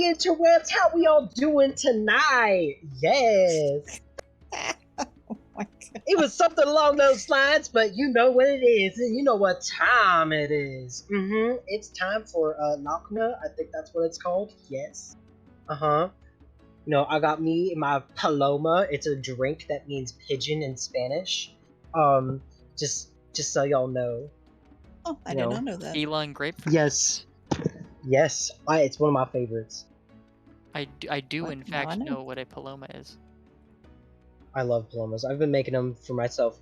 interwebs, how we all doing tonight? Yes. Oh my God. It was something along those lines, but you know what it is, and you know what time it is. It's time for Lacuna. I think that's what it's called. Yes. You know, I got me my paloma. It's a drink that means pigeon in Spanish. Just so y'all know. Oh, I did not know that. Elon grapefruit. Yes. Yes. It's one of my favorites. I do in fact know what a paloma is. I love palomas. I've been making them for myself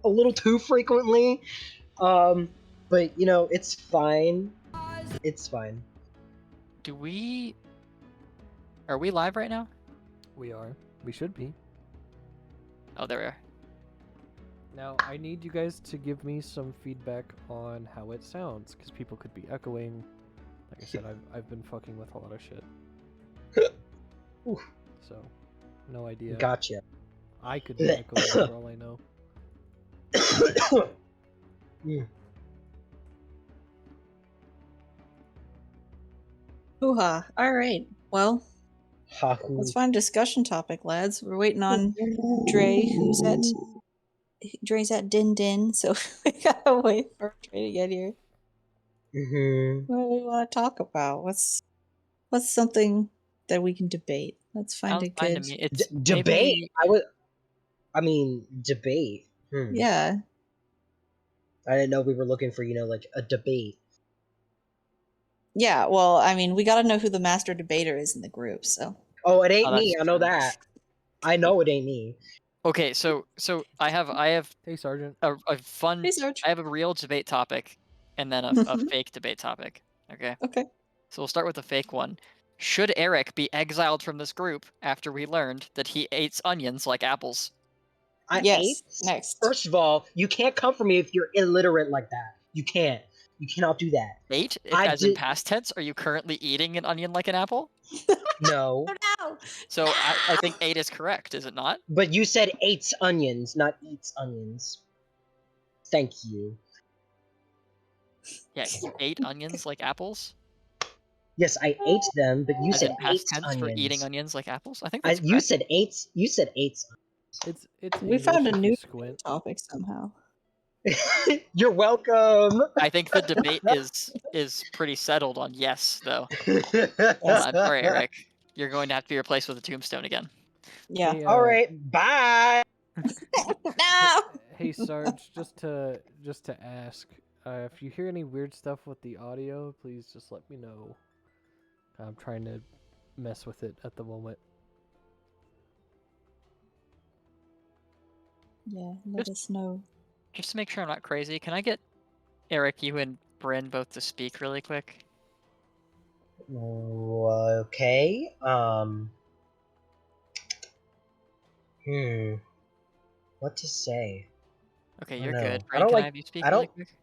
a little too frequently. But you know, it's fine. It's fine. Are we live right now? We are. We should be. Oh, there we are. Now, I need you guys to give me some feedback on how it sounds, because people could be echoing. Like I said, I've been fucking with a lot of shit. So, no idea. Gotcha. I could be echoing for all I know. Hoo-ha. Alright, well, let's find a discussion topic, lads. We're waiting on Dre, Dre's at Din Din, so we gotta wait for Dre to get here. What do we want to talk about? What's something that we can debate? Let's find a good... Fine to me. It's debate? Debate. Yeah. I didn't know we were looking for, like a debate. Yeah, well, I mean, we gotta know who the master debater is in the group, so... Oh, it ain't me, I know that. I know it ain't me. Okay, so I have Hey, Sergeant. a fun... Hey, Sarge. I have a real debate topic, and then a fake debate topic. Okay? Okay. So we'll start with the fake one. Should Eric be exiled from this group after we learned that he eats onions like apples? Yes, next. First of all, you can't come for me if you're illiterate like that. You can't. You cannot do that. Ate? As in past tense, are you currently eating an onion like an apple? No. Oh, no! So I think 8 is correct, is it not? But you said eats onions, not eats onions. Thank you. Yeah, you ate onions like apples? Yes, I ate them, but you As said in past ate tense onions. for eating onions like apples? I think that's You said ate. You said ate. It's we found a new squint. topic somehow. You're welcome. I think the debate is pretty settled on yes, though. Yes. I'm sorry, Eric. You're going to have to be replaced with a tombstone again. Yeah. Hey, All right. Bye. No! Hey, Sarge, just to ask, if you hear any weird stuff with the audio, please just let me know. I'm trying to mess with it at the moment. Yeah, let us know. Just to make sure I'm not crazy, can I get Eric, you and Bryn both to speak really quick? Okay. What to say? Okay, you're good. I Bryn, don't can like. I have you speak I really don't. quick?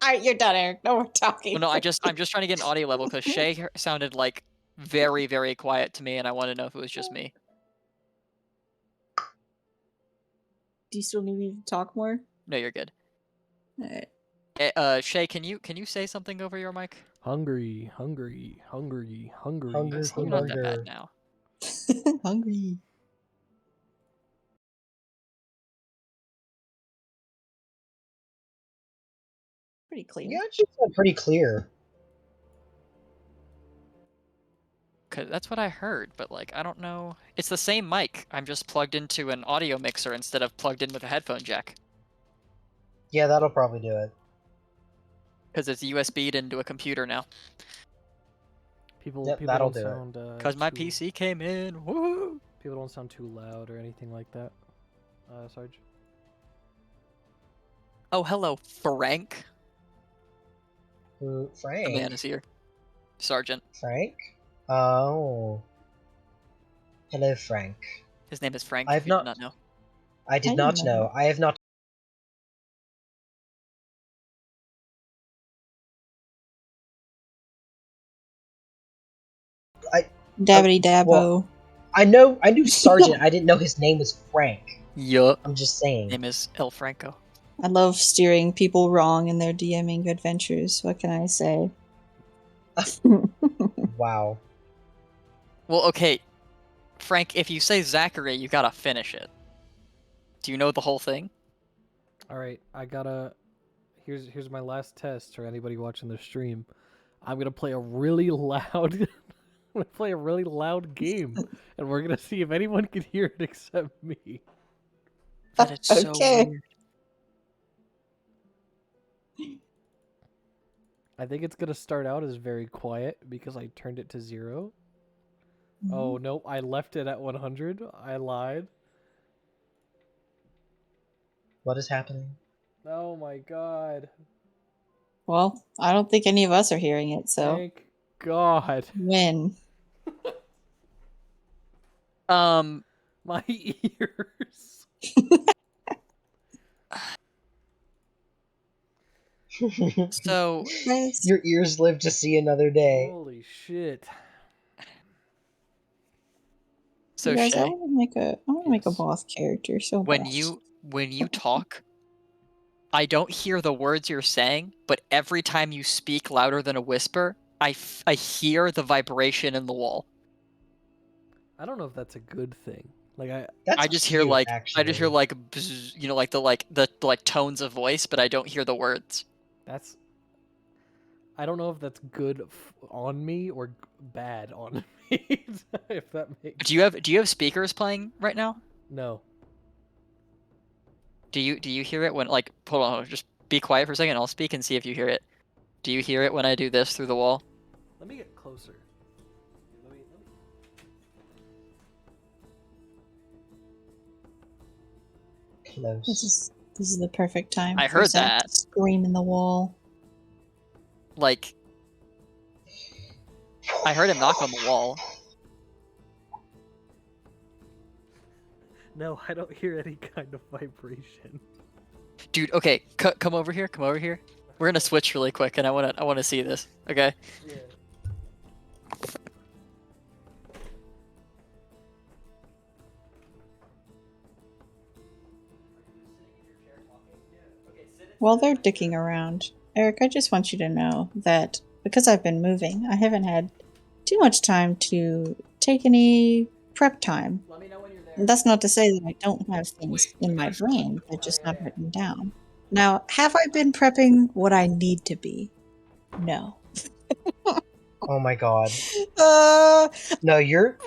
Alright, you're done, Eric. No more talking. Well, no, I'm just trying to get an audio level because Shay sounded like very, very quiet to me, and I want to know if it was just me. Do you still need me to talk more? No, you're good. Alright. Shay, can you say something over your mic? Hungry, hungry, hungry, hungry. Hungry It's for not that burger. bad now. Hungry. Pretty clear. You actually sound pretty clear. Cause that's what I heard, but like I don't know. It's the same mic. I'm just plugged into an audio mixer instead of plugged in with a headphone jack. Yeah, that'll probably do it. Because it's USB'd into a computer now. People that'll don't do it. sound. Because my PC came in. Woo! People don't sound too loud or anything like that. Sarge. Oh, hello, Frank. Frank. The man is here. Sergeant. Frank? Oh. Hello, Frank. His name is Frank. I Did not know. I did not know. I have not. Dabbity Dabbo. Well, I knew Sergeant. I didn't know his name was Frank. Yup. I'm just saying. His name is El Franco. I love steering people wrong in their DMing adventures. What can I say? Wow. Well, okay, Frank, if you say Zachary, you gotta finish it. Do you know the whole thing? All right, I gotta. Here's my last test for anybody watching the stream. I'm gonna play a really loud. I'm gonna play a really loud game, and we're gonna see if anyone can hear it except me. That is so Okay. weird. I think it's gonna start out as very quiet because I turned it to 0. Oh no, I left it at 100. I lied. What is happening? Oh my god. Well, I don't think any of us are hearing it, so Thank God. win. My ears. So Guys, Your ears live to see another day. Holy shit. so you guys, I Shay, want to make a Yes. boss character so when bad. you talk, I don't hear the words you're saying, but every time you speak louder than a whisper, I hear the vibration in the wall. I don't know if that's a good thing. Like That's I just cute, hear like actually. bzz, you know, like the tones of voice, but I don't hear the words. that's. I don't know if that's good on me or bad on me. If that makes. Do you have speakers playing right now? No. Do you hear it when like hold on, just be quiet for a second, I'll speak and see if you hear it. Do you hear it when I do this through the wall? Let me get closer. Close. This is the perfect time. I for heard Zach that. to scream in the wall. Like I heard him knock on the wall. No, I don't hear any kind of vibration. Dude, okay, come over here. Come over here. We're gonna switch really quick, and I wanna see this. Okay. Yeah. While they're dicking around, Eric, I just want you to know that because I've been moving, I haven't had too much time to take any prep time. Let me know when you're there. And that's not to say that I don't have things in my brain, they're just not written down. Now, have I been prepping what I need to be? No. Oh my god. Uh, No, you're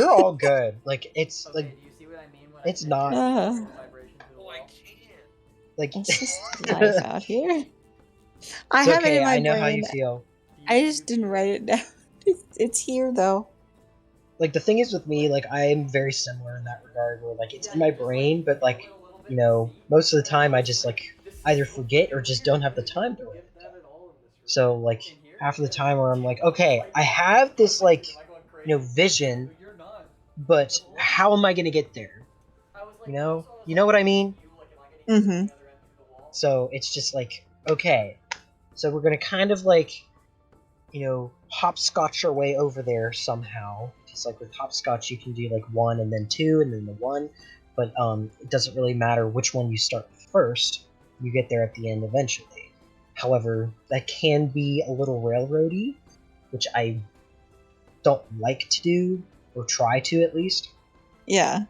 all good. Like it's Okay, like do you see what I mean when it's I say not vibration through the wall? like it's just life out here. I it's have it okay. in my I know brain. how you feel. I just didn't write it down. It's here though. Like the thing is with me, like I am very similar in that regard where like it's in my brain, but like, you know, most of the time I just like either forget or just don't have the time to write it down. So like half of the time where I'm like, okay, I have this like, you know, vision, but how am I gonna get there? You know what I mean? Mm-hmm. So it's just like, okay, so we're gonna kind of like, you know, hopscotch our way over there somehow. Because like with hopscotch, you can do like 1 and then 2 and then the 1, but it doesn't really matter which one you start with first. You get there at the end eventually. However, that can be a little railroady, which I don't like to do or try to at least. Yeah.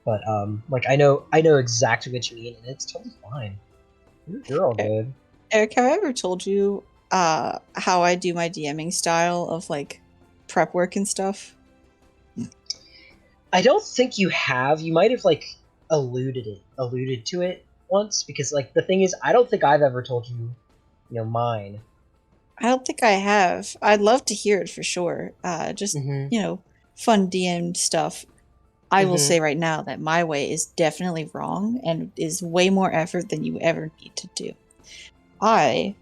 But like I know exactly what you mean, and it's totally fine. You're all good. Eric, have I ever told you how I do my DMing style of like prep work and stuff? I don't think you have. You might have like alluded to it once, because like the thing is, I don't think I've ever told you, you know, mine. I don't think I have. I'd love to hear it for sure. Just you know, fun DM stuff. I will say right now that my way is definitely wrong and is way more effort than you ever need to do. I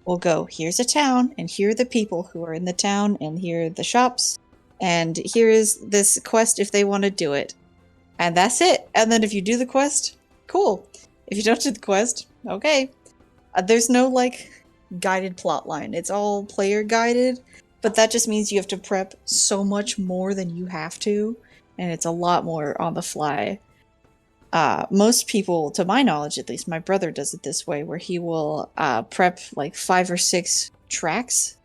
will go, here's a town, and here are the people who are in the town, and here are the shops, and here is this quest if they want to do it. And that's it. And then if you do the quest, cool. If you don't do the quest, okay. There's no like guided plot line. It's all player guided, but that just means you have to prep so much more than you have to, and it's a lot more on the fly. Most people, to my knowledge at least, my brother does it this way, where he will prep like 5 or 6 tracks,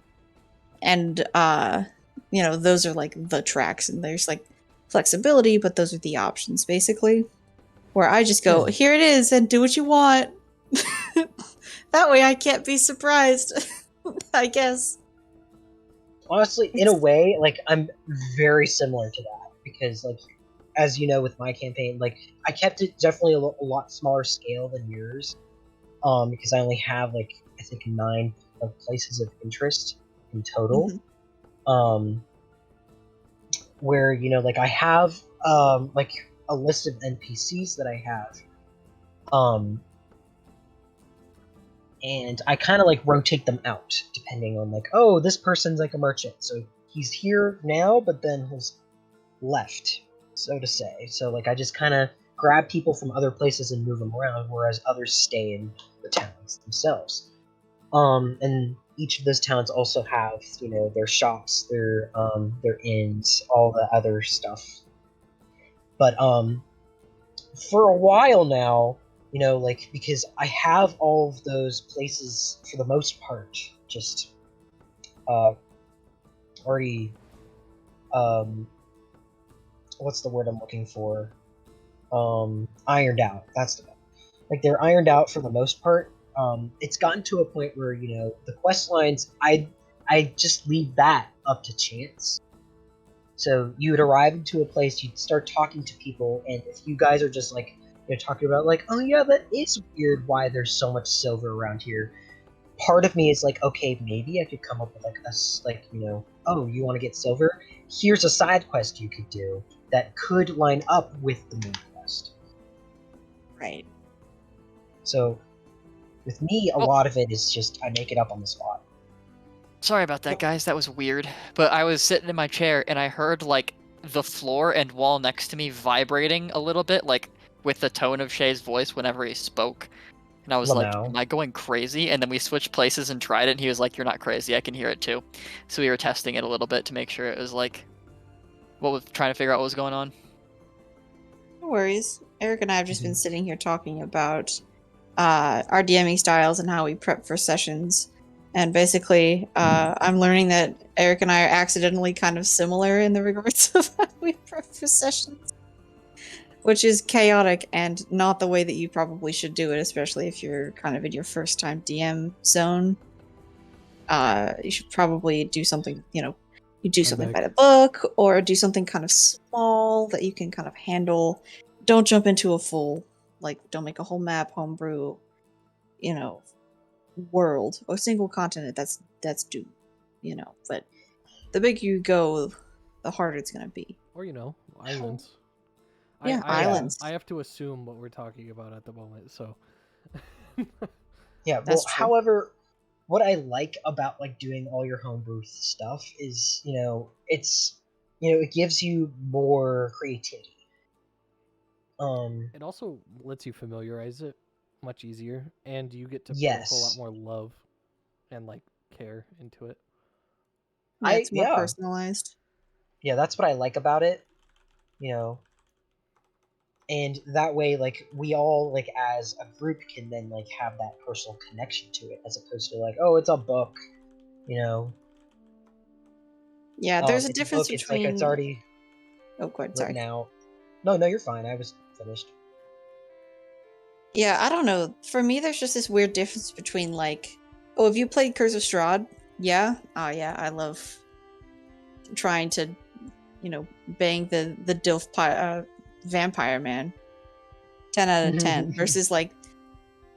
and those are like the tracks, and there's like flexibility, but those are the options basically. Where I just go, here it is, and do what you want. That way I can't be surprised, I guess. Honestly, in a way, like, I'm very similar to that, because, like, as you know, with my campaign, like, I kept it definitely a lot smaller scale than yours, because I only have, like, I think 9 places of interest in total. Where, like, I have, like, a list of NPCs that I have, and I kind of, like, rotate them out, depending on, like, oh, this person's, like, a merchant, so he's here now, but then he's left, so to say. So, like, I just kind of grab people from other places and move them around, whereas others stay in the towns themselves. And each of those towns also have, their shops, their inns, all the other stuff. But, for a while now, like, because I have all of those places, for the most part, just, already, what's the word I'm looking for? Ironed out. That's the one. Like, they're ironed out for the most part. It's gotten to a point where, the quest lines, I just leave that up to chance. So you would arrive into a place, you'd start talking to people, and if you guys are just, like, talking about, like, oh yeah, that is weird why there's so much silver around here, part of me is like, okay, maybe I could come up with, like, oh, you want to get silver? Here's a side quest you could do that could line up with the main quest. Right. So, with me, a lot of it is just, I make it up on the spot. Sorry about that, guys. That was weird. But I was sitting in my chair, and I heard, like, the floor and wall next to me vibrating a little bit, like, with the tone of Shay's voice whenever he spoke. And I was like, am I going crazy? And then we switched places and tried it, and he was like, you're not crazy. I can hear it too. So we were testing it a little bit to make sure it was like, trying to figure out what was going on. No worries. Eric and I have just been sitting here talking about our DMing styles and how we prep for sessions. And basically, I'm learning that Eric and I are accidentally kind of similar in the regards of how we prep for sessions. Which is chaotic and not the way that you probably should do it, especially if you're kind of in your first time DM zone. You should probably do something, you do something by the book, or do something kind of small that you can kind of handle. Don't jump into a full, don't make a whole map, homebrew, world or single continent. That's doomed, But the bigger you go, the harder it's gonna be. Or islands. Yeah, islands. I have to assume what we're talking about at the moment, so. Yeah, well, however, what I like about, like, doing all your homebrew stuff is, it's, it gives you more creativity. It also lets you familiarize it much easier, and you get to put a whole lot more love and, like, care into it. Yeah, it's more personalized. Yeah, that's what I like about it, and that way, like, we all, like, as a group can then, like, have that personal connection to it, as opposed to, like, oh, it's a book, Yeah, there's a difference between... It's like, it's already sorry. Out. No, you're fine. I was finished. Yeah, I don't know. For me, there's just this weird difference between, like, oh, have you played Curse of Strahd? Yeah? Oh, yeah, I love trying to, bang the Dilf vampire man. 10 out of 10. Versus, like,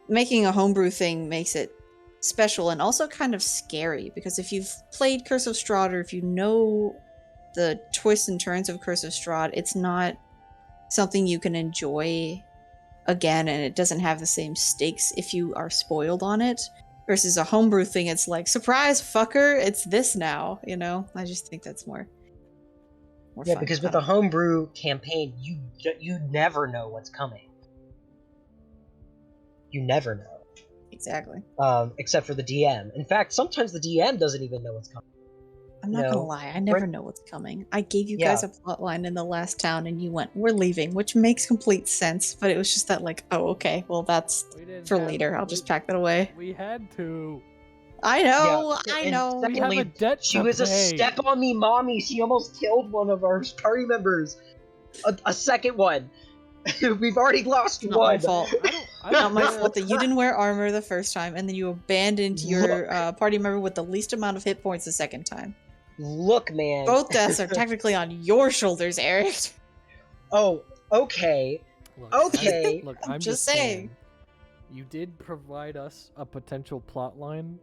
making a homebrew thing makes it special and also kind of scary, because if you've played Curse of Strahd, or if you know the twists and turns of Curse of Strahd, it's not something you can enjoy again, and it doesn't have the same stakes if you are spoiled on it. Versus a homebrew thing, it's like, surprise, fucker, it's this now, I just think that's more yeah, fun. Because with a homebrew campaign, you never know what's coming. You never know. Exactly. Except for the DM. In fact, sometimes the DM doesn't even know what's coming. I'm not gonna lie, I never know what's coming. I gave you guys a plotline in the last town, and you went, we're leaving, which makes complete sense, but it was just that, like, oh, okay, well, that's for later. I'll just pack that away. We had to. I know, Yeah, I and know. We have a secondly, debt she to was a pay. step on me mommy. She almost killed one of our party members. A second one. We've already lost Not my one. fault. I Not don't my care. fault that you didn't wear armor the first time, and then you abandoned your party member with the least amount of hit points the second time. Look, man. Both deaths are technically on your shoulders, Eric. Oh, okay. Look, Okay. Look, I'm I'm just just saying. saying. You did provide us a potential plot line.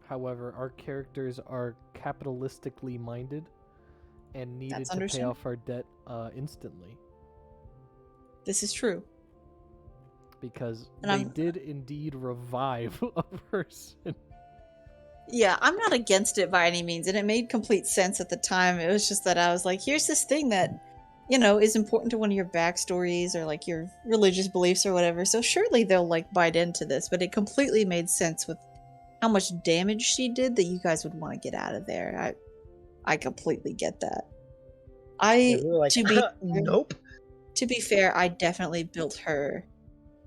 However, our characters are capitalistically minded and needed That's to pay understandable. off our debt instantly. This is true. Because And they I'm- did indeed revive a person. Yeah, I'm not against it by any means, and it made complete sense at the time. It was just that I was like, here's this thing that, you know, is important to one of your backstories or like your religious beliefs or whatever. So surely they'll like bite into this, but it completely made sense with how much damage she did that you guys would want to get out of there. I completely get that. Yeah, we were like, nope. To be fair, I definitely built her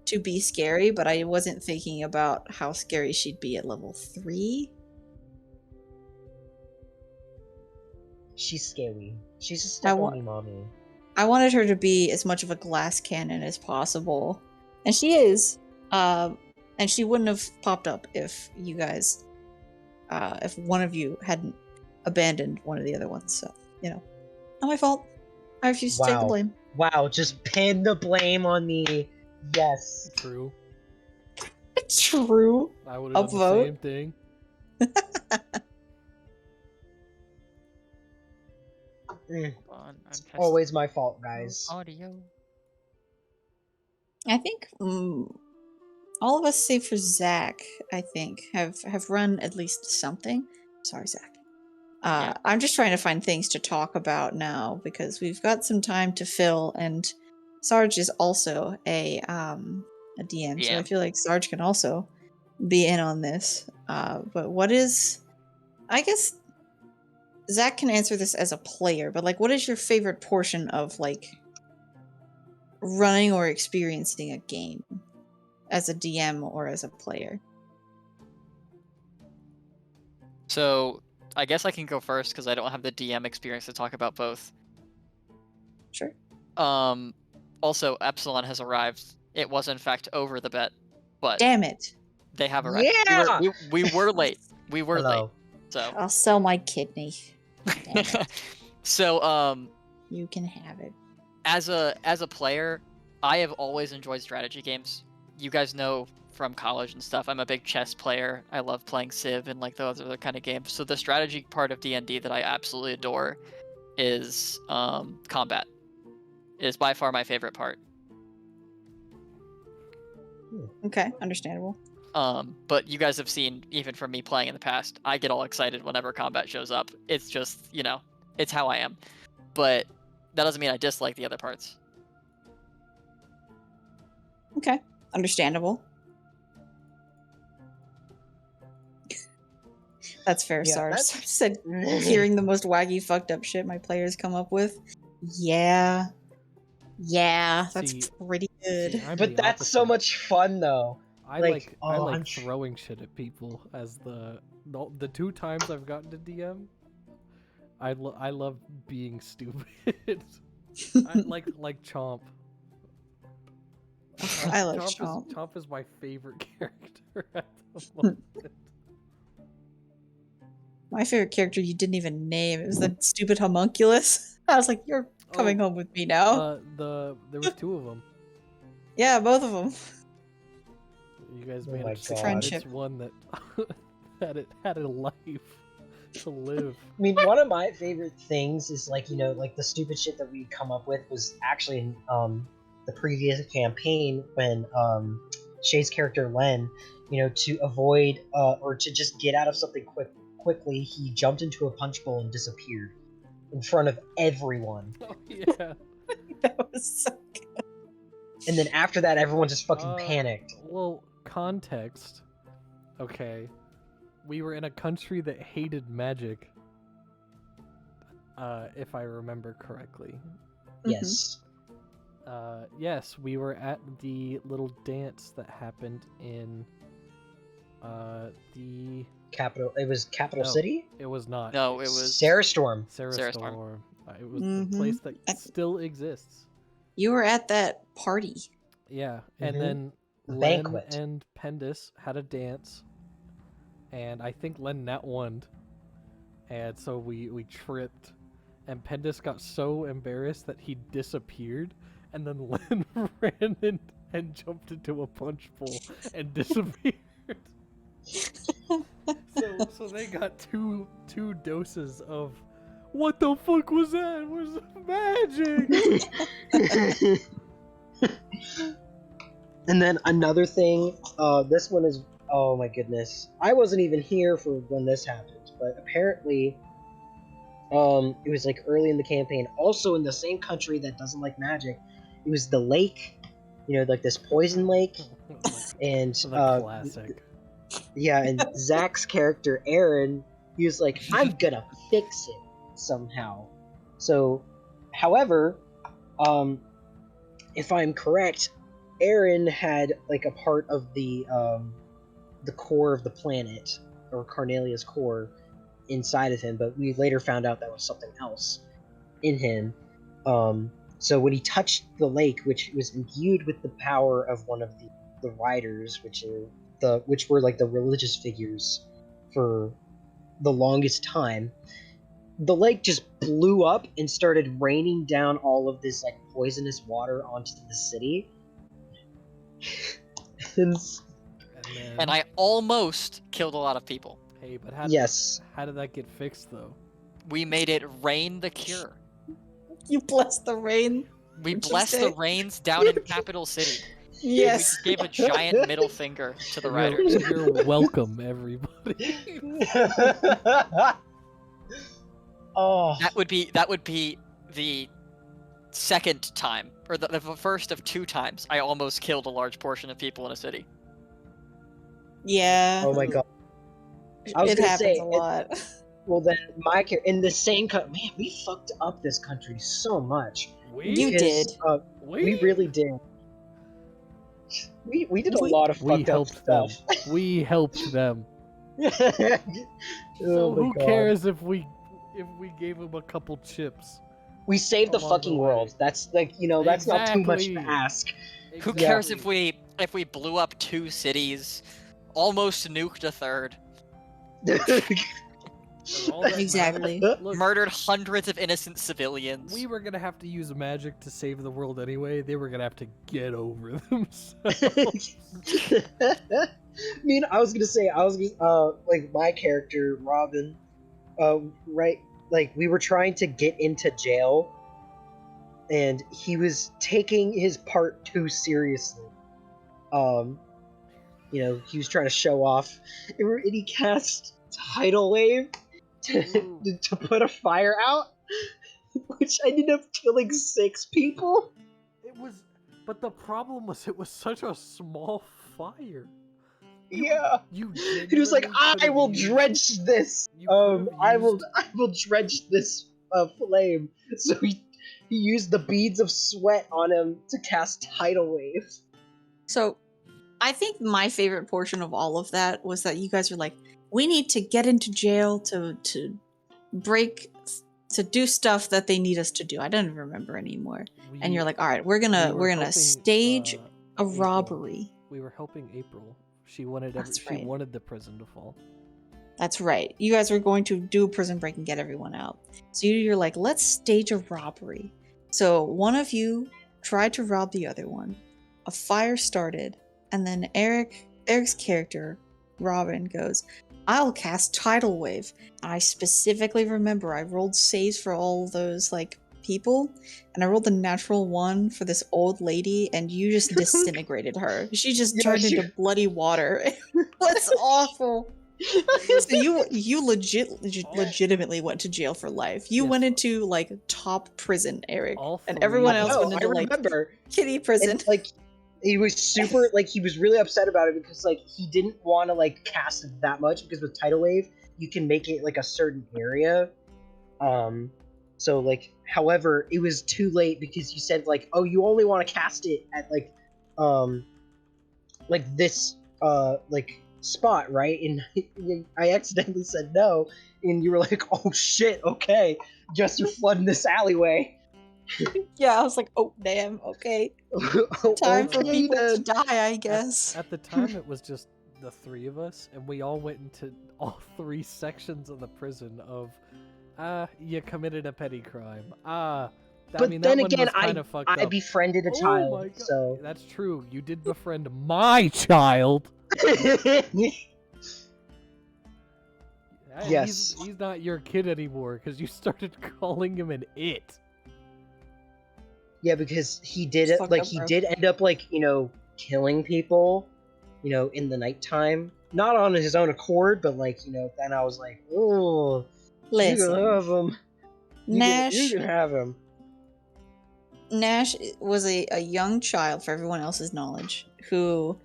to be scary, but I wasn't thinking about how scary she'd be at level 3. She's scary. She's a step on me mommy. I wanted her to be as much of a glass cannon as possible. And she is. And she wouldn't have popped up if you guys, if one of you hadn't abandoned one of the other ones. So, you know, not my fault. I refuse to take the blame. Wow, just pin the blame on me. Yes. True. True. I would have done the same thing. Mm. Hold on, I'm testing Always my fault, guys. audio. I think all of us, save for Zach, I think, have run at least something. Sorry, Zach. Yeah. I'm just trying to find things to talk about now because we've got some time to fill, and Sarge is also a DM, so I feel like Sarge can also be in on this. But what is, I guess Zach can answer this as a player, but like, what is your favorite portion of like running or experiencing a game as a DM or as a player? So I guess I can go first because I don't have the DM experience to talk about both. Sure. Also, Epsilon has arrived. It was in fact over the bet, but damn it, they have arrived. Yeah! We were late. We were late. So I'll sell my kidney. Damn it. So You can have it. as a player, I have always enjoyed strategy games. You guys know from college and stuff, I'm a big chess player. I love playing Civ and like those other kind of games. So the strategy part of D&D that I absolutely adore is combat. It is by far my favorite part. Okay, understandable. But you guys have seen, even from me playing in the past, I get all excited whenever combat shows up. It's just, you know, it's how I am. But that doesn't mean I dislike the other parts. Okay, understandable. That's fair, Yeah, Sarge. that's- Sarge said, hearing the most wacky, fucked up shit my players come up with. Yeah. Yeah, that's See, pretty good. See, I'm But the that's so opposite. much fun, though. I like, I oh, like I'm throwing shit at people. As the 2 times I've gotten to DM, I love being stupid. I like Chomp. I love Chomp. Chomp is my favorite character at the moment. My favorite character you didn't even name. It was the stupid homunculus. I was like, you're coming home with me now. There was 2 of them. Yeah, both of them. You guys Oh managed my to God. convince one that that it had a life to live. I mean, one of my favorite things is like, you know, like the stupid shit that we come up with was actually in the previous campaign when Shay's character Len, you know, to avoid or to just get out of something quickly, he jumped into a punch bowl and disappeared in front of everyone. Oh yeah. That was so good. And then after that, everyone just fucking panicked. Well, context. Okay. We were in a country that hated magic. If I remember correctly. Yes. Yes, we were at the little dance that happened in the Capital. It was Capital No, City. It was not. No, it was Sarastorm. Sarastorm. It was the Mhm. place that still exists. You were at that party. Yeah, and then Banquet. Len and Pendus had a dance, and I think Len net won, and so we tripped, and Pendus got so embarrassed that he disappeared, and then Len ran in and jumped into a punch bowl and disappeared. So they got two doses of what the fuck was that? It was magic. And then another thing, this one is, oh my goodness. I wasn't even here for when this happened, but apparently, it was like early in the campaign, also in the same country that doesn't like magic. It was the lake, like this poison lake, and The classic. yeah, and Zach's character Aaron, he was like, I'm gonna fix it somehow. So, however, if I'm correct, Aaron had like a part of the core of the planet, or Carnelia's core, inside of him, but we later found out that was something else in him. So when he touched the lake, which was imbued with the power of one of the riders, which were like the religious figures for the longest time, the lake just blew up and started raining down all of this like poisonous water onto the city. And I almost killed a lot of people. Hey, but how did that get fixed though? We made it rain the cure. You blessed the rain. We blessed the rains down in Capital City. Yes. We gave a giant middle finger to the riders. You're welcome, everybody. Oh. That would be the second time, or the first of 2 times I almost killed a large portion of people in a city. Yeah. Oh my god. I was it gonna happens say, a lot. Well, then in the same country, man, we fucked up this country so much. You did. We really did. We did a lot of fucked up stuff. We helped them. So who cares if we gave them a couple chips? We saved the fucking world. That's like, that's not too much to Exactly. ask. Who cares if we blew up 2 cities, almost nuked a third, Exactly. Look, murdered hundreds of innocent civilians? we were gonna have to use magic to save the world anyway. They were gonna have to get over themselves. I mean, I was gonna like my character Robin, right? Like we were trying to get into jail, and he was taking his part too seriously. He was trying to show off, and he cast Tidal Wave to put a fire out, which ended up killing 6 people. But the problem was it was such a small fire. Yeah. He was like, I will drench this. I will drench this flame. So he used the beads of sweat on him to cast Tidal Wave. So, I think my favorite portion of all of that was that you guys were like, we need to get into jail to do stuff that they need us to do. I don't even remember anymore. And you're like, all right, we're gonna stage a robbery. We were helping April. She wanted right. wanted the prison to fall. That's right. You guys were going to do a prison break and get everyone out. So you're like, let's stage a robbery. So one of you tried to rob the other one. A fire started, and then Eric's character, Robin, goes, I'll cast Tidal Wave. And I specifically remember I rolled saves for all those like people, and I rolled a natural 1 for this old lady, and you just disintegrated her. She just turned into bloody water. That's awful. So you legitimately went to jail for life. You went into like top prison, Eric, and everyone else went into like kitty prison. And, like he was super he was really upset about it because like he didn't want to like cast it that much, because with Tidal Wave you can make it like a certain area. So like, however, it was too late because you said like, oh, you only want to cast it at like this spot, right? And I accidentally said no, and you were like, "Oh shit, okay, guess you're flooding this alleyway." Yeah, I was like, oh damn, okay. Time for Okay, people to then. die, I guess. At the time, it was just the three of us, and we all went into all three sections of the prison of, you committed a petty crime. But that then one again, was kind of fucked I up. befriended a Oh child, my god, so that's true. You did befriend my child. And yes. he's not your kid anymore because you started calling him an it. Yeah, because he did It's it. fucked Like up, he bro. did end up like killing people, in the nighttime. Not on his own accord, but like then I was like, oh, you can Listen, have him. You can have him. Nash was a young child, for everyone else's knowledge, who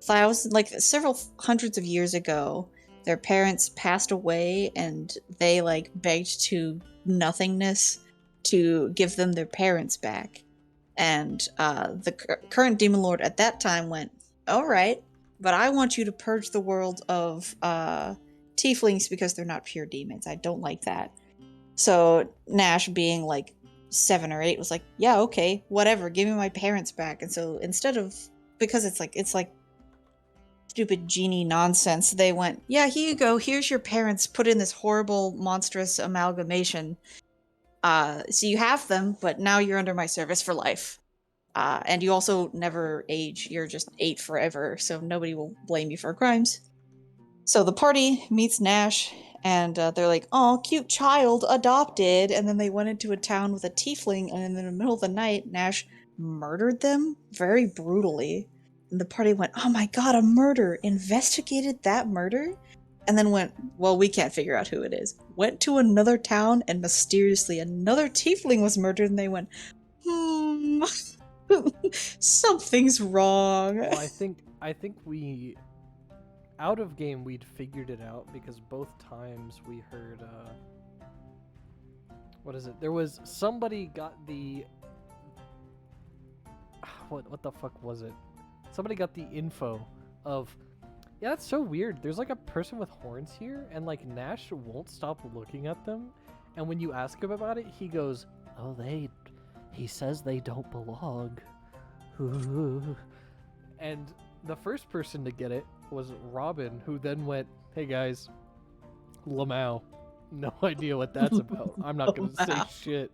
like several hundreds of years ago, their parents passed away and they like begged to nothingness to give them their parents back. And the current demon lord at that time went, all right, but I want you to purge the world of tieflings because they're not pure demons. I don't like that. So Nash, being like 7 or 8, was like, yeah, okay, whatever, give me my parents back. And so instead of, because it's like stupid genie nonsense, they went, yeah, here you go, here's your parents put in this horrible monstrous amalgamation, so you have them, but now you're under my service for life, and you also never age, you're just 8 forever, so nobody will blame you for crimes. So the party meets Nash, and they're like, oh, cute child adopted, and then they went into a town with a tiefling, and in the middle of the night Nash murdered them very brutally. And the party went, oh my god, a murder, investigated that murder, and then went, well, we can't figure out who it is. Went to another town, and mysteriously another tiefling was murdered, and they went, something's wrong. Well, I think we out of game we'd figured it out because both times we heard what is it? There was somebody got the what the fuck was it? Somebody got the info of, yeah, that's so weird. There's like a person with horns here, and like Nash won't stop looking at them. And when you ask him about it, he goes, "Oh, he says they don't belong." And the first person to get it was Robin, who then went, "Hey guys, Lamau, no idea what that's about. I'm not gonna say shit."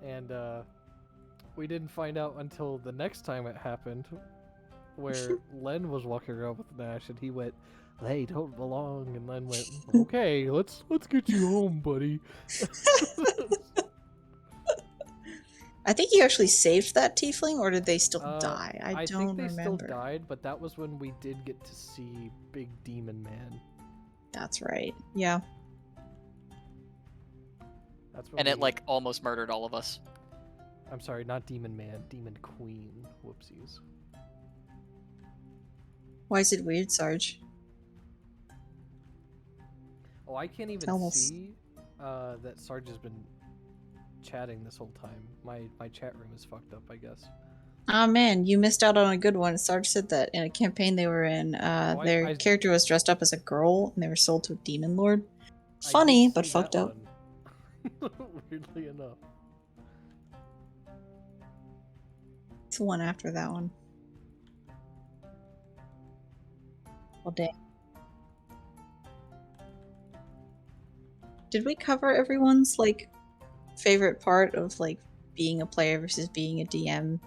And we didn't find out until the next time it happened, where Len was walking around with Nash, and he went, "They don't belong," and Len went, "Okay, let's get you home, buddy." I think you actually saved that tiefling, or did they still die? I don't think they remember. still died, but that was when we did get to see Big Demon Man. That's right. Yeah. That's when And it like almost murdered all of us. I'm sorry, not Demon Man, Demon Queen. Whoopsies. Why is it weird, Sarge? Oh, I can't even Tell us. see that Sarge has been chatting this whole time. My chat room is fucked up, I guess. Ah, man, you missed out on a good one. Sarge said that in a campaign they were in, their character was dressed up as a girl, and they were sold to a demon lord. Funny, but fucked up. Weirdly enough. It's the one after that one. Well, dang. Did we cover everyone's, like, favorite part of, like, being a player versus being a DM?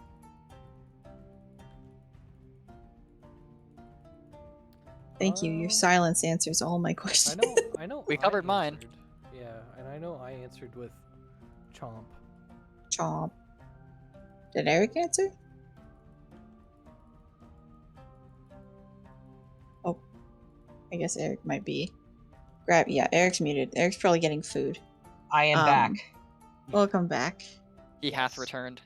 Thank you. Your silence answers all my questions. I know. We covered mine. Answered. Yeah, and I know I answered with Chomp. Chomp. Did Eric answer? Oh, I guess Eric might be. Yeah, Eric's muted. Eric's probably getting food. I am back. Welcome back. He hath returned.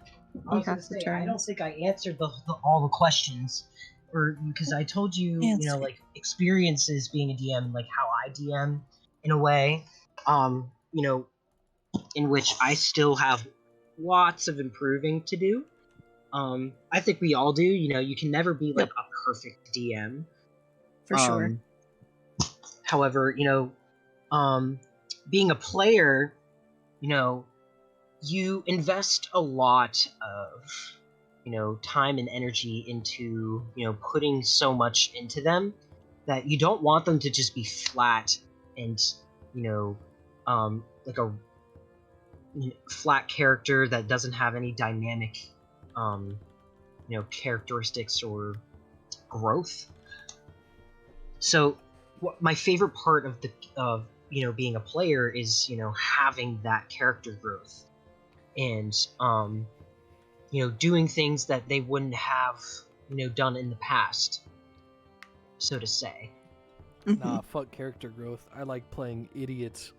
I was gonna say, I don't think I answered all the questions, or because I told you, like experiences being a DM, like how I DM in a way, in which I still have lots of improving to do. I think we all do. You can never be like a perfect DM. For sure. However, being a player, you invest a lot of, time and energy into, putting so much into them that you don't want them to just be flat and, like a flat character that doesn't have any dynamic, characteristics or growth. So, my favorite part of being a player is having that character growth, and doing things that they wouldn't have done in the past, so to say. Nah, fuck character growth. I like playing idiots.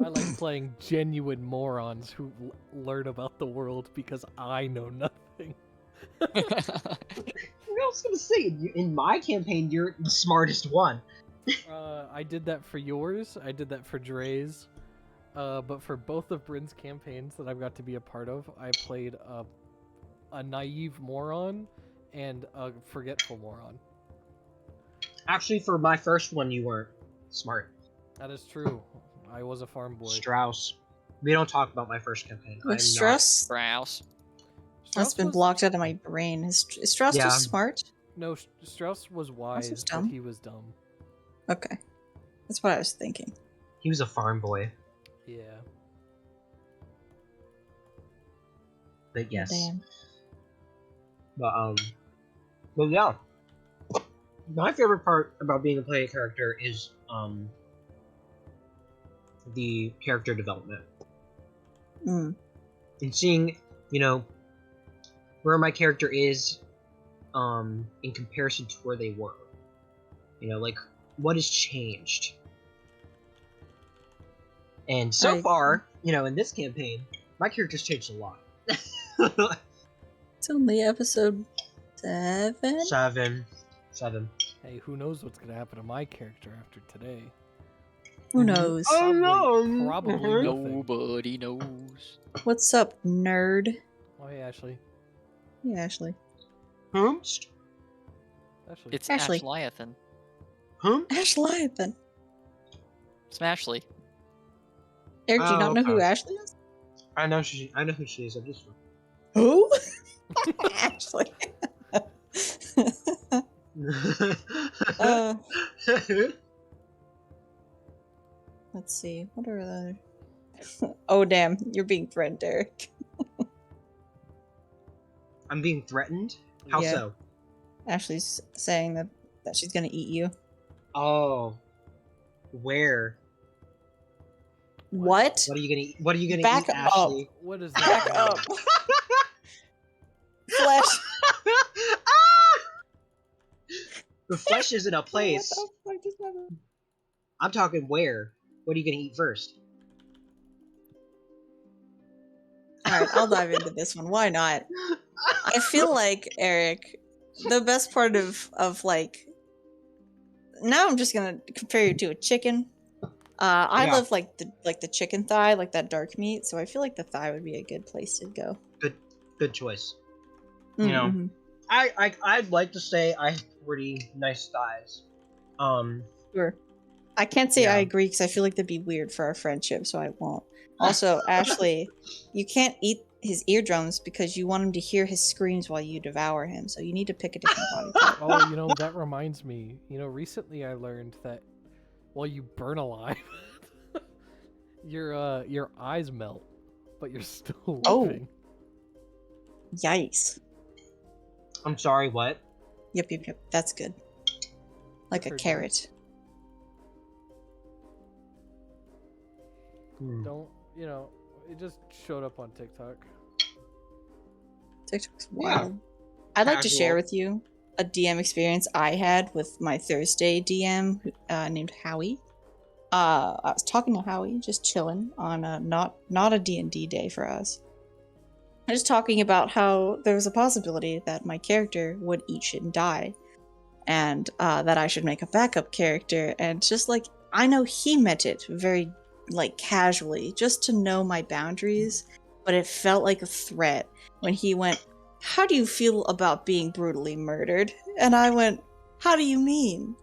I like playing genuine morons who learn about the world because I know nothing. I was gonna say, in my campaign, you're the smartest one. I did that for yours. I did that for Dre's. But for both of Bryn's campaigns that I've got to be a part of, I played a naive moron and a forgetful moron. Actually, for my first one, you weren't smart. That is true. I was a farm boy. Strauss. We don't talk about my first campaign. Like Strauss? Strauss. That's been blocked out of my brain. Is Strauss just smart? No, Strauss was wise, but he was dumb. Okay. That's what I was thinking. He was a farm boy. Yeah. But yes. Damn. But yeah. My favorite part about being a player character is the character development. Mm. And seeing, where my character is in comparison to where they were. Like, what has changed? And so far, in this campaign, my character's changed a lot. It's only episode 7? 7. Hey, who knows what's gonna happen to my character after today? Who knows? Oh no! Probably nothing. Nobody knows. What's up, nerd? Oh, hey, Ashley. Yeah, Ashley. Whomst? Ashley. It's Ashley. Ashliathan. Ashliathan. Smashly. Eric, do you not know who Ashley is? I know who she is. I'm just. Who? Ashley. Let's see. What are the? Oh damn! You're being threatened, Eric. I'm being threatened. How Yeah. so? Ashley's saying that she's gonna eat you. Oh, where? What? What are you gonna? What are you gonna Back eat, Ashley? up. What is Back that? up. Flesh. The flesh isn't a place. What the fuck just happened? I'm talking where. What are you gonna eat first? Alright, I'll dive into this one. Why not? I feel like, Eric, the best part of like, now I'm just gonna compare you to a chicken. I love like the chicken thigh, like that dark meat, so I feel like the thigh would be a good place to go. Good choice. Mm-hmm. I'd like to say I have pretty nice thighs. Sure. I can't say Yeah. I agree because I feel like that'd be weird for our friendship, so I won't. Also, Ashley, you can't eat his eardrums because you want him to hear his screams while you devour him, so you need to pick a different body part. Oh, that reminds me. Recently I learned that while you burn alive, your eyes melt, but you're still living. Yikes. I'm sorry, what? Yep. That's good. Like a Pretty carrot. Don't, it just showed up on TikTok. TikTok's Yeah. wild. I'd like to share Casual. with you a DM experience I had with my Thursday DM named Howie. I was talking to Howie, just chilling on a not a D&D day for us. I was talking about how there was a possibility that my character would eat shit and die, and that I should make a backup character. And just like, I know he meant it very like casually, just to know my boundaries, but it felt like a threat when he went, how do you feel about being brutally murdered? And I went, how do you mean?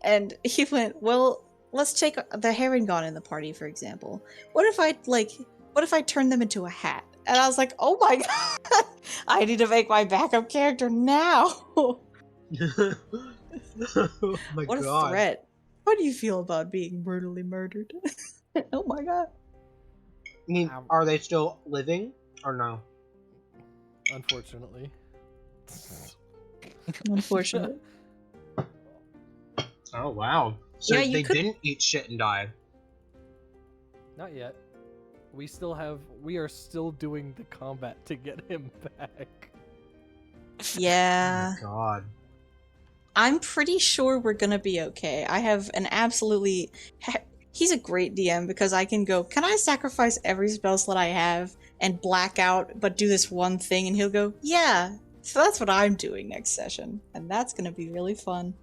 And he went, well, let's take the Herringon in the party, for example. What if I turn them into a hat? And I was like, oh my god, I need to make my backup character now. Oh my What god. a threat. How do you feel about being brutally murdered? Oh my god. I mean, are they still living or no? Unfortunately. Unfortunately. Oh wow. So Yeah, they didn't eat shit and die. Not yet. We are still doing the combat to get him back. Yeah. Oh my god. I'm pretty sure we're gonna be okay. I have an absolutely... He's a great DM because I can go, can I sacrifice every spell slot I have and black out, but do this one thing? And he'll go, yeah. So that's what I'm doing next session. And that's gonna be really fun.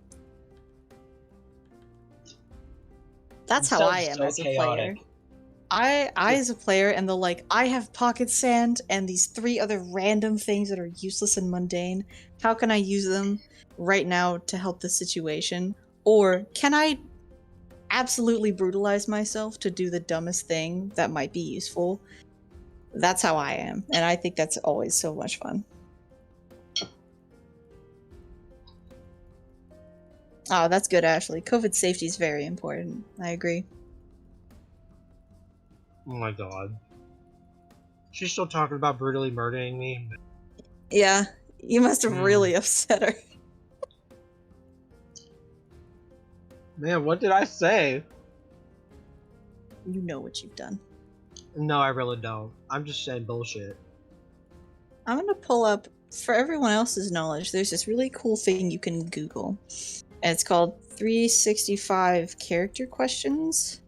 That's how I am as a player. I as a player am I have pocket sand and these 3 other random things that are useless and mundane. How can I use them right now to help the situation? Or can I absolutely brutalize myself to do the dumbest thing that might be useful? That's how I am, and I think that's always so much fun. Oh, that's good, Ashley. COVID safety is very important. I agree. Oh my god. She's still talking about brutally murdering me. Yeah, you must have really upset her. Man, what did I say? You know what you've done. No, I really don't. I'm just saying bullshit. I'm gonna pull up, for everyone else's knowledge, there's this really cool thing you can Google. And it's called 365 character questions.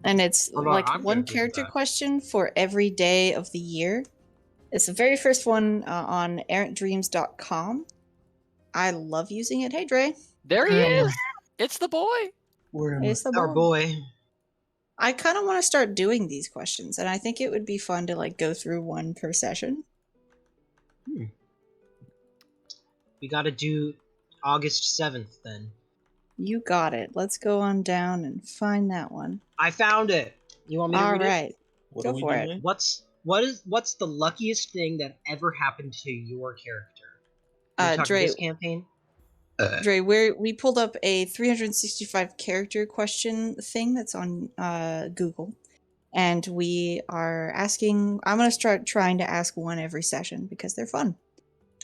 And it's one character question for every day of the year. It's the very first one on errantdreams.com. I love using it. Hey, Dre. There he is! It's the boy! It's the Our boy. I kind of want to start doing these questions, and I think it would be fun to go through one per session. We gotta do August 7th then. You got it. Let's go on down and find that one. I found it. You want me to read it? All right. Go for it. What's the luckiest thing that ever happened to your character? Dre, this campaign? Dre, we pulled up a 365 character question thing that's on Google, and we are asking. I'm gonna start trying to ask one every session because they're fun.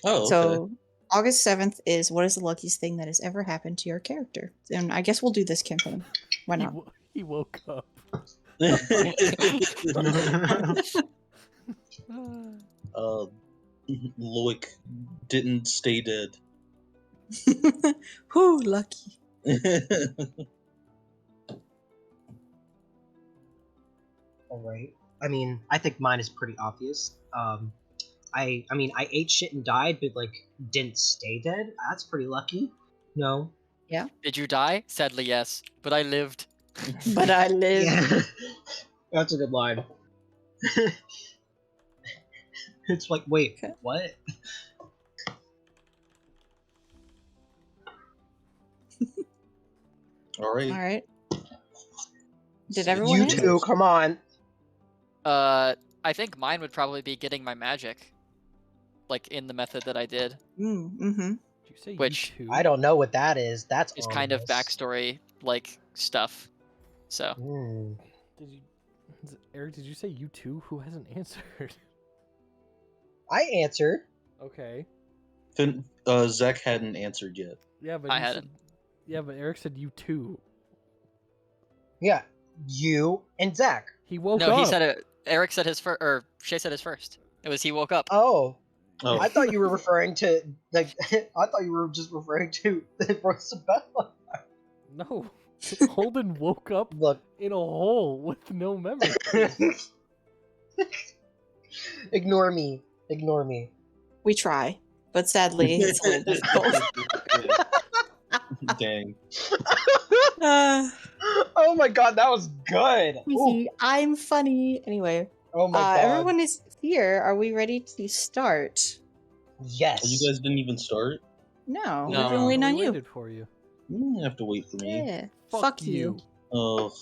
Oh, okay. So August 7th is what is the luckiest thing that has ever happened to your character, and I guess we'll do this campaign. Why not? He woke up. Loic didn't stay dead. Whoo, lucky. Alright. I mean, I think mine is pretty obvious. I ate shit and died, but didn't stay dead. That's pretty lucky. No. Yeah. Did you die? Sadly, yes. But I lived. But I lived. Yeah. That's a good line. It's like, wait, what? All right. Did everyone? You two, come on. I think mine would probably be getting my magic, in the method that I did. Mm-hmm. Did you say Which U2? I don't know what that is. That's is kind of ominous. backstory stuff. So. Eric, did you say U2? Who hasn't answered? I answered. Okay. Zach hadn't answered yet. Yeah, but I hadn't. But Eric said U2. Yeah, you and Zach. He woke up. No, he said it. Eric said his first, or Shay said his first. It was he woke up. Oh. Oh. I thought you were referring to I thought you were just referring to Rosabella. No. Holden woke up in a hole with no memory. Ignore me. We try, but sadly, it's a little difficult. Dang. Oh my god, that was good. I'm funny. Anyway, Oh my god. Everyone is here. Are we ready to start? Yes. Oh, you guys didn't even start? No, No. we've been waiting we on you. waited for you. You didn't have to wait for me. Yeah. Fuck you. Oh,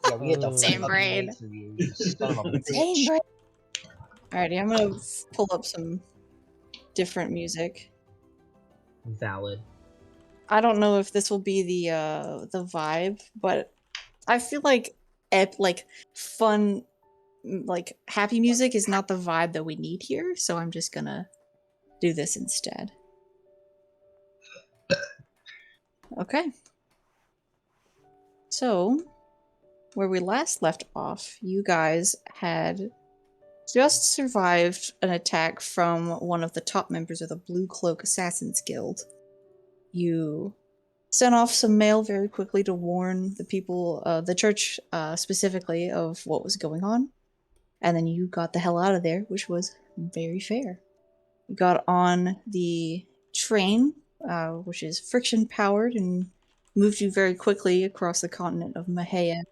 Yeah, we had to Same fucking brain. wait for you, you son of a bitch. Same brain. Alrighty, I'm gonna pull up some different music. Valid. I don't know if this will be the vibe, but I feel like fun, like happy music is not the vibe that we need here. So I'm just gonna do this instead. Okay. So, where we last left off, you guys had just survived an attack from one of the top members of the Blue Cloak Assassins Guild. You sent off some mail very quickly to warn the people, the church specifically, of what was going on. And then you got the hell out of there, which was very fair. You got on the train, which is friction powered, and moved you very quickly across the continent of Mahea.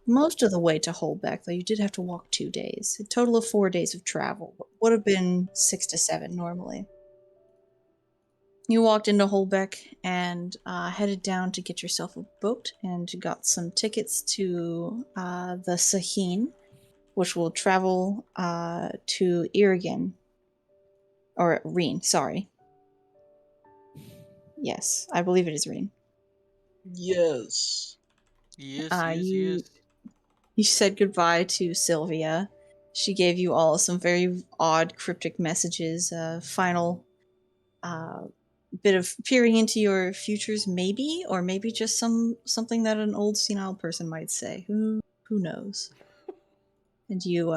Most of the way to Holbeck, though you did have to walk 2 days. A total of 4 days of travel. Would have been 6 to 7 normally. You walked into Holbeck and headed down to get yourself a boat and got some tickets to the Sahin, which will travel to Irigan. Or Reen, sorry. Yes, I believe it is Reen. yes. You said goodbye to Sylvia. She gave you all some very odd, cryptic messages. Final bit of peering into your futures, maybe, or maybe just something that an old senile person might say. Who knows? And you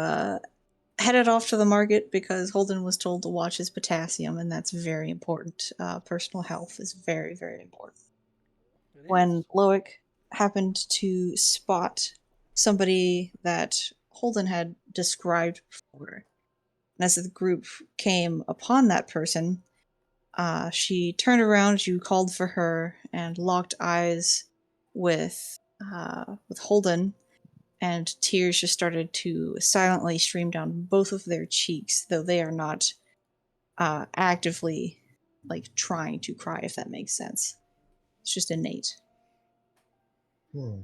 headed off to the market because Holden was told to watch his potassium, and that's very important. Personal health is very, very important. When Loic happened to spot somebody that Holden had described before, and as the group came upon that person, she turned around, you called for her, and locked eyes with Holden, and tears just started to silently stream down both of their cheeks, though they are not actively trying to cry, if that makes sense. It's just innate. What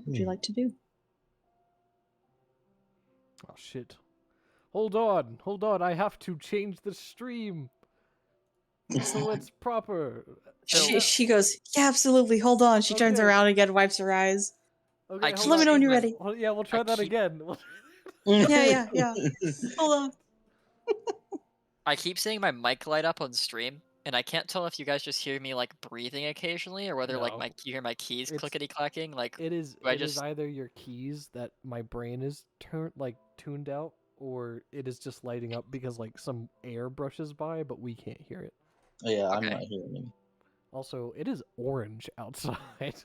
would you like to do? Oh shit. Hold on, I have to change the stream. So it's proper. She goes, yeah, absolutely, hold on. She turns Okay. around again, wipes her eyes. Okay, Just let me know when you're ready. Well, yeah, we'll try that again. Yeah. Hold on. I keep seeing my mic light up on stream, and I can't tell if you guys just hear me like breathing occasionally, or whether like No. you hear my keys clickety clacking. Like it is either your keys that my brain is tuned out, or it is just lighting up because like some air brushes by, but we can't hear it. Yeah, I'm Okay. not hearing him. Also, it is orange outside.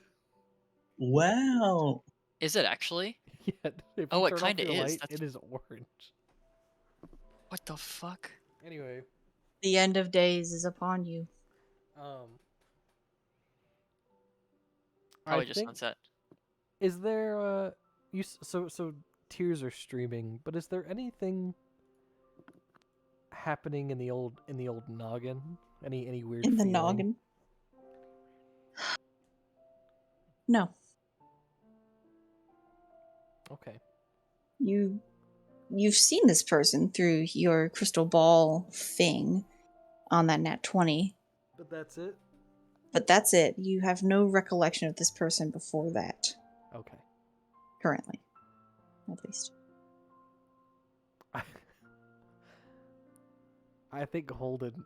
Wow. Is it actually? Yeah, if Oh, you it turn off kinda your is. light, That's- it is orange. What the fuck? Anyway, The end of days is upon you. Probably I just think, sunset. is there so tears are streaming, but is there anything happening in the old noggin? Any weird In the feeling? noggin? No. Okay. You've seen this person through your crystal ball thing on that nat 20. But that's it? But that's it. You have no recollection of this person before that. Okay. Currently. At least. I think Holden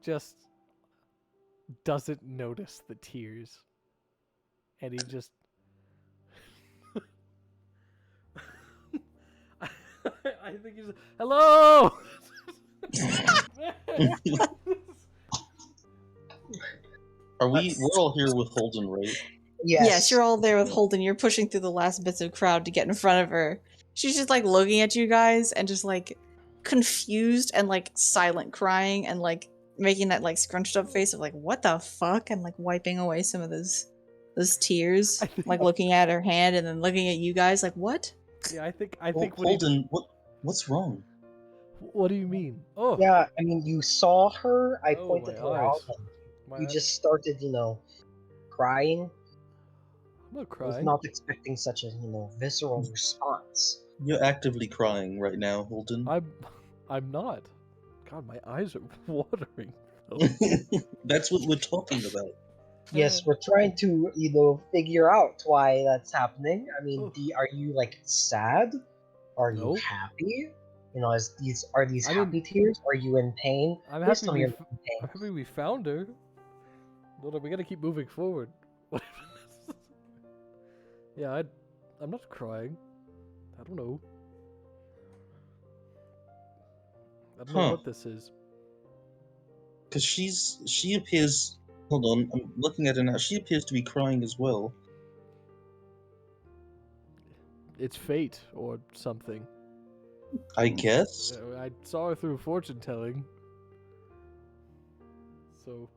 just doesn't notice the tears. And he just... I think he's... Hello! We're all here with Holden, right? Yes, you're all there with Holden. You're pushing through the last bits of crowd to get in front of her. She's just looking at you guys and just confused and silent crying and making that scrunched up face of what the fuck, and wiping away some of those those tears, like looking at her hand and then looking at you guys, like what? Yeah, I think. Holden, what's wrong? What do you mean? Oh. Yeah, I mean, you saw her. I Oh, pointed my her eyes. out, and My you eyes. just started, crying. I'm not I was crying. not expecting such a, visceral response. You're actively crying right now, Holden. I'm not. God, my eyes are watering. That's what we're talking about. Yes, we're trying to, figure out why that's happening. I mean, Oh. are you sad? Are you Nope. happy? Are these I mean, happy tears? Are you in pain? I'm Please happy tell me you're not in pain. I'm happy we found her. But we gotta keep moving forward. Yeah, I'm not crying. I don't know. I don't know what this is. Because she appears. Hold on, I'm looking at her now. She appears to be crying as well. It's fate or something. I guess. I saw her through fortune telling. So.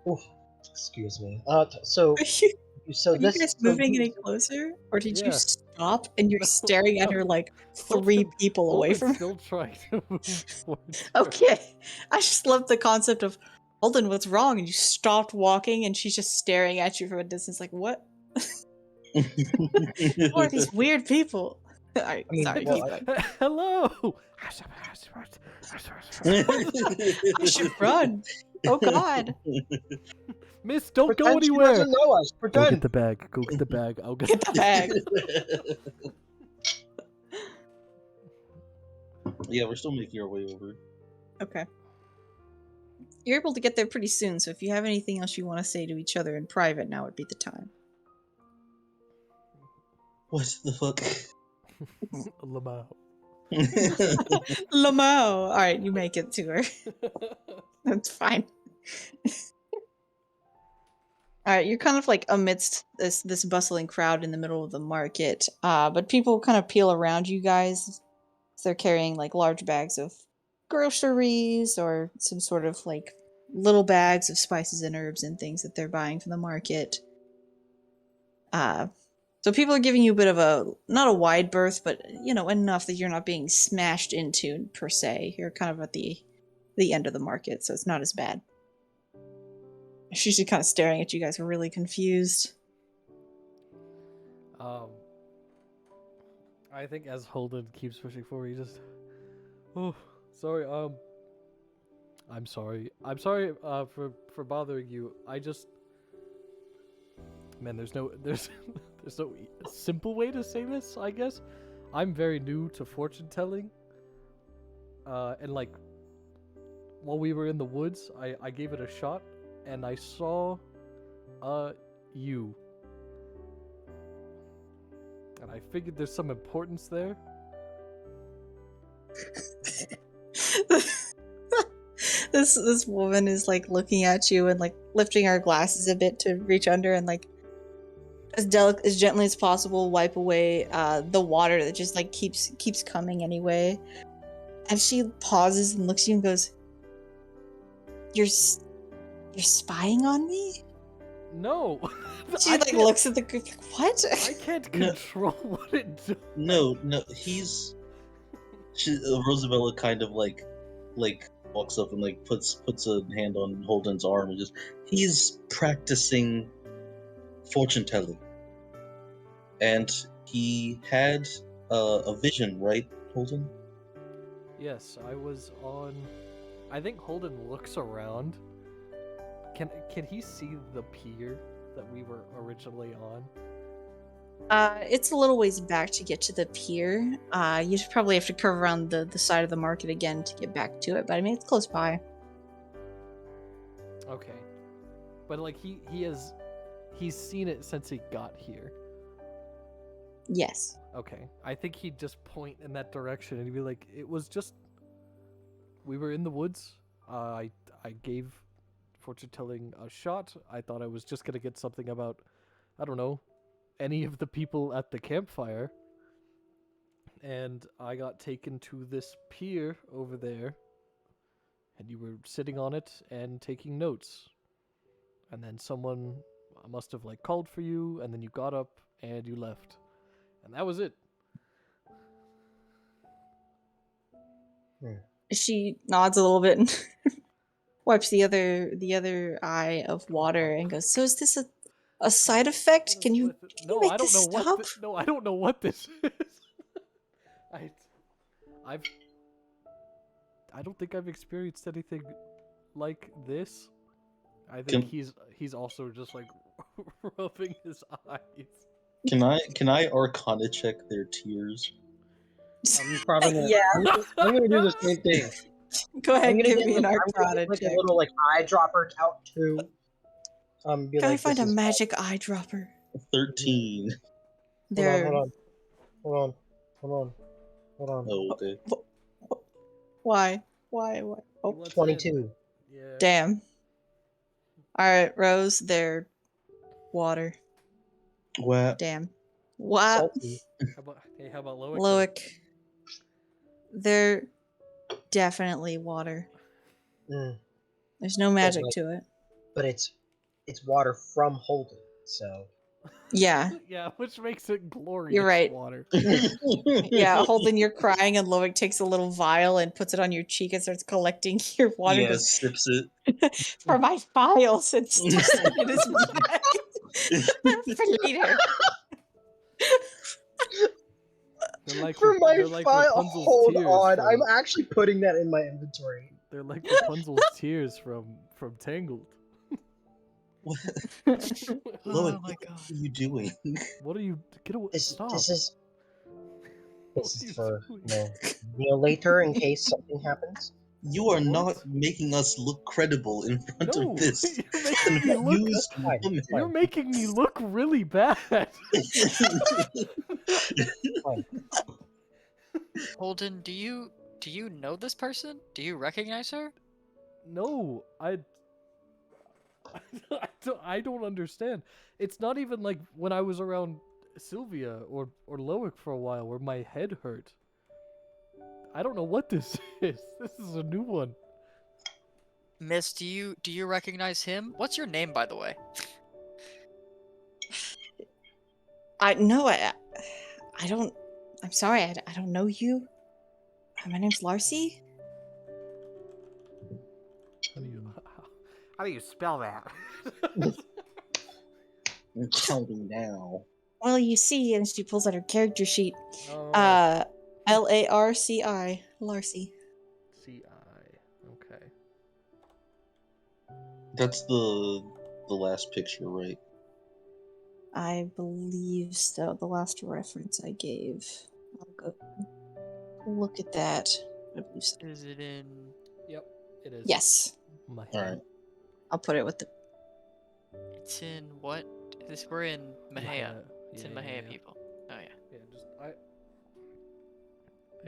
Oof, excuse me. So Are you guys moving any closer, or did you stop and you're staring at her like 3 people away from her? Still trying to move forward. Okay, I just love the concept of Holden, what's wrong? And you stopped walking, and she's just staring at you from a distance, like what? Who are these weird people? Alright, sorry, keep going. Hello. I should run. Oh God. Miss, don't Pretend go anywhere. She doesn't know us. Go Pretend. get the bag. Go get the bag. I'll Get the bag. Yeah, we're still making our way over. Okay. You're able to get there pretty soon, so if you have anything else you want to say to each other in private, now would be the time. What the fuck? Lamau. Lamau. Alright, you make it to her. That's fine. Alright, you're kind of like amidst this bustling crowd in the middle of the market, but people kind of peel around you guys. So they're carrying like large bags of groceries or some sort of like little bags of spices and herbs and things that they're buying from the market. So people are giving you a bit of a, not a wide berth, but enough that you're not being smashed into per se. You're kind of at the end of the market, so it's not as bad. She's just kind of staring at you guys, really confused. I think as Holden keeps pushing forward, he just, oh, sorry. I'm sorry. I'm sorry for bothering you. I just, man, there's no simple way to say this. I guess I'm very new to fortune telling. And like, while we were in the woods, I gave it a shot, and I saw, you. And I figured there's some importance there. This woman is like looking at you and like lifting her glasses a bit to reach under and like as gently as possible wipe away the water that just like keeps coming anyway. And she pauses and looks at you and goes, "You're spying on me?" No. She like looks at the group like, "What?" I can't control what it does. No, Rosabella kind of like walks up and like puts a hand on Holden's arm and just, he's practicing fortune telling, and he had a vision, right, Holden? Yes, I was on. I think Holden looks around. Can he see the pier that we were originally on? It's a little ways back to get to the pier. You should probably have to curve around the side of the market again to get back to it, but I mean, it's close by. Okay. But like he's seen it since he got here. Yes. Okay. I think he'd just point in that direction and he'd be like, it was just, we were in the woods. I gave fortune telling a shot. I thought I was just gonna get something about, I don't know, any of the people at the campfire. And I got taken to this pier over there. and you were sitting on it and taking notes. And then someone must have like called for you, and then you got up and you left. And that was it. She nods a little bit and wipes the other eye of water and goes, "So is this a side effect? Can you No, make I don't this know stop?" what. No, I don't know what this is. I don't think I've experienced anything like this. I think he's also just like rubbing his eyes. Can I Arcana check their tears? I'm probably gonna, Yeah. I'm gonna do the same thing. Go I'm ahead, gonna give get me an I'm gonna Arcana get like check. a little like eyedropper out too. Be Can I like, find this a is magic eyedropper? 13. They're hold on. Oh, okay. why? Oh, What's 22. Yeah. damn. All right, Rose. They're water. What? Damn. What? Salty. How about Loic? Loic. They're definitely water. Mm, There's no magic like- to it. but it's water from Holden, so Yeah, Yeah, which makes it glorious You're right. water. yeah. Holden, you're crying, and Loic takes a little vial and puts it on your cheek and starts collecting your water. and Yeah, goes, sips it. for my files, and sticks it in his bag for later. They're like for my they're like file. Rapunzel's Hold tears on, from, I'm actually putting that in my inventory. They're like Rapunzel's tears from Tangled. What? Oh Loic, my what god. are you doing? What are you? Get away! Stop! This is What are you for doing? later in case something happens. You are What? not making us look credible in front No, of this you're making me look. confused Fine, woman. fine. You're making me look really bad. Fine. Holden, do you know this person? Do you recognize her? No, I don't understand. It's not even like when I was around Sylvia or Loic for a while where my head hurt. I don't know what this is. This is a new one. Miss, do you recognize him? What's your name, by the way? I don't. I'm sorry. I don't know you. My name's Larcy. How do you spell that? I'm counting now. Well, you see, and she pulls out her character sheet. Oh, Larci. Larcy. C-I. Okay. That's the last picture, right? I believe so. The last reference I gave. I'll go look at that. I believe so. Is it in? Yep, it is. Yes. My All right. I'll put it with the. It's in what? We're in Mahia. It's in Mahia, yeah. people. Oh yeah. Yeah, just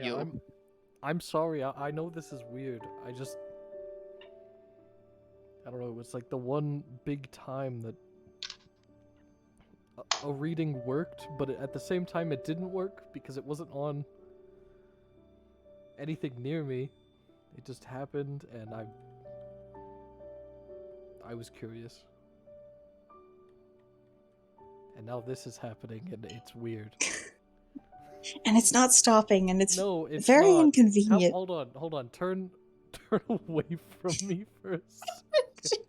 You. I'm sorry. I know this is weird. I don't know. It was like the one big time that a reading worked, but at the same time it didn't work because it wasn't on anything near me. It just happened, and I was curious. And now this is happening, and it's weird. And it's not stopping, and it's No, it's very not. inconvenient. Hold on. Turn away from me for a second.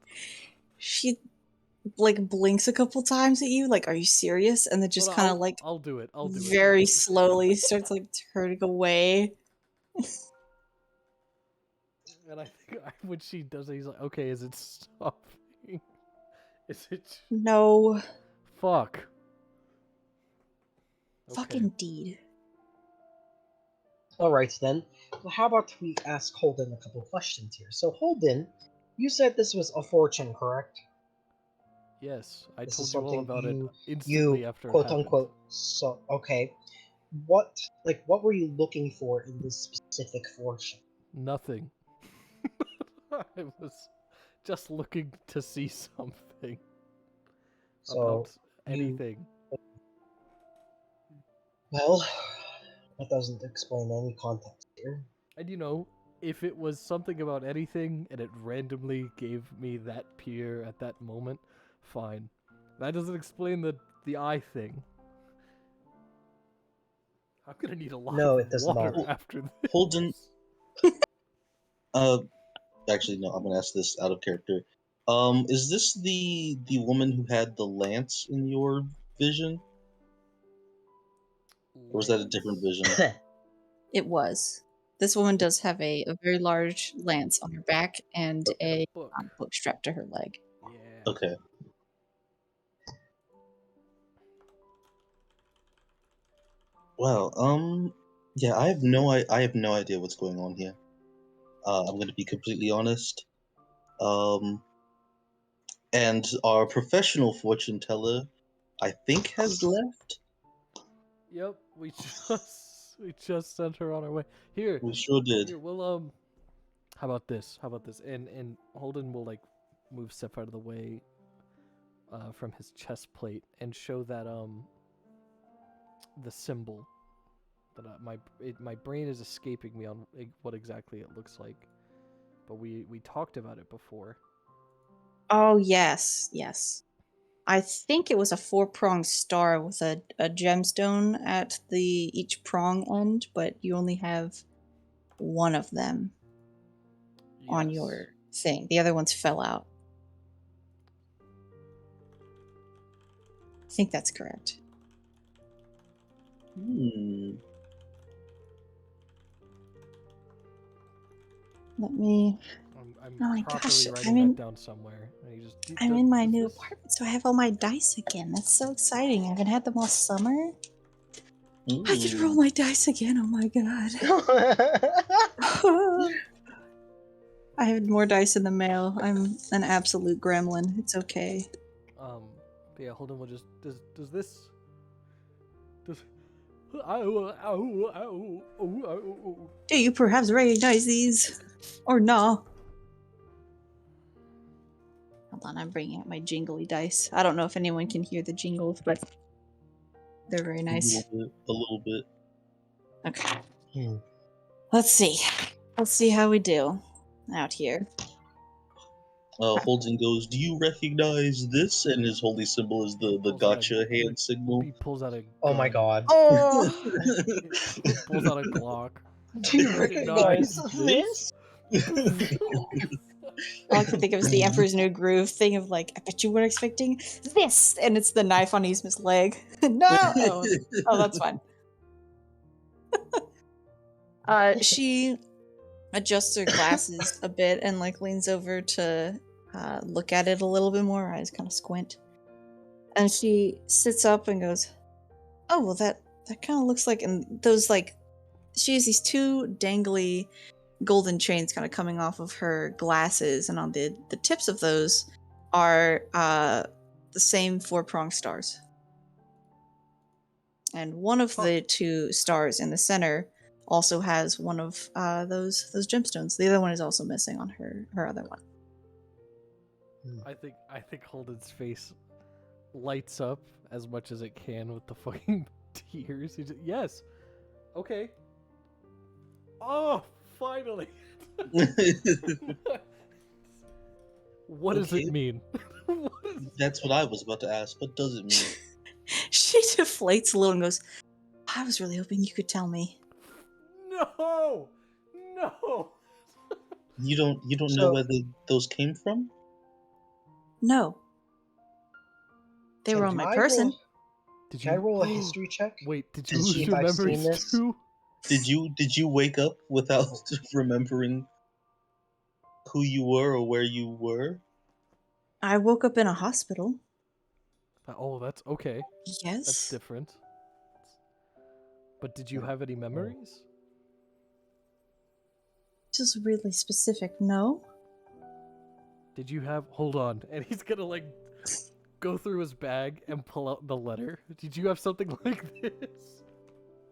She like blinks a couple times at you, like, "Are you serious?" And then just Hold on, kind of like I'll do it. very slowly starts like turning away. And I think when she does it, he's like, "Okay, is it stopping? Is it?" No. Fuck. Fucking deed. Alright then. Well, how about we ask Holden a couple questions here? So Holden, you said this was a fortune, correct? Yes, I This told is you all something about it you instantly after it quote happened. unquote. So okay, what were you looking for in this specific fortune? Nothing. I was just looking to see something So about you- anything. Well, that doesn't explain any context here. And you know, if it was something about anything and it randomly gave me that peer at that moment, fine. That doesn't explain the eye thing. I'm gonna need a lot No, of it does water not. after this. Holden. Actually, no. I'm gonna ask this out of character. Is this the woman who had the lance in your vision, or was that a different vision? It was. This woman does have a very large lance on her back and a book. book strapped to her leg. Yeah. Okay. Well, yeah, I have no idea what's going on here. I'm gonna be completely honest. And our professional fortune teller, I think, has left. Yep, we just sent her on our way. Here, We sure did. here, we'll how about this? How about this? And Holden will like move Seth out of the way from his chest plate and show that the symbol that my brain is escaping me on what exactly it looks like. But we talked about it before. Oh, yes, yes. I think it was a 4-pronged star with a gemstone at each prong end, but you only have one of them on Yes. your thing. The other ones fell out. I think that's correct. Let me. I'm Oh my properly gosh, writing that down somewhere. And you just, I'm in my does new this- apartment, so I have all my dice again. That's so exciting. I haven't had them all summer. I can roll my dice again. Oh my god. I had more dice in the mail. I'm an absolute gremlin. It's okay. But yeah, Holden will just does this Do you perhaps recognize these? Or no? Hold on, I'm bringing out my jingly dice. I don't know if anyone can hear the jingles, but they're very nice. A little bit. Okay. Let's see. Let's see how we do out here. Holden goes, "Do you recognize this?" And his holy symbol is the Pulls out gotcha a- hand signal. He pulls out a Oh my gun. god. Oh! Pulls out a Glock. Do you recognize this? All I can think of is the Emperor's New Groove thing of like, I bet you were expecting this, and it's the knife on Yzma's leg. No! Oh, that's fine. She adjusts her glasses a bit and like leans over to look at it a little bit more. Her eyes kind of squint, and she sits up and goes, "Oh, well, that kind of looks like." And those like, she has these two dangly golden chains kind of coming off of her glasses, and on the tips of those are the same 4-pronged stars. And one of the two stars in the center also has one of those gemstones. The other one is also missing on her other one. I think Holden's face lights up as much as it can with the fucking tears. He's just, yes. Okay. Oh, finally. What does it mean? That's what I was about to ask. What does it mean? She deflates a little and goes, I was really hoping you could tell me. No! You don't know where those came from? No. They were on my person. Can I roll a history check? Wait, did to you see lose if your I've seen memories this? too? Did you wake up without remembering who you were or where you were? I woke up in a hospital. Oh, that's okay. Yes. That's different. But did you have any memories? Just really specific, no? Did you have... Hold on. And he's gonna, like, go through his bag and pull out the letter. Did you have something like this?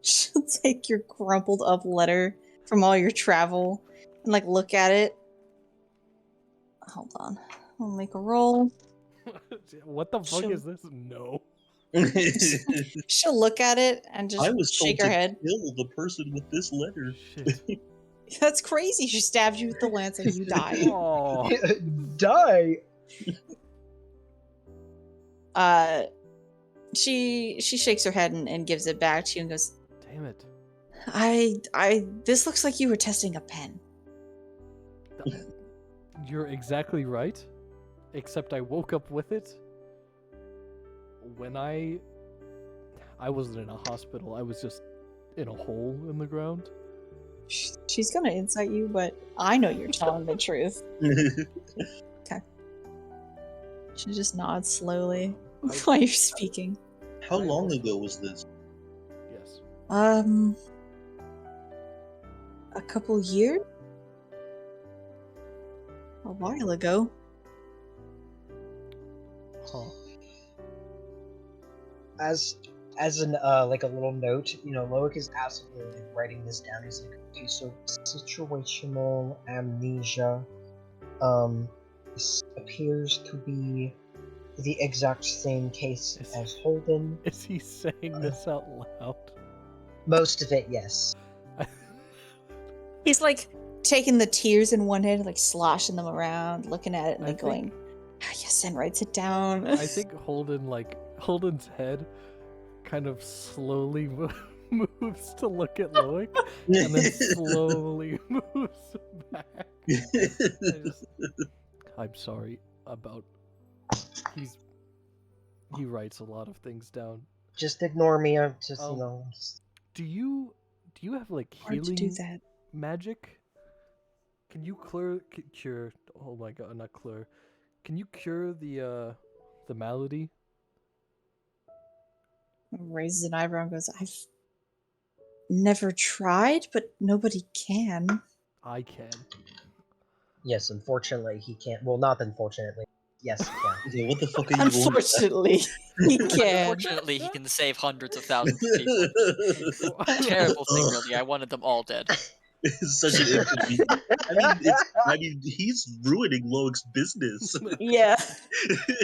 She'll take your crumpled up letter from all your travel and, like, look at it. Hold on. I'll make a roll. What the fuck is this? No. She'll look at it and just I was shake told her to head. kill the person with this letter. Shit. That's crazy. She stabbed you with the lance and you died. Oh, Die. She shakes her head and gives it back to you and goes, damn it. This looks like you were testing a pen. You're exactly right. Except I woke up with it when I wasn't in a hospital. I was just in a hole in the ground. She's gonna incite you, but I know you're telling the truth. Okay. She just nods slowly while you're speaking. How long ago was this? Yes. A couple years? A while ago. Huh. As an like a little note, Loic is absolutely like writing this down. He's like, okay, so situational amnesia, this appears to be the exact same case as Holden. Is he saying this out loud? Most of it, yes. He's like taking the tears in one hand, like sloshing them around, looking at it, and then going, yes, and writes it down. I think Holden's head kind of slowly moves to look at Loic, and then slowly moves back. I'm sorry about. He writes a lot of things down. Just ignore me. I'm just Do you have like Hard to do healing that. magic? Can you cure? Oh my god, not cure. Can you cure the malady? Raises an eyebrow and goes, I've never tried, but nobody can. I can. Yes, unfortunately he can't. Well, not unfortunately. Yes, he can. Yeah, what the fuck are you Unfortunately, he can. Unfortunately, he can save hundreds of thousands of people. Terrible thing, really. I wanted them all dead. It's such an inconvenience. I mean, he's ruining Loic's business. Yeah.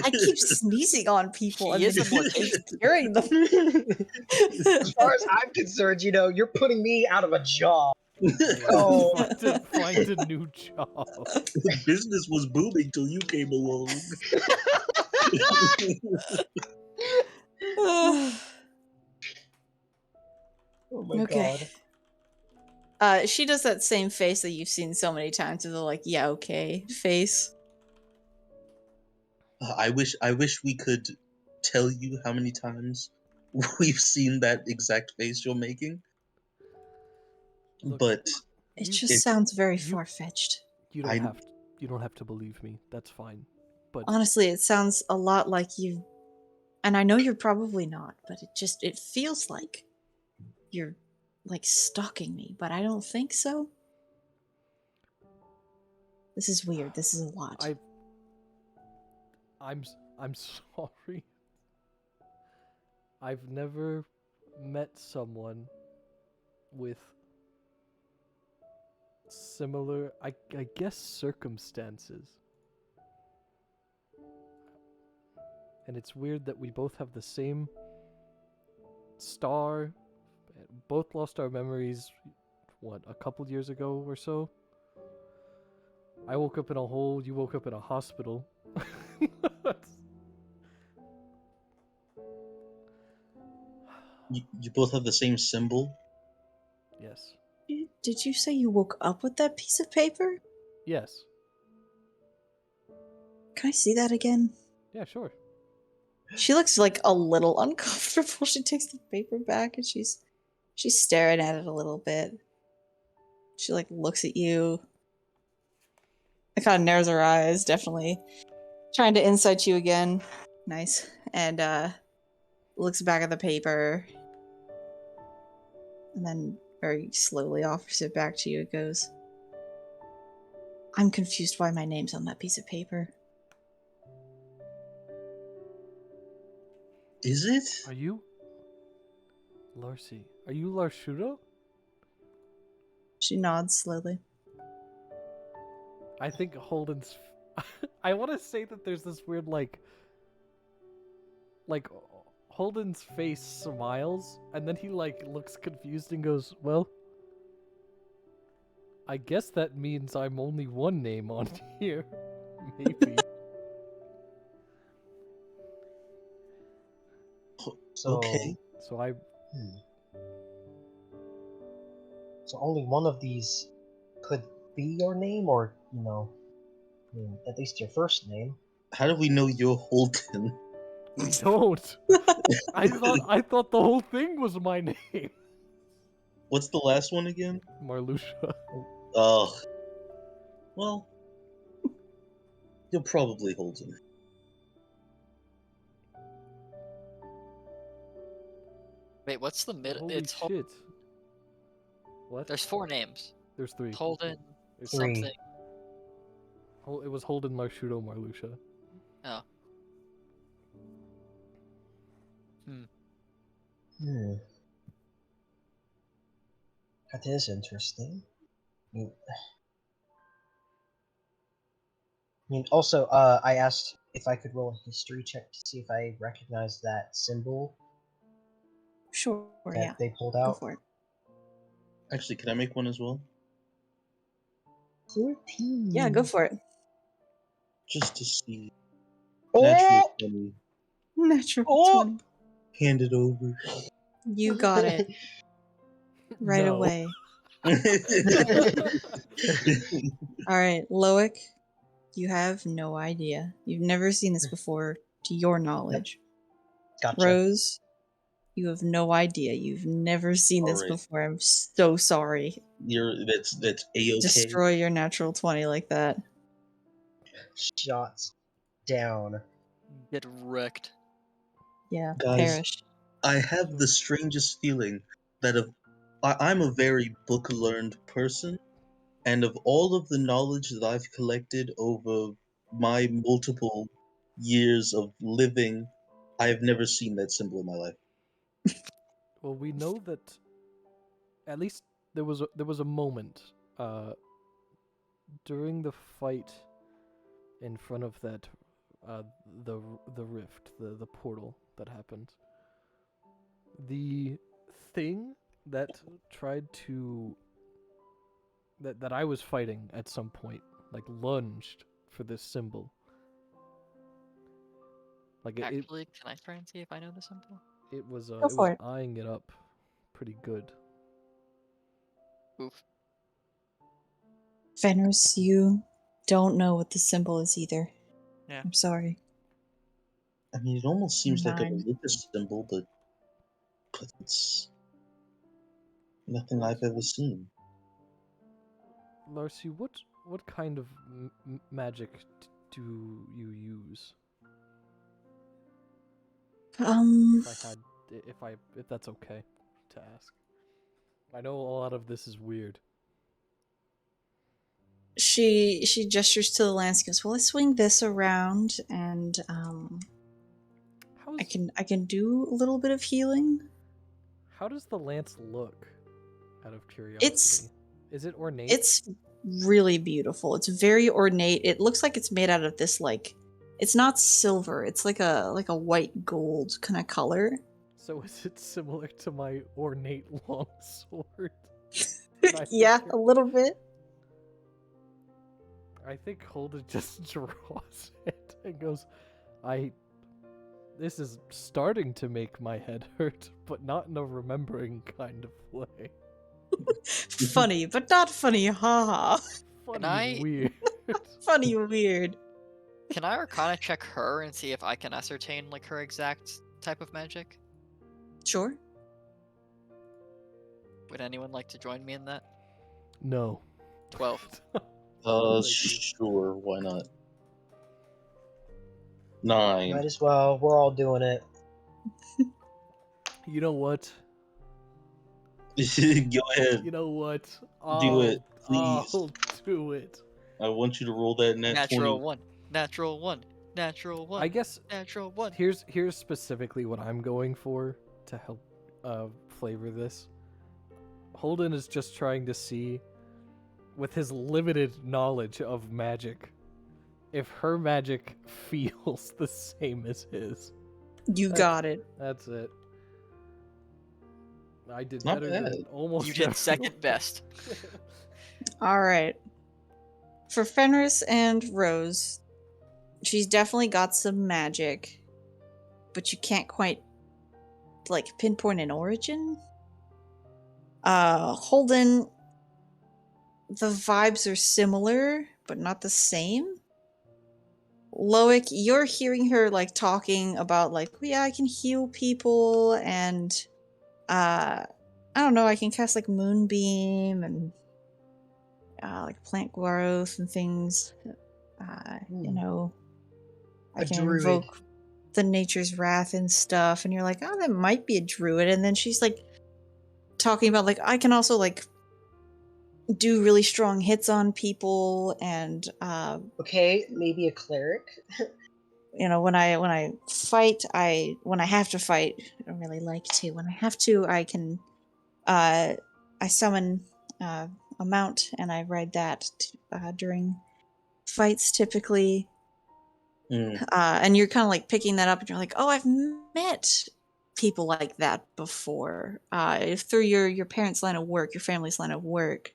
I keep sneezing on people He and is a then mortician. curing them. As far as I'm concerned, you're putting me out of a job. Oh. Find a new job. Business was booming till you came along. Oh my Okay. god. She does that same face that you've seen so many times with the like, yeah, okay face. I wish we could tell you how many times we've seen that exact face you're making. Look, but It just sounds very far-fetched. You don't have to believe me. That's fine. But honestly, it sounds a lot like you, and I know you're probably not, but it feels like you're like stalking me, but I don't think so. This is weird. This is a lot. I'm sorry. I've never met someone with similar, I guess, circumstances. And it's weird that we both have the same star, both lost our memories, a couple years ago or so? I woke up in a hole, you woke up in a hospital. You both have the same symbol? Yes. Did you say you woke up with that piece of paper? Yes. Can I see that again? Yeah, sure. She looks like a little uncomfortable. She takes the paper back and she's staring at it a little bit. She like looks at you. It kind of narrows her eyes, definitely. Trying to incite you again. Nice. And looks back at the paper. And then very slowly offers it back to you. It goes, I'm confused why my name's on that piece of paper. Is it? Are you Larcy? Are you Larshudo? She nods slowly. I think Holden's... I want to say that there's this weird, like... Holden's face smiles, and then he, like, looks confused and goes, well... I guess that means I'm only one name on here. Maybe. So, Okay. So I So only one of these could be your name, or at least your first name. How do we know you're Holden? we don't. I thought the whole thing was my name. What's the last one again? Marluxia. Oh. Well, you're probably Holden. Wait, what's the middle? Holy It's shit. What? There's 4 names. There's 3. Holden There's Three. something. It was Holden Marshudo Marluxia. Oh. That is interesting. Also, I asked if I could roll a history check to see if I recognize that symbol Sure, that yeah. they pulled Go out. for it. Actually, can I make one as well? 14. Yeah, go for it. Just to see. Oh! Natural 20. Natural Oh! 20. Hand it over. You got it right No. away. All right, Loic, you have no idea. You've never seen this before, to your knowledge. Gotcha. Rose, you have no idea. You've never seen this Alright. before. I'm so sorry. That's A-okay. Destroy your natural 20 like that. Shots down. Get wrecked. Yeah, Guys. perish. I have the strangest feeling that I'm a very book-learned person, and of all of the knowledge that I've collected over my multiple years of living, I have never seen that symbol in my life. Well, we know that at least there was a moment during the fight in front of that the rift, the portal that happened. The thing that tried to that I was fighting at some point, like lunged for this symbol. Like Actually, can I try and see if I know the symbol? it was Go it for was it. eyeing it up pretty good. Oof. Fenris, you don't know what the symbol is either. Yeah. I'm sorry. I mean, it almost seems like a 9. religious symbol, but it's nothing I've ever seen. Larcy, what kind of magic do you use? If that's okay to ask. I know a lot of this is weird. She gestures to the lance and goes, well, let's swing this around and I can do a little bit of healing. How does the lance look? Out of curiosity. Is it ornate? It's really beautiful. It's very ornate. It looks like it's made out of this it's not silver. It's like a white gold kind of color. So is it similar to my ornate longsword? Yeah, a little bit. I think Holden just draws it and goes, this is starting to make my head hurt, but not in a remembering kind of way. Funny, but not funny, haha. Funny weird. Funny weird. Can I Arcana check her and see if I can ascertain like her exact type of magic? Sure. Would anyone like to join me in that? No. 12. Sure, why not? 9. Might as well. We're all doing it. You know what? Go ahead. You know what? Do it, please. I'll do it. I want you to roll that Natural 20. 1. Natural 1. Natural 1. I guess Natural 1. here's specifically what I'm going for to help flavor this. Holden is just trying to see, with his limited knowledge of magic, if her magic feels the same as his. You got it. That's it. I did Not better bad. than almost You did second everyone. best. All right. For Fenris and Rose, she's definitely got some magic, but you can't quite like pinpoint an origin. Holden, the vibes are similar, but not the same. Loic, you're hearing her like talking about like, oh, yeah, I can heal people, and I don't know, I can cast like moonbeam and like plant growth and things. You know, I A can druid. invoke the nature's wrath and stuff, and you're like, oh, that might be a druid. And then she's like talking about like, I can also like do really strong hits on people, and Okay, maybe a cleric. you know, when I fight, when I have to fight, I don't really like to. When I have to, I can I summon a mount and I ride that during fights typically. And you're kind of like picking that up, and you're like, oh, I've met people like that before, through your parents' line of work, your family's line of work.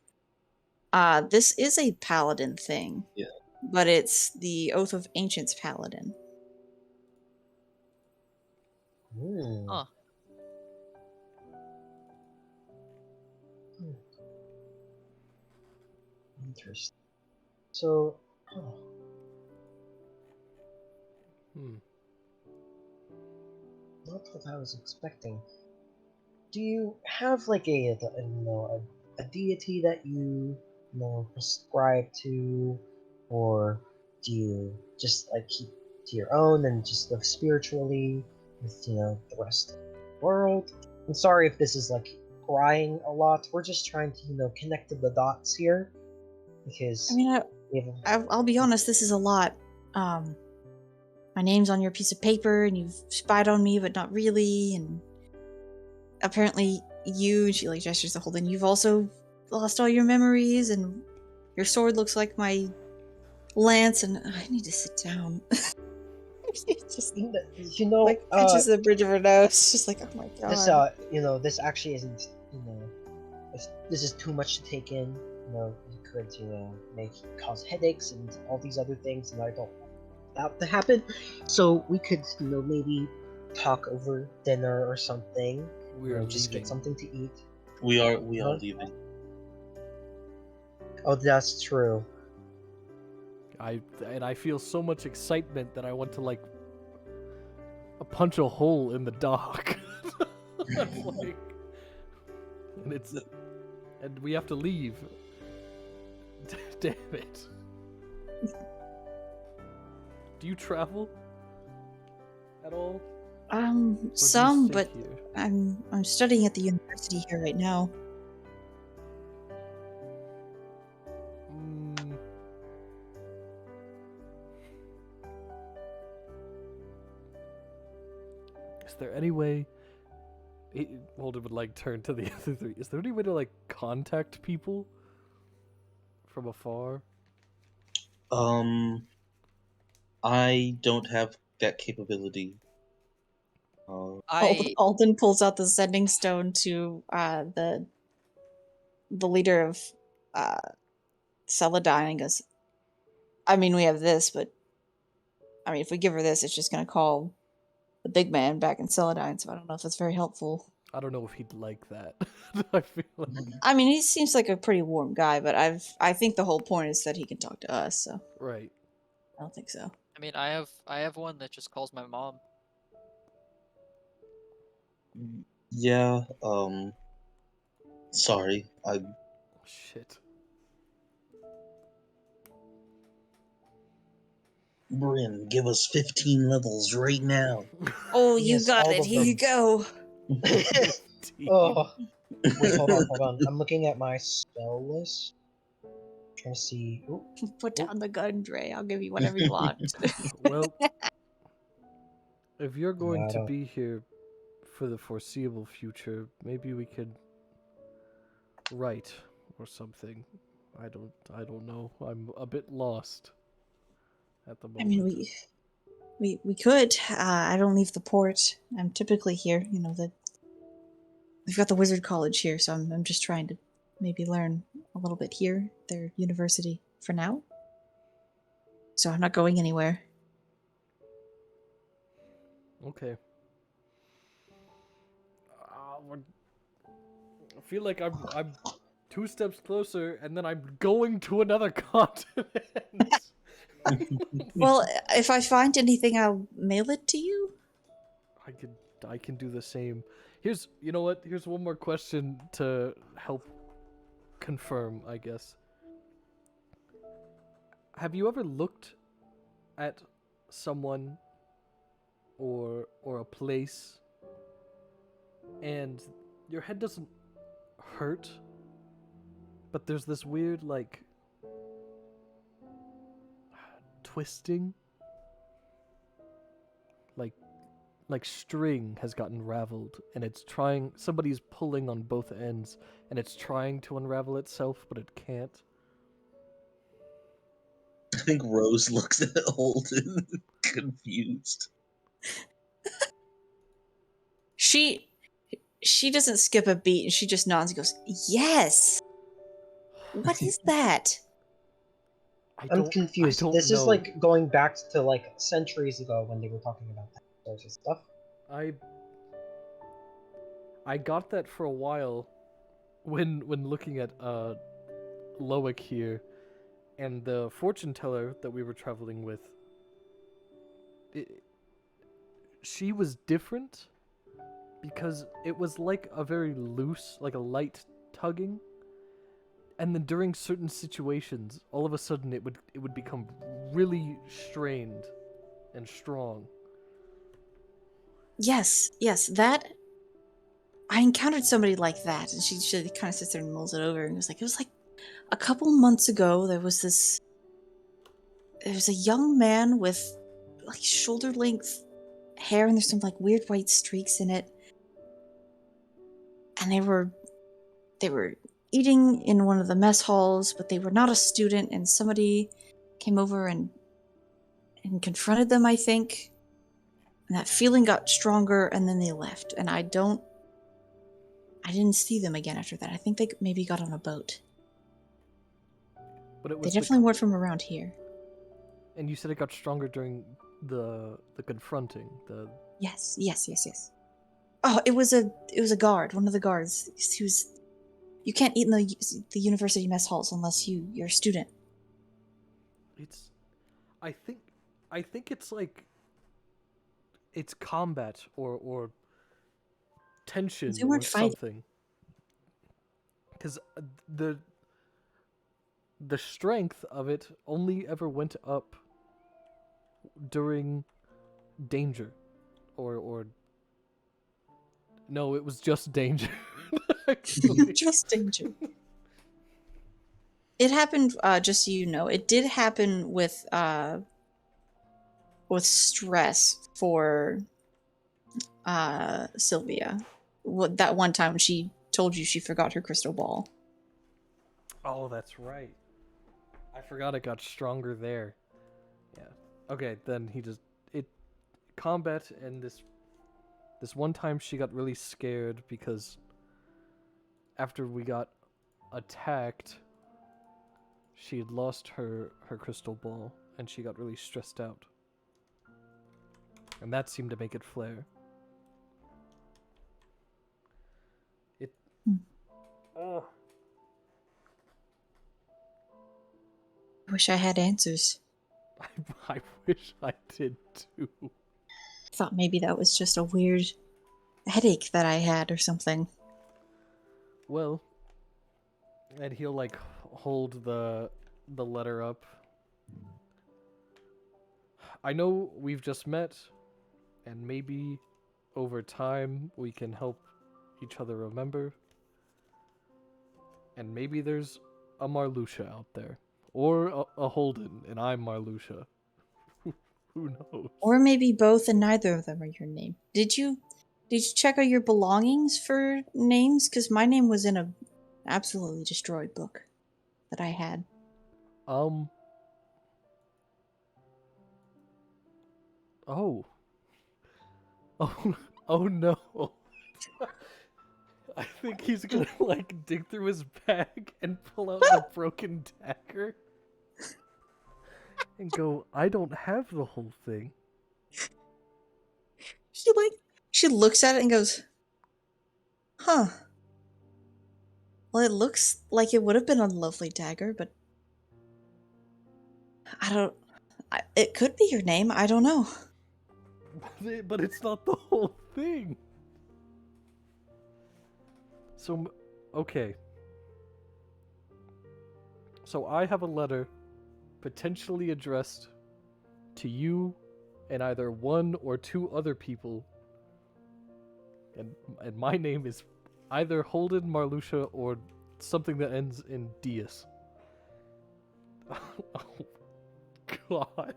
This is a paladin thing, Yeah. but it's the Oath of Ancients paladin. Huh. Interesting. So, not what I was expecting. Do you have like a deity that you prescribe to, or do you just like keep to your own and just live spiritually with the rest of the world? I'm sorry if this is like crying a lot. We're just trying to connect the dots here because I mean, we have I'll be honest, this is a lot. My name's on your piece of paper, and you've spied on me, but not really. And apparently, she like gestures to Holden. You've also lost all your memories, and your sword looks like my lance. And I need to sit down. It's just like pinches the bridge of her nose. Just like, oh my god. this actually isn't this is too much to take in. You could make cause headaches and all these other things, and I don't want that to happen. So we could maybe talk over dinner or something. We are just leaving. get something to eat. We are leaving. Oh, that's true. I feel so much excitement that I want to like punch a hole in the dock. Like, and we have to leave. Damn it. Do you travel at all? Some, but here? I'm studying at the university here right now. Is there any way? Holden would like turn to the other three. Is there any way to like contact people from afar? I don't have that capability. Alden pulls out the sending stone to the leader of Celadine and goes, I mean, we have this, but I mean, if we give her this, it's just going to call the big man back in Celadine, so I don't know if that's very helpful. I don't know if he'd like that. I feel like... I mean, he seems like a pretty warm guy, but I think the whole point is that he can talk to us, so... Right. I don't think so. I mean, I have one that just calls my mom. Yeah, sorry, Shit. Bryn, give us 15 levels right now. Oh, you got it. Here you go. Oh. Wait, hold on. I'm looking at my spell list. Trying to see. Ooh. Put down the gun, Dre. I'll give you whatever you want. Well, if you're going to be here for the foreseeable future, maybe we could write or something. I don't know. I'm a bit lost at the moment. I mean, we could. I don't leave the port. I'm typically here. we've got the Wizard College here, so I'm just trying to maybe learn a little bit here, their university for now. So I'm not going anywhere. Okay. I feel like I'm 2 steps closer, and then I'm going to another continent. Well, if I find anything, I'll mail it to you. I can do the same. You know what? Here's one more question to help confirm, I guess. Have you ever looked at someone or a place and your head doesn't hurt, but there's this weird like twisting, like string has gotten raveled and somebody's pulling on both ends and it's trying to unravel itself, but it can't? I think Rose looks at Holden confused. She doesn't skip a beat, and she just nods and goes, "Yes." What is that? I'm confused. This is like going back to like centuries ago when they were talking about that sort of stuff. I got that for a while when looking at Loic here, and the fortune teller that we were traveling with. She was different because it was like a very loose, like a light tugging, and then during certain situations, all of a sudden it would become really strained and strong. Yes, that I encountered somebody like that, and she kind of sits there and mulls it over, and it was like a couple months ago. There was a young man with like shoulder length hair, and there's some like weird white streaks in it, and they were eating in one of the mess halls, but they were not a student, and somebody came over and confronted them, I think, and that feeling got stronger, and then they left, and I didn't see them again after that. I think they maybe got on a boat. But they definitely weren't from around here. And you said it got stronger during the confronting. Yes. Oh, it was a guard, one of the guards. He was. You can't eat in the university mess halls unless you're a student. I think it's like it's combat or tension or something. Because the strength of it only ever went up during danger, or no, it was just danger. Just danger. It happened, just so you know, it did happen with stress for Sylvia. That one time when she told you she forgot her crystal ball. Oh, that's right. I forgot it got stronger there. Yeah. Okay, then combat, and this one time she got really scared because after we got attacked, she had lost her crystal ball and she got really stressed out. And that seemed to make it flare. I wish I had answers. I wish I did too. I thought maybe that was just a weird headache that I had or something. Well, and he'll like hold the letter up. I know we've just met, and maybe over time we can help each other remember. And maybe there's a Marluxia out there. Or a Holden, and I'm Marluxia. Who knows? Or maybe both and neither of them are your name. Did you check out your belongings for names? Because my name was in a absolutely destroyed book that I had. Oh. Oh no. I think he's gonna like dig through his bag and pull out the broken dagger and go, I don't have the whole thing. She looks at it and goes, huh. Well, it looks like it would have been a lovely dagger, but it could be your name. I don't know. But it's not the whole thing. So, okay. So I have a letter potentially addressed to you and either one or two other people. And my name is either Holden, Marluxia, or something that ends in Diaz. Oh, God.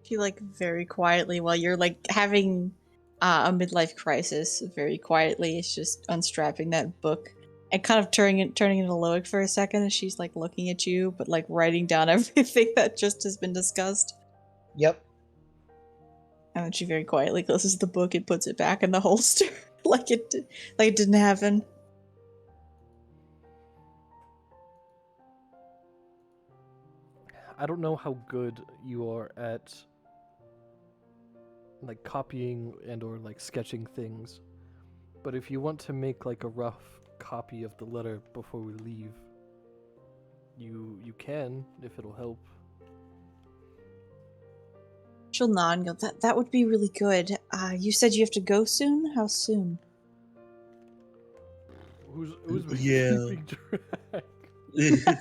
She like very quietly, while you're like having a midlife crisis, very quietly is just unstrapping that book and kind of turning it into Loic for a second, as she's like looking at you, but like writing down everything that just has been discussed. Yep. And then she very quietly closes the book and puts it back in the holster, like it didn't happen. I don't know how good you are at like copying and or like sketching things, but if you want to make like a rough copy of the letter before we leave, you can, if it'll help. She'll nod and go, that would be really good. You said you have to go soon? How soon? Who's Yeah. being dragged?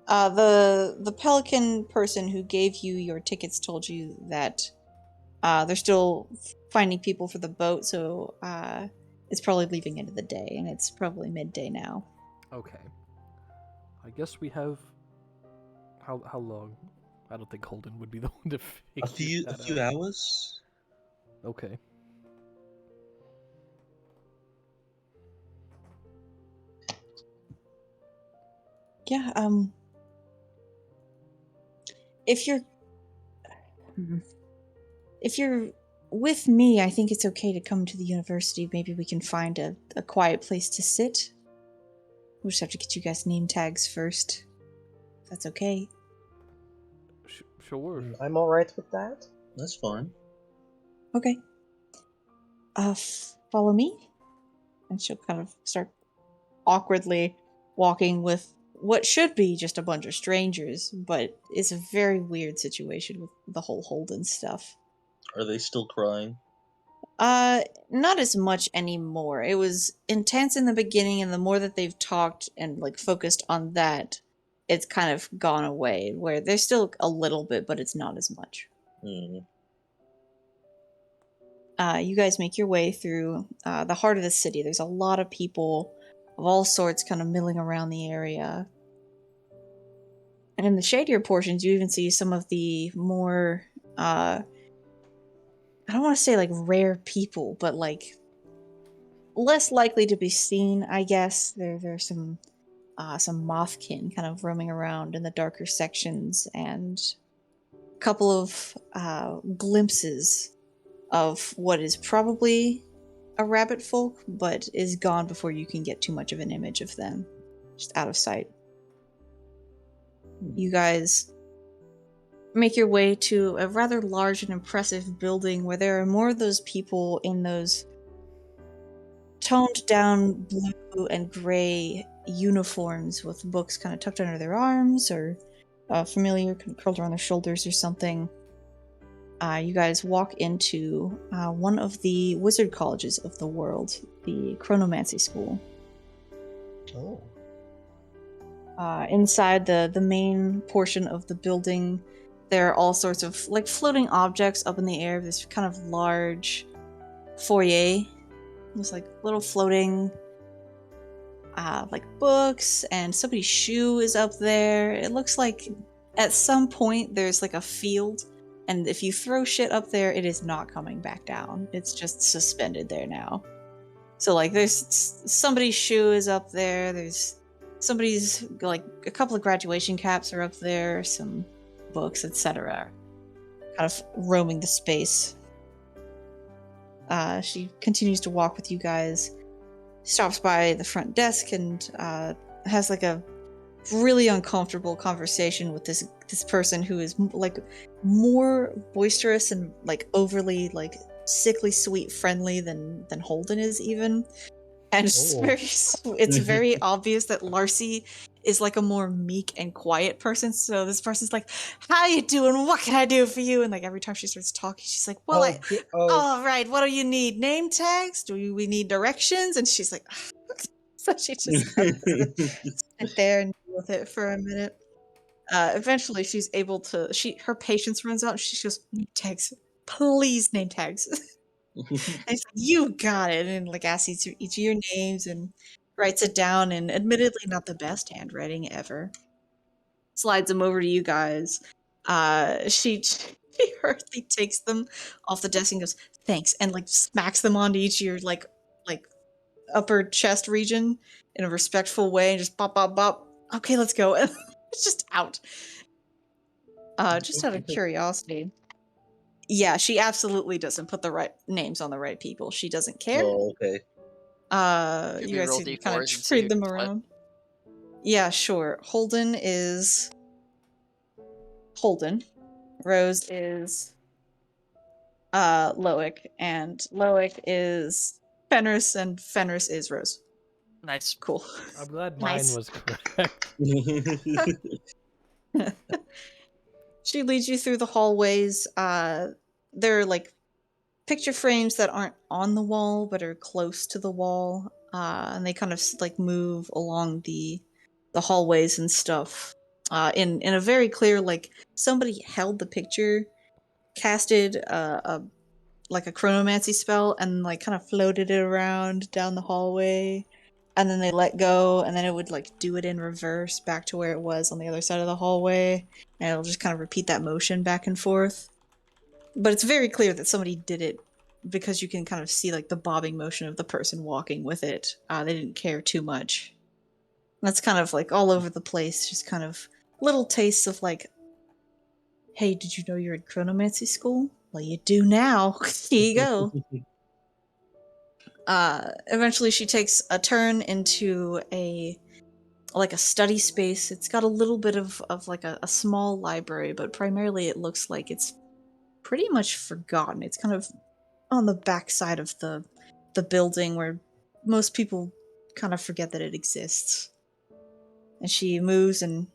The Pelican person who gave you your tickets told you that they're still finding people for the boat, so it's probably leaving end of the day, and it's probably midday now. Okay. I guess we have how long? I don't think Holden would be the one to figure A that few out. hours. Okay. Yeah, if you're with me, I think it's okay to come to the university. Maybe we can find a quiet place to sit. We'll just have to get you guys name tags first. If that's okay. Sure. I'm alright with that. That's fine. Okay. Follow me? And she'll kind of start awkwardly walking with what should be just a bunch of strangers, but it's a very weird situation with the whole Holden stuff. Are they still crying? Not as much anymore. It was intense in the beginning, and the more that they've talked and like focused on that, it's kind of gone away, where there's still a little bit, but it's not as much. You guys make your way through the heart of the city. There's a lot of people of all sorts kind of milling around the area. And in the shadier portions, you even see some of the more, I don't want to say like rare people, but like less likely to be seen, I guess. There's some mothkin kind of roaming around in the darker sections, and a couple of glimpses of what is probably a rabbit folk, but is gone before you can get too much of an image of them. Just out of sight. You guys make your way to a rather large and impressive building where there are more of those people in those toned down blue and gray uniforms with books kind of tucked under their arms or familiar kind of curled around their shoulders or something. You guys walk into one of the wizard colleges of the world, the Chronomancy School. Oh. Inside the main portion of the building, there are all sorts of like floating objects up in the air. This kind of large foyer. There's like little floating like books, and somebody's shoe is up there. It looks like at some point there's like a field, and if you throw shit up there, it is not coming back down. It's just suspended there now. So like there's somebody's shoe is up there. There's somebody's, like a couple of graduation caps are up there, some books, etc. kind of roaming the space. She continues to walk with you guys, stops by the front desk, and has like a really uncomfortable conversation with this person who is like more boisterous and like overly like sickly sweet friendly than Holden is even. And it's very obvious that Larcy is like a more meek and quiet person. So this person's like, "How you doing? What can I do for you?" And like every time she starts talking, she's like, "Well, all right. What do you need? Name tags? Do we need directions?" And she's like, so she just has to sit there and deal with it for a minute. Eventually, she's able to. Her patience runs out. And she goes, "Name tags, please. Name tags." And he's like, "You got it," and like asks each of your names and writes it down, and admittedly not the best handwriting ever. Slides them over to you guys. She hurriedly takes them off the desk and goes, "Thanks," and like smacks them onto each of your like upper chest region in a respectful way, and just bop bop bop. "Okay, let's go." And it's just out. Just out of curiosity. Yeah, she absolutely doesn't put the right names on the right people. She doesn't care. Oh, okay. You guys can kind of trade them around. Yeah, sure. Holden is Holden. Rose is Loic, and Loic is Fenris, and Fenris is Rose. Nice. Cool. I'm glad mine was correct. She leads you through the hallways. There are like picture frames that aren't on the wall but are close to the wall, and they kind of like move along the hallways and stuff. In a very clear, like somebody held the picture, casted a like a chronomancy spell, and like kind of floated it around down the hallway, and then they let go, and then it would like do it in reverse back to where it was on the other side of the hallway, and it'll just kind of repeat that motion back and forth. But it's very clear that somebody did it because you can kind of see like the bobbing motion of the person walking with it. They didn't care too much. That's kind of like all over the place, just kind of little tastes of like, "Hey, did you know you're in chronomancy school? Well, you do now." Here you go. Eventually she takes a turn into a study space. It's got a little bit of like a small library, but primarily it looks like it's pretty much forgotten. It's kind of on the back side of the building where most people kind of forget that it exists. And she moves and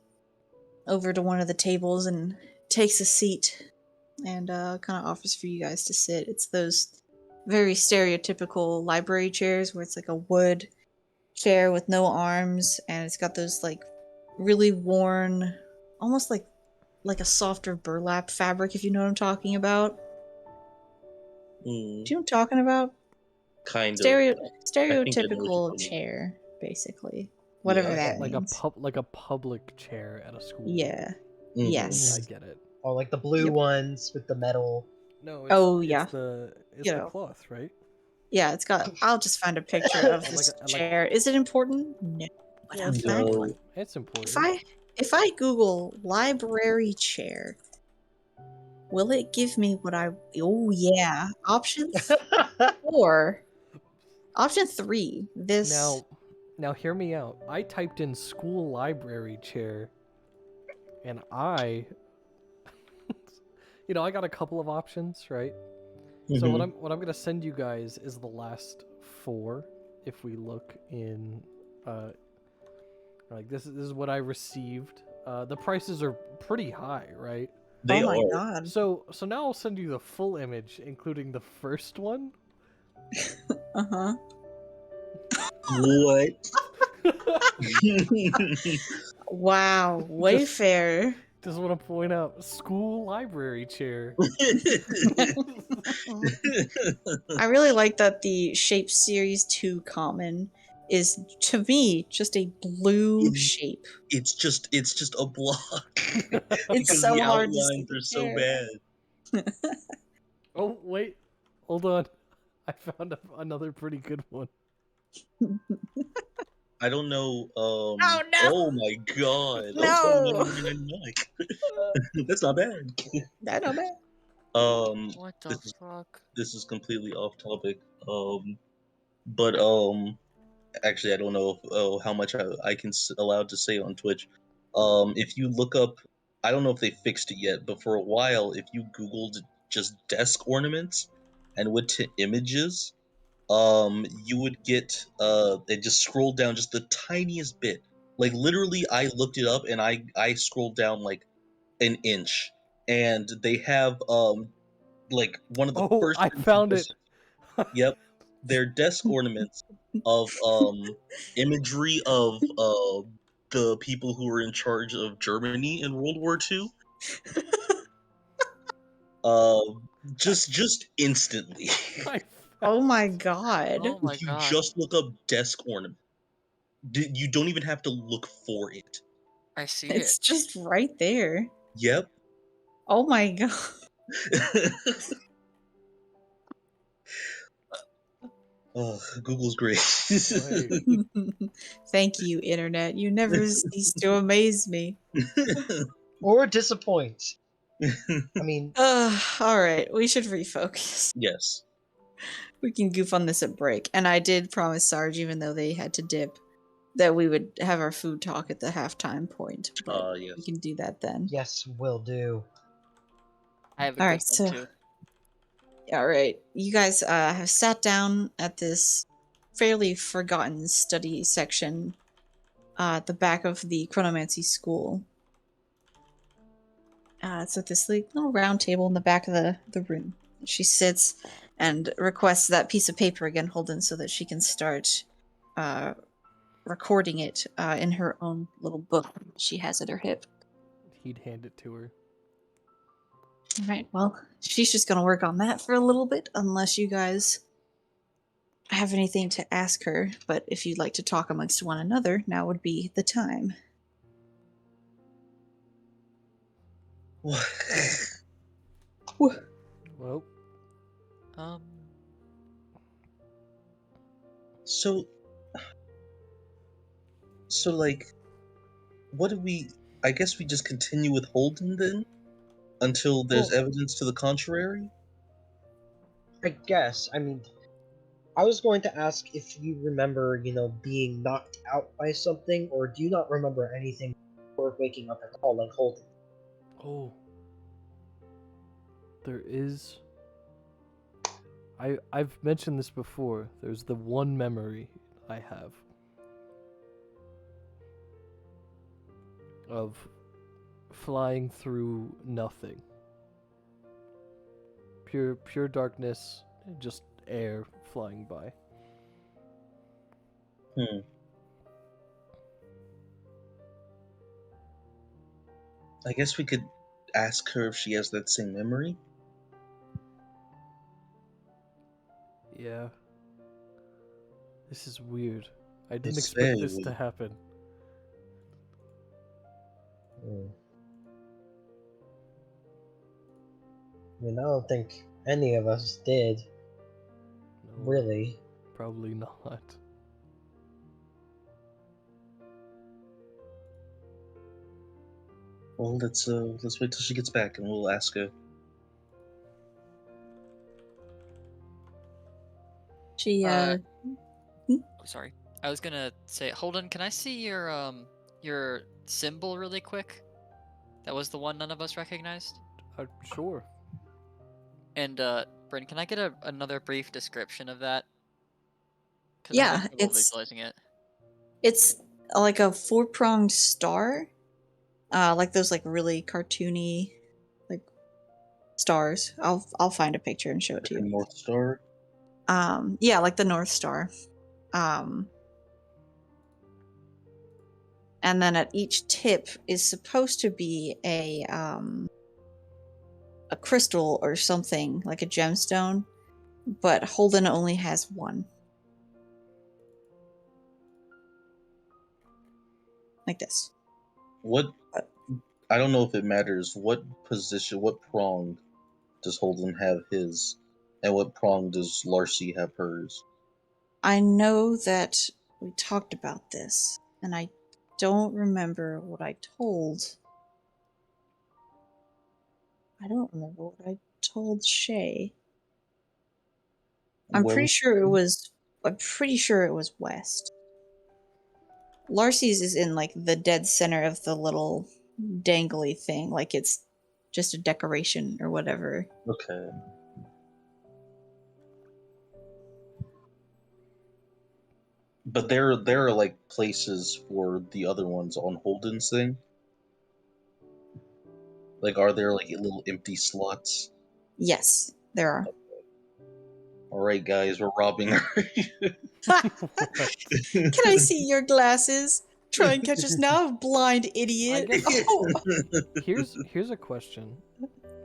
over to one of the tables and takes a seat and kind of offers for you guys to sit. It's those very stereotypical library chairs where it's like a wood chair with no arms, and it's got those like really worn, almost like a softer burlap fabric, if you know what I'm talking about. Do you know what I'm talking about? Kind of. Stereotypical chair, basically. Whatever that means. Like a public chair at a school. Yeah. Mm-hmm. Yes. I get it. Or like the blue ones with the metal. No. It's the cloth, right? Yeah, it's got. I'll just find a picture of this chair. Is it important? No. But It's important. It's important. If I Google library chair, will it give me what I? Oh yeah, option 4. Option 3. This. Now hear me out. I typed in school library chair, and I got a couple of options, right? Mm-hmm. So what I'm gonna send you guys is the last 4. If we look in, like this is what I received. The prices are pretty high, right? They my are. God. So now I'll send you the full image, including the first one. Uh-huh. What? Wow, Wayfair. Just want to point out, school library chair. I really like that the Shape Series 2 common is, to me, just a blue shape. It's just a block. It's so the hard outlines are so bad. Oh wait, hold on. I found another pretty good one. I don't know. Oh no! Oh my God! No! That's not bad. That's not bad. What the this is fuck? this is completely off topic. But actually, I don't know if, how much I can allowed to say on Twitch. If you look up, I don't know if they fixed it yet, but for a while, if you Googled just desk ornaments and went to images, you would get they just scrolled down just the tiniest bit. Like literally, I looked it up and I scrolled down like an inch, and they have like one of the Oh, first I things you found just it. yep, their desk ornaments of imagery of the people who were in charge of Germany in World War II. Uh, just instantly. I Oh found my it. god. Oh my If you god. just look up desk ornament, you don't even have to look for it. I see It's it. just right there. Yep. Oh my god. Oh, Google's great. Wait. Thank you, Internet. You never cease to amaze me. Or disappoint. I mean, Alright, we should refocus. Yes. We can goof on this at break. And I did promise Sarge, even though they had to dip, that we would have our food talk at the halftime point. But we Yes. can do that then. yes, will do. I have a All good right, one so too. all right, you guys have sat down at this fairly forgotten study section at the back of the chronomancy school. It's at this like, little round table in the back of the room. She sits and requests that piece of paper again, Holden, so that she can start recording it in her own little book she has at her hip. He'd hand it to her. All right, well, she's just going to work on that for a little bit, unless you guys have anything to ask her. But if you'd like to talk amongst one another, now would be the time. Well, Um, so like, what do we? I guess we just continue with Holden then, until there's Well, evidence to the contrary. I guess. I mean, I was going to ask if you remember, being knocked out by something, or do you not remember anything before waking up at all, like Holden? oh, there is. I've mentioned this before. There's the one memory I have of flying through nothing. Pure darkness, just air flying by. I guess we could ask her if she has that same memory. Yeah. This is weird. I didn't It's expect very this to weird. happen. I mean, I don't think any of us did, No, really. probably not. Well, let's wait till she gets back and we'll ask her. She, sorry. I was gonna say, Holden, can I see your symbol really quick? That was the one none of us recognized. Sure. And Bryn, can I get another brief description of that? Because I'm yeah, having trouble visualizing it. it's like a four-pronged star, like those like really cartoony like stars. I'll find a picture and show it to The you. North Star. Yeah, like the North Star. And then at each tip is supposed to be a crystal or something, like a gemstone, but Holden only has one. Like this. What? I don't know if it matters. What position? What prong does Holden have his, and what prong does Larcy have hers? I know that we talked about this, and I don't remember what I told. I don't remember what I told Shay. Where I'm pretty was- sure it was west. Larcy's is in like the dead center of the little dangly thing, like it's just a decoration or whatever. Okay. But there are like places for the other ones on Holden's thing. Like, are there like little empty slots? Yes, there are. All right, guys, we're robbing her. Can I see your glasses? Try and catch us now, blind idiot. I guess- Oh. Here's a question.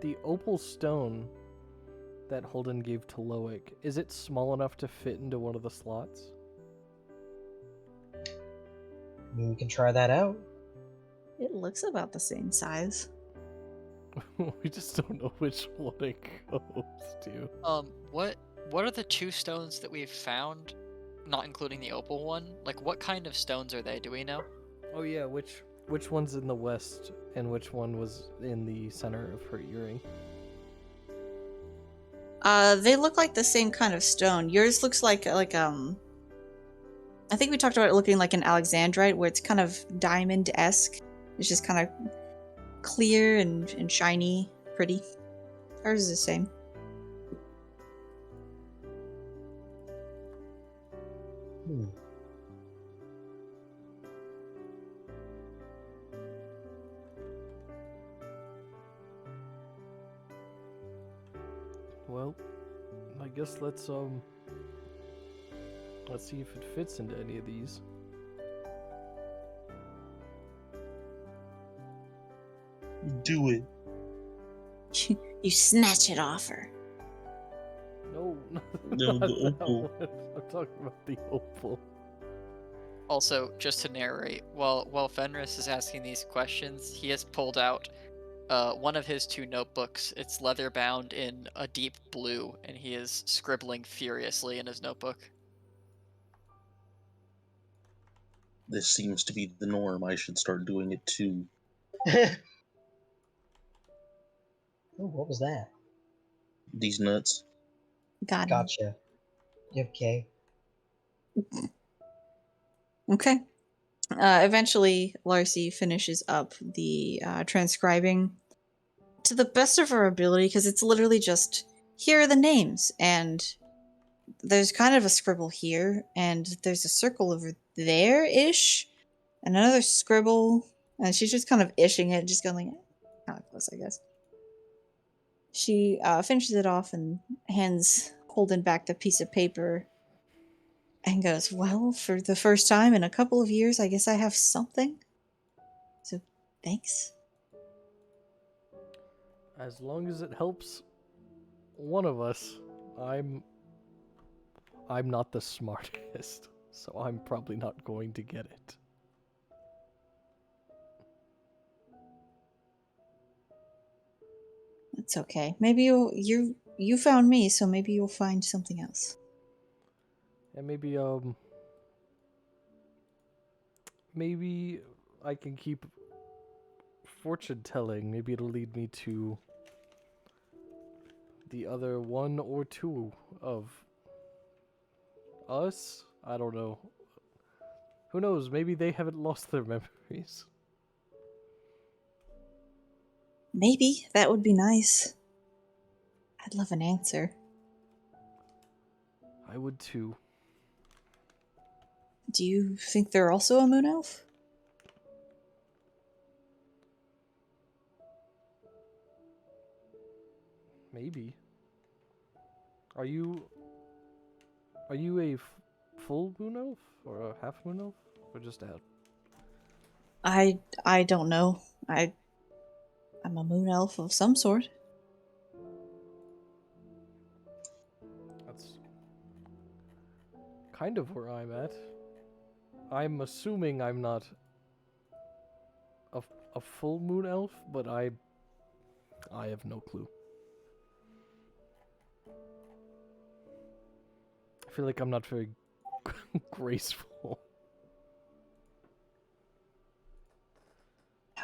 The opal stone that Holden gave to Loic, is it small enough to fit into one of the slots? I mean, we can try that out. It looks about the same size. We just don't know which one it goes to. What are the 2 stones that we've found, not including the opal one? Like, what kind of stones are they? Do we know? Oh yeah, which one's in the west and which one was in the center of her earring? They look like the same kind of stone. Yours looks like I think we talked about it looking like an alexandrite, where it's kind of diamond-esque. It's just kind of clear and shiny, pretty. Ours is the same. Hmm. Well, I guess let's see if it fits into any of these. Do it. You snatch it off her. No, No, not the that opal. one. I'm talking about the opal. Also, just to narrate, while Fenris is asking these questions, he has pulled out one of his 2 notebooks. It's leather bound in a deep blue, and he is scribbling furiously in his notebook. This seems to be the norm. I should start doing it too. Oh, what was that? These nuts. Got him. Gotcha. You okay? Okay. Eventually, Larcy finishes up the transcribing to the best of her ability, because it's literally just, here are the names, and there's kind of a scribble here, and there's a circle over there-ish, and another scribble, and she's just kind of ishing it, just going like, kind of close, I guess. She finishes it off and hands Holden back the piece of paper and goes, well, for the first time in a couple of years, I guess I have something. So, thanks. As long as it helps one of us, I'm not the smartest, so I'm probably not going to get it. That's okay. Maybe you found me, so maybe you'll find something else. And maybe I can keep fortune telling. Maybe it'll lead me to the other 1 or 2 of us. I don't know. Who knows? Maybe they haven't lost their memories. Maybe. That would be nice. I'd love an answer. I would too. Do you think they're also a moon elf? Maybe. Are you a full moon elf or a half moon elf or just a? I don't know. I'm a moon elf of some sort. That's kind of where I'm at. I'm assuming I'm not a full moon elf, but I have no clue. I feel like I'm not very graceful.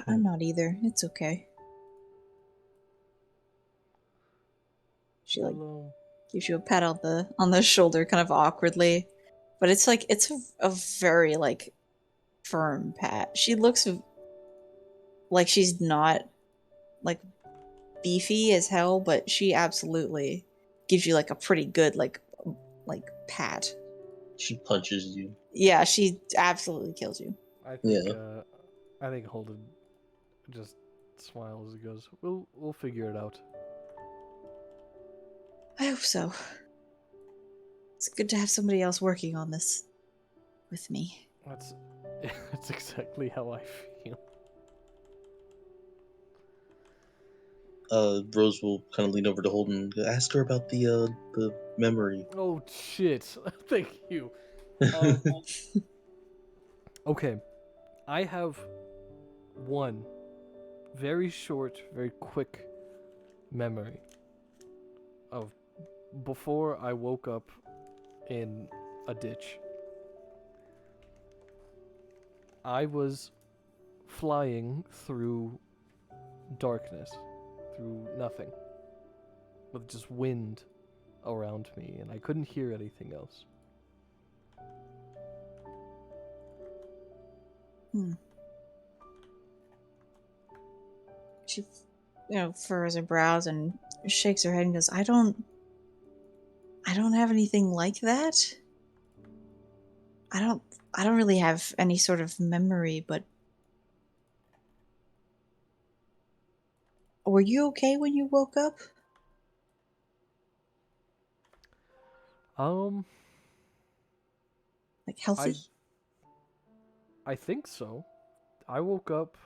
I'm not either. It's okay. She like gives you a pat on the shoulder, kind of awkwardly, but it's like it's a very like firm pat. She looks like she's not like beefy as hell, but she absolutely gives you like a pretty good like pat. She punches you. Yeah, she absolutely kills you. I think Holden just smiles and goes, "We'll figure it out." I hope so. It's good to have somebody else working on this with me. That's exactly how I feel. Rose will kind of lean over to Holden and ask her about the memory. Oh shit! Thank you. Okay, I have one very short, very quick memory of before I woke up in a ditch. I was flying through darkness, through nothing, with just wind around me, and I couldn't hear anything else. She, furrows her brows and shakes her head and goes, I don't have anything like that. I don't really have any sort of memory, but were you okay when you woke up? Like healthy? I think so. I woke up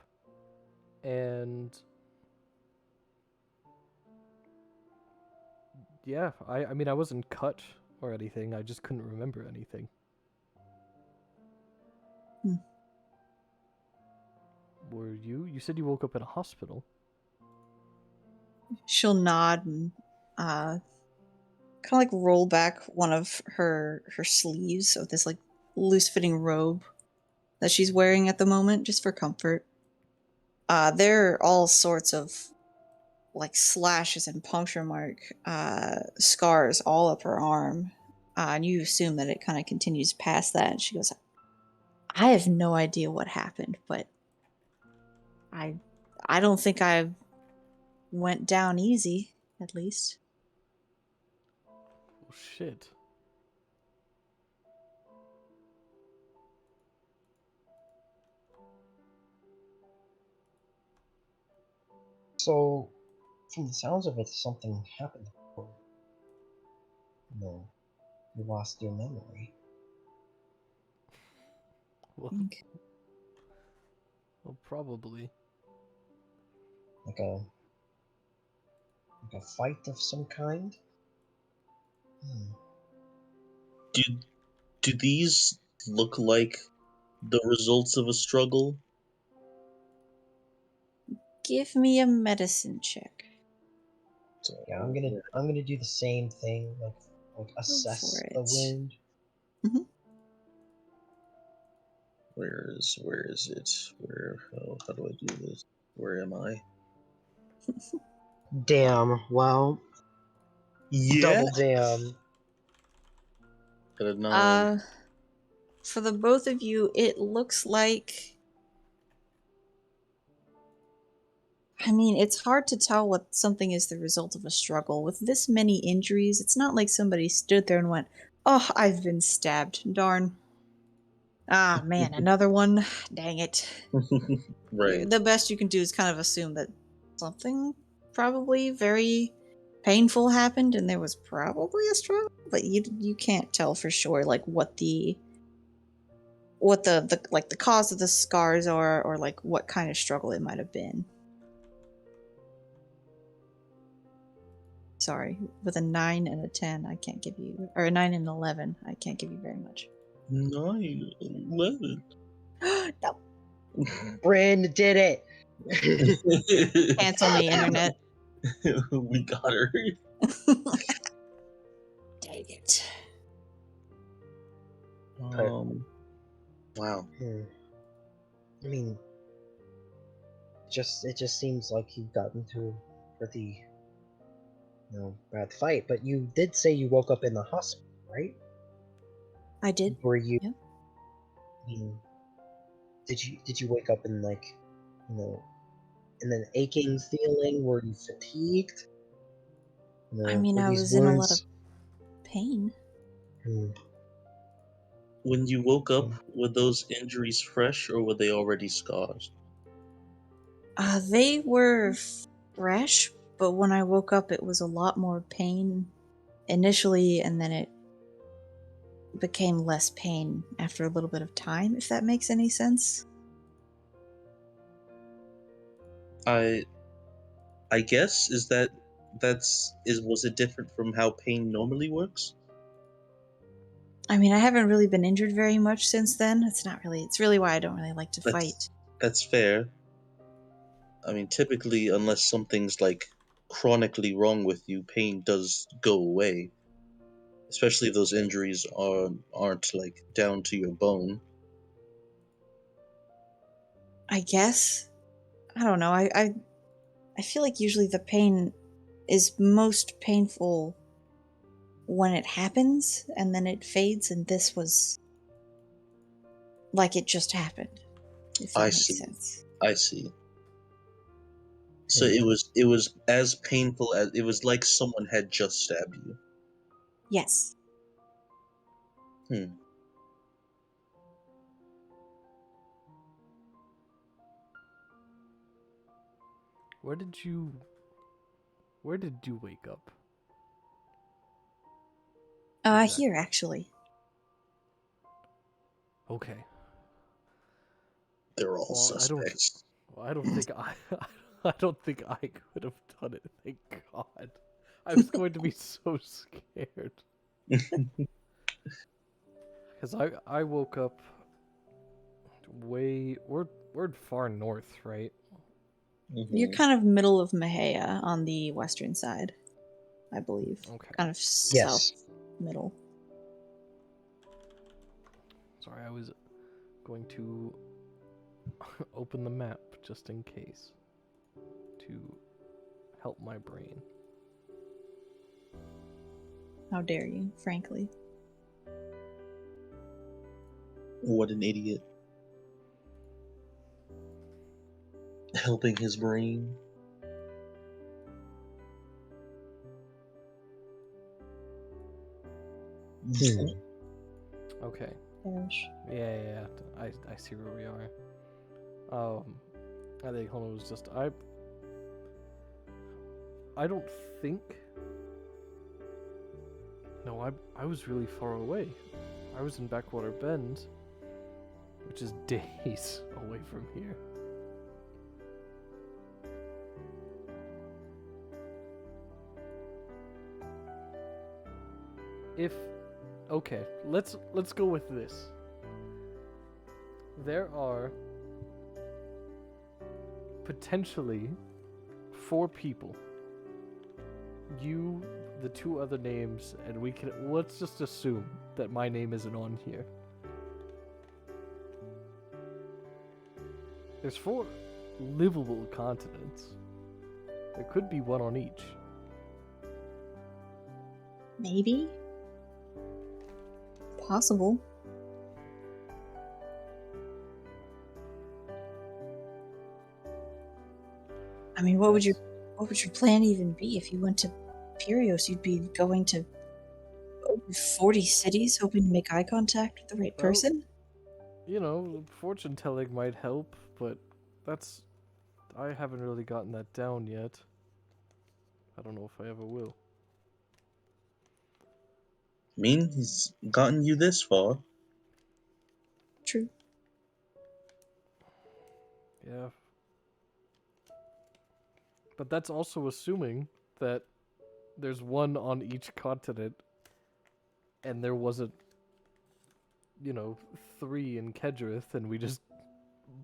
and yeah, I mean I wasn't cut or anything. I just couldn't remember anything. Were you? You said you woke up in a hospital. She'll nod and kind of like roll back one of her sleeves of this like loose fitting robe that she's wearing at the moment, just for comfort. There are all sorts of like slashes and puncture mark scars all up her arm, and you assume that it kind of continues past that. And she goes, I have no idea what happened, but I don't think I went down easy, at least. Oh shit. So, from the sounds of it, something happened. No, you lost your memory. Well, probably. Like a fight of some kind? Do these look like the results of a struggle? Give me a medicine check. So, yeah, I'm gonna do the same thing, like assess the wound. Mm-hmm. Where is it? How do I do this? Where am I? Damn. Well. Yeah. Double damn. Got a 9. For the both of you, it looks like. I mean, it's hard to tell what something is the result of a struggle. With this many injuries, it's not like somebody stood there and went, oh, I've been stabbed. Darn. Ah, man, another one. Dang it. Right. The best you can do is kind of assume that something probably very painful happened and there was probably a struggle, but you can't tell for sure like what the like the cause of the scars are, or like what kind of struggle it might have been. Sorry, with a 9 and a 10, I can't give you, or a 9 and 11, I can't give you very much. 9, 11. No. Bryn did it. Cancel me, internet. We got her. Dang it. Wow. I mean, it just seems like you've gotten to a pretty about the fight. But you did say you woke up in the hospital, right? I did. Were you? Yeah. I mean, did you wake up in like, in an aching feeling? Were you fatigued? I mean, Were I these was in a lot of wounds? pain. When you woke up, were those injuries fresh or were they already scars? They were fresh, but when I woke up, it was a lot more pain initially, and then it became less pain after a little bit of time, if that makes any sense. I guess was it different from how pain normally works? I mean, I haven't really been injured very much since then. It's really why I don't really like to fight. That's fair. I mean, typically, unless something's like chronically wrong with you, pain does go away. Especially if those injuries aren't like down to your bone. I guess. I don't know. I feel like usually the pain is most painful when it happens and then it fades, and this was like it just happened, if I that makes see. sense. I see. So it was as painful as it was like someone had just stabbed you. Yes. Where did you wake up? Exactly. Here actually. Okay. They're all suspects. I don't think I don't think I could have done it. Thank God. I was going to be so scared. Because I woke up we're far north, right? Mm-hmm. You're kind of middle of Mahia on the western side, I believe. Okay. Kind of south middle. Sorry, I was going to open the map just in case to help my brain. How dare you, frankly. What an idiot. Helping his brain. Okay. Gosh. Yeah. I see where we are. I think hold on, was just I don't think. No, I was really far away. I was in Backwater Bend, which is days away from here. Okay, let's go with this. There are potentially 4 people. You, the 2 other names, and let's just assume that my name isn't on here. There's 4 livable continents. There could be 1 on each. Maybe? Possible. I mean, what would your plan even be if you went to Pirios? You'd be going to over 40 cities hoping to make eye contact with the right person? Fortune telling might help, but I haven't really gotten that down yet. I don't know if I ever will. I mean, he's gotten you this far. True. Yeah. But that's also assuming that there's 1 on each continent, and there wasn't, 3 in Kedrith, and we just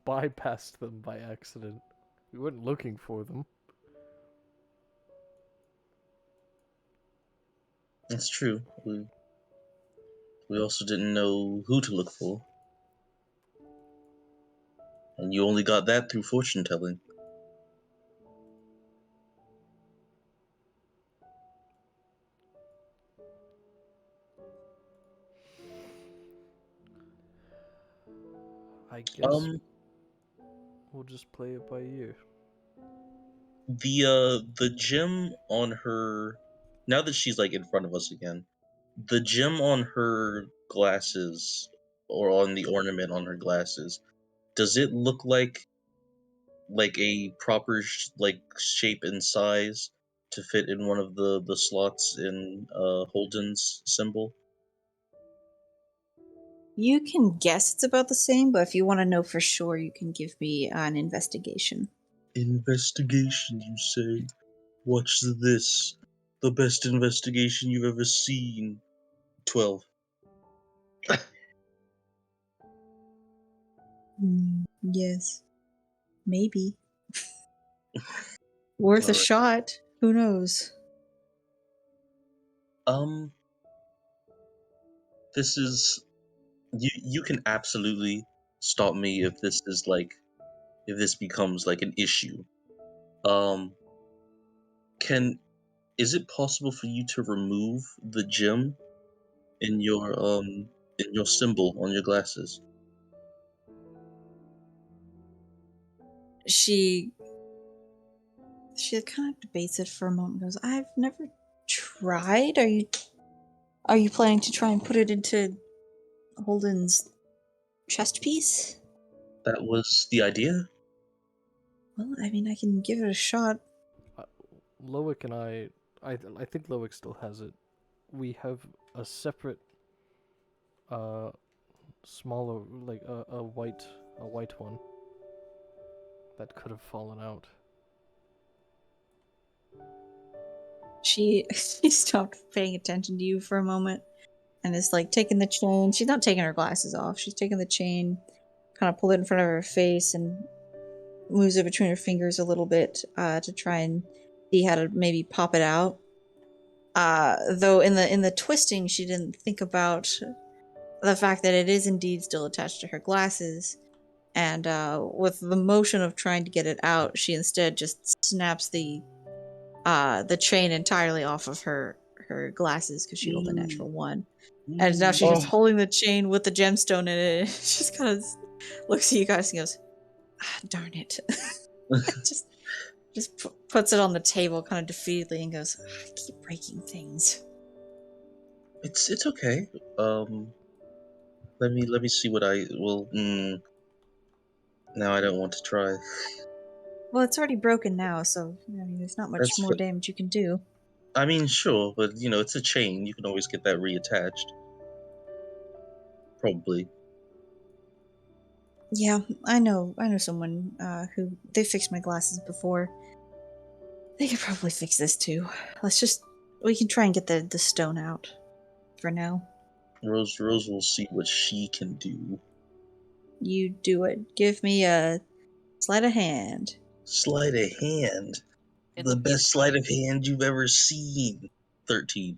bypassed them by accident. We weren't looking for them. That's true. We also didn't know who to look for. And you only got that through fortune telling. I guess we'll just play it by ear. The gem on her, now that she's like in front of us again, the gem on her glasses or on the ornament on her glasses, does it look like a proper like shape and size to fit in one of the slots in Holden's symbol? You can guess it's about the same, but if you want to know for sure, you can give me an investigation. Investigation, you say? Watch this. The best investigation you've ever seen. 12. Yes. Maybe. Worth a Alright. shot. Who knows? This is you can absolutely stop me if this is like if this becomes like an issue. Can is it possible for you to remove the gem in your symbol on your glasses? She kind of debates it for a moment. Goes, "I've never tried. Are you planning to try and put it into Holden's chest piece?" That was the idea? Well, I mean, I can give it a shot. Loic and I think Loic still has it. We have a separate, smaller, like a white one that could have fallen out. She stopped paying attention to you for a moment and is like taking the chain. She's not taking her glasses off. She's taking the chain, kind of pulled it in front of her face and moves it between her fingers a little bit to try and see how to maybe pop it out. Though in the twisting, she didn't think about the fact that it is indeed still attached to her glasses. And with the motion of trying to get it out, she instead just snaps the chain entirely off of her glasses because she rolled a natural one. And now she's just holding the chain with the gemstone in it. She just kind of looks at you guys and goes, darn it. just puts it on the table kind of defeatedly and goes, I keep breaking things. It's okay. Let me see what I will. Now I don't want to try. Well, it's already broken now, so I mean, there's not much That's more damage you can do. I mean, sure, but it's a chain. You can always get that reattached. Probably. Yeah, I know someone who they fixed my glasses before. They could probably fix this too. We can try and get the stone out for now. Rose will see what she can do. You do it. Give me a sleight of hand. Sleight of hand. The best sleight of hand you've ever seen. 13.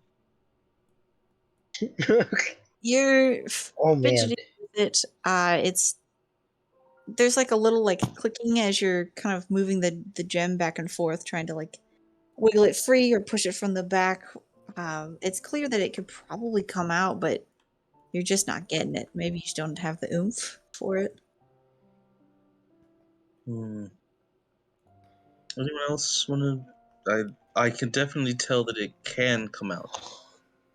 You're Oh man. fidgeting with it. There's like a little like clicking as you're kind of moving the gem back and forth, trying to like wiggle it free or push it from the back. It's clear that it could probably come out, but you're just not getting it. Maybe you just don't have the oomph for it. Anyone else want to? I can definitely tell that it can come out.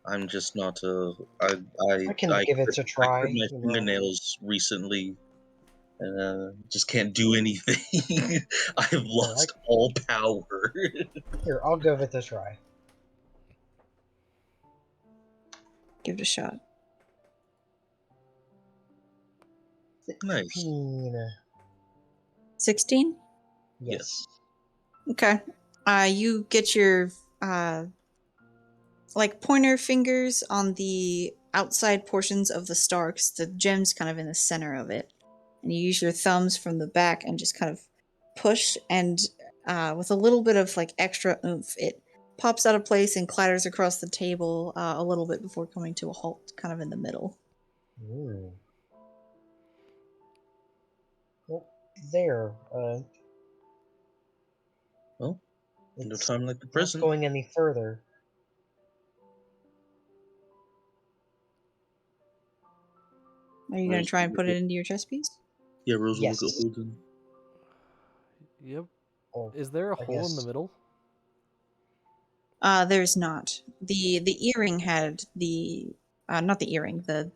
I'm just not I can give it a try. I cut my fingernails recently, and just can't do anything. I have lost all power. Here, I'll give it a try. Give it a shot. Nice. 16? Yes. Okay. You get your like pointer fingers on the outside portions of the star, because the gem's kind of in the center of it, and you use your thumbs from the back and just kind of push, and with a little bit of like extra oomph, it pops out of place and clatters across the table a little bit before coming to a halt, kind of in the middle. Ooh. Well, there. Well, no time like the present. Not going any further. Are you going to try and put it into your chest piece? Yeah, Rose will Yes. look at Holden. Yep. Oh, Is there a I hole in the guess. middle? There's not. The earring had the not the earring, the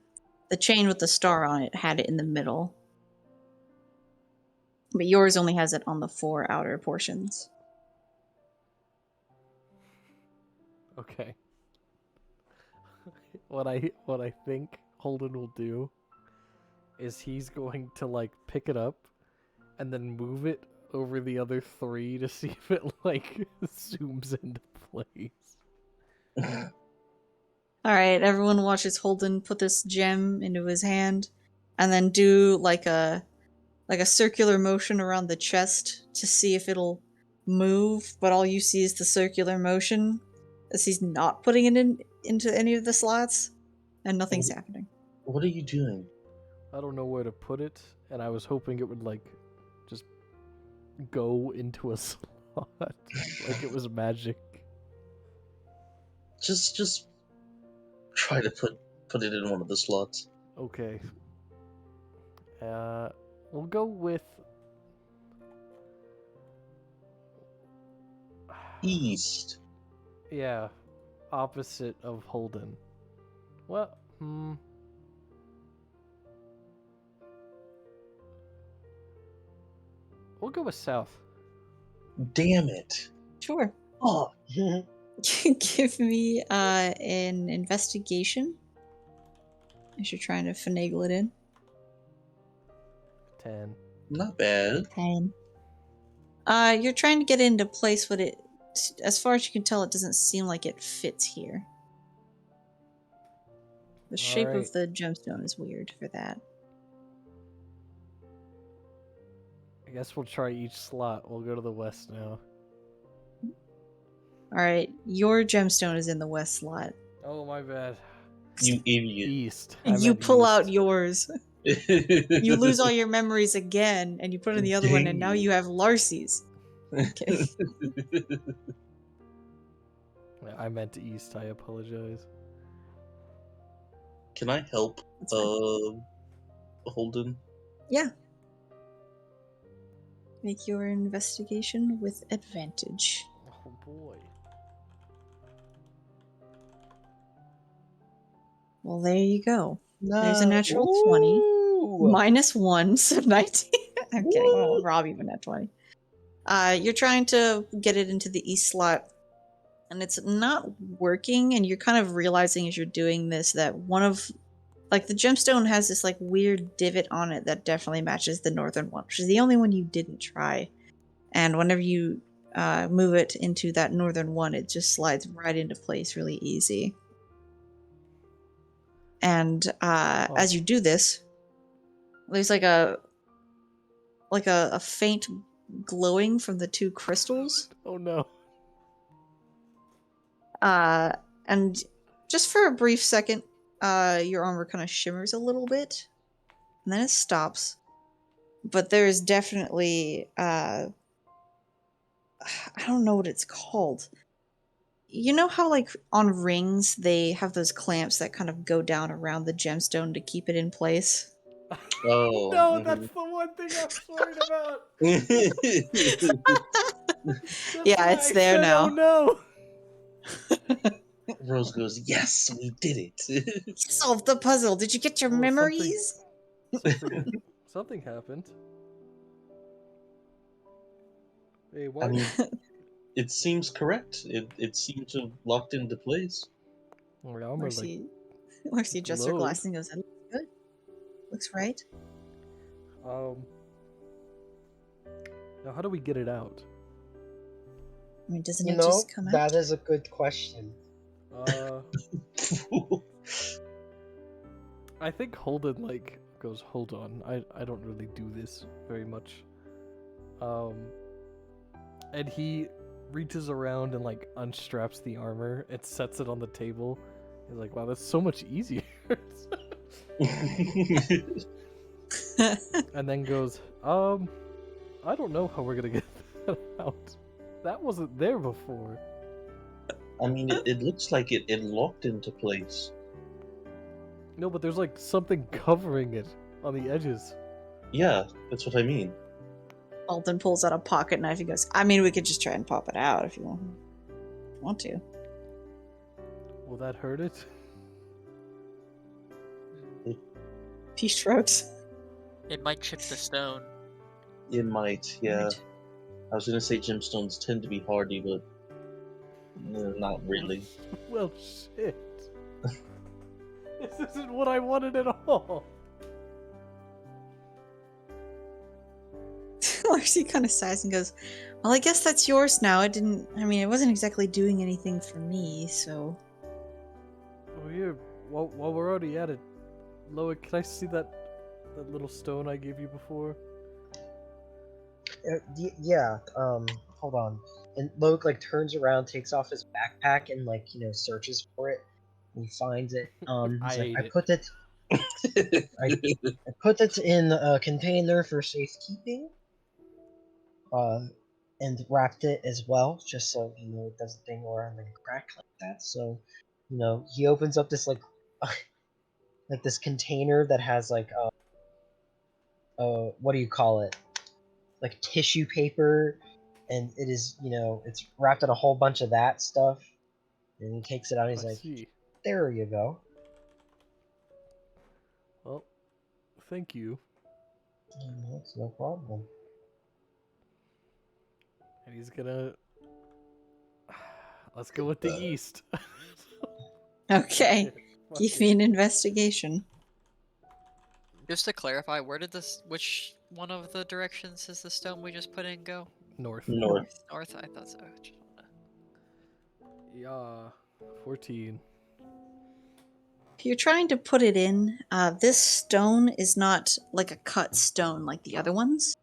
chain with the star on it had it in the middle. But yours only has it on the 4 outer portions. Okay. What I think Holden will do is he's going to like pick it up and then move it over the other 3 to see if it like zooms into place. Alright, everyone watches Holden put this gem into his hand and then do like a circular motion around the chest to see if it'll move, but all you see is the circular motion as he's not putting it into any of the slots and nothing's happening. What are you doing? I don't know where to put it, and I was hoping it would like just go into a slot like it was magic. Just try to put it in one of the slots. Okay. We'll go with East. yeah, opposite of Holden. Well, we'll go with south. Damn it. Sure. Oh. Give me an investigation. As you're trying to finagle it in. 10. Not bad. 10. You're trying to get into place, but it, as far as you can tell, it doesn't seem like it fits here. The shape Alright. of the gemstone is weird for that. I guess we'll try each slot. We'll go to the west now. Alright, your gemstone is in the west slot. Oh, my bad. You idiot. East. You pull out yours. You lose all your memories again, and you put in the other one, and now you have Larcy's. Okay. I meant east. I apologize. Can I help That's fine. Holden? Yeah. Make your investigation with advantage. Oh boy. Well, there you go. No. There's a natural 20. Ooh. -1, so 19. I'm kidding. Well, Rob even at 20. You're trying to get it into the east slot, and it's not working, and you're kind of realizing as you're doing this that one of, like, the gemstone has this, like, weird divot on it that definitely matches the northern one, which is the only one you didn't try. And whenever you move it into that northern one, it just slides right into place really easy. And as you do this, there's like a faint glowing from the 2 crystals. Oh no. And just for a brief second, your armor kind of shimmers a little bit, and then it stops. But there is definitely I don't know what it's called. You know how, like, on rings they have those clamps that kind of go down around the gemstone to keep it in place? Oh. No, that's the one thing I was worried about. Yeah, it's there now. Oh no. Rose goes, yes, we did it. You solved the puzzle. Did you get your Oh, memories? Something happened. Hey, what? I mean, it seems correct. It seems to have locked into place. My armor, like, Marcy adjusts her glowed. glasses and goes, "That looks good. Looks right." Now how do we get it out? I mean, doesn't You it know, just come out? that is a good question. I think Holden, like, goes, hold on, I don't really do this very much. And he reaches around and, like, unstraps the armor and sets it on the table. He's like, wow, that's so much easier. And then goes, I don't know how we're gonna get that out. That wasn't there before. I mean, it looks like it locked into place. No, but there's, like, something covering it on the edges. Yeah, that's what I mean. Alden pulls out a pocket knife and goes, I mean, we could just try and pop it out if you want to. Will that hurt it? He shrugs. It might chip the stone. It might, yeah. Right. I was gonna say gemstones tend to be hardy, but not really. Well, shit. This isn't what I wanted at all. Larcy kind of sighs and goes, well, I guess that's yours now. It wasn't exactly doing anything for me, so... Oh, here, while we're already at it, Loa, can I see that little stone I gave you before? Yeah. Hold on. And Loke like turns around, takes off his backpack, and like searches for it. And he finds it. I He's like, ate I it. put it. I put it in a container for safekeeping. And wrapped it as well, just so it doesn't thing around and crack like that. So, he opens up this like this container that has like what do you call it? Like tissue paper, and it is it's wrapped in a whole bunch of that stuff. And he takes it out. And he's I like, see. "There you go." Well, thank you. That's no problem. And he's gonna... Let's go with the east. Okay. Fuck Give it. me an investigation. Just to clarify, which one of the directions is the stone we just put in go? North. North. North? I thought so. Yeah. 14. If you're trying to put it in, this stone is not like a cut stone like the other ones.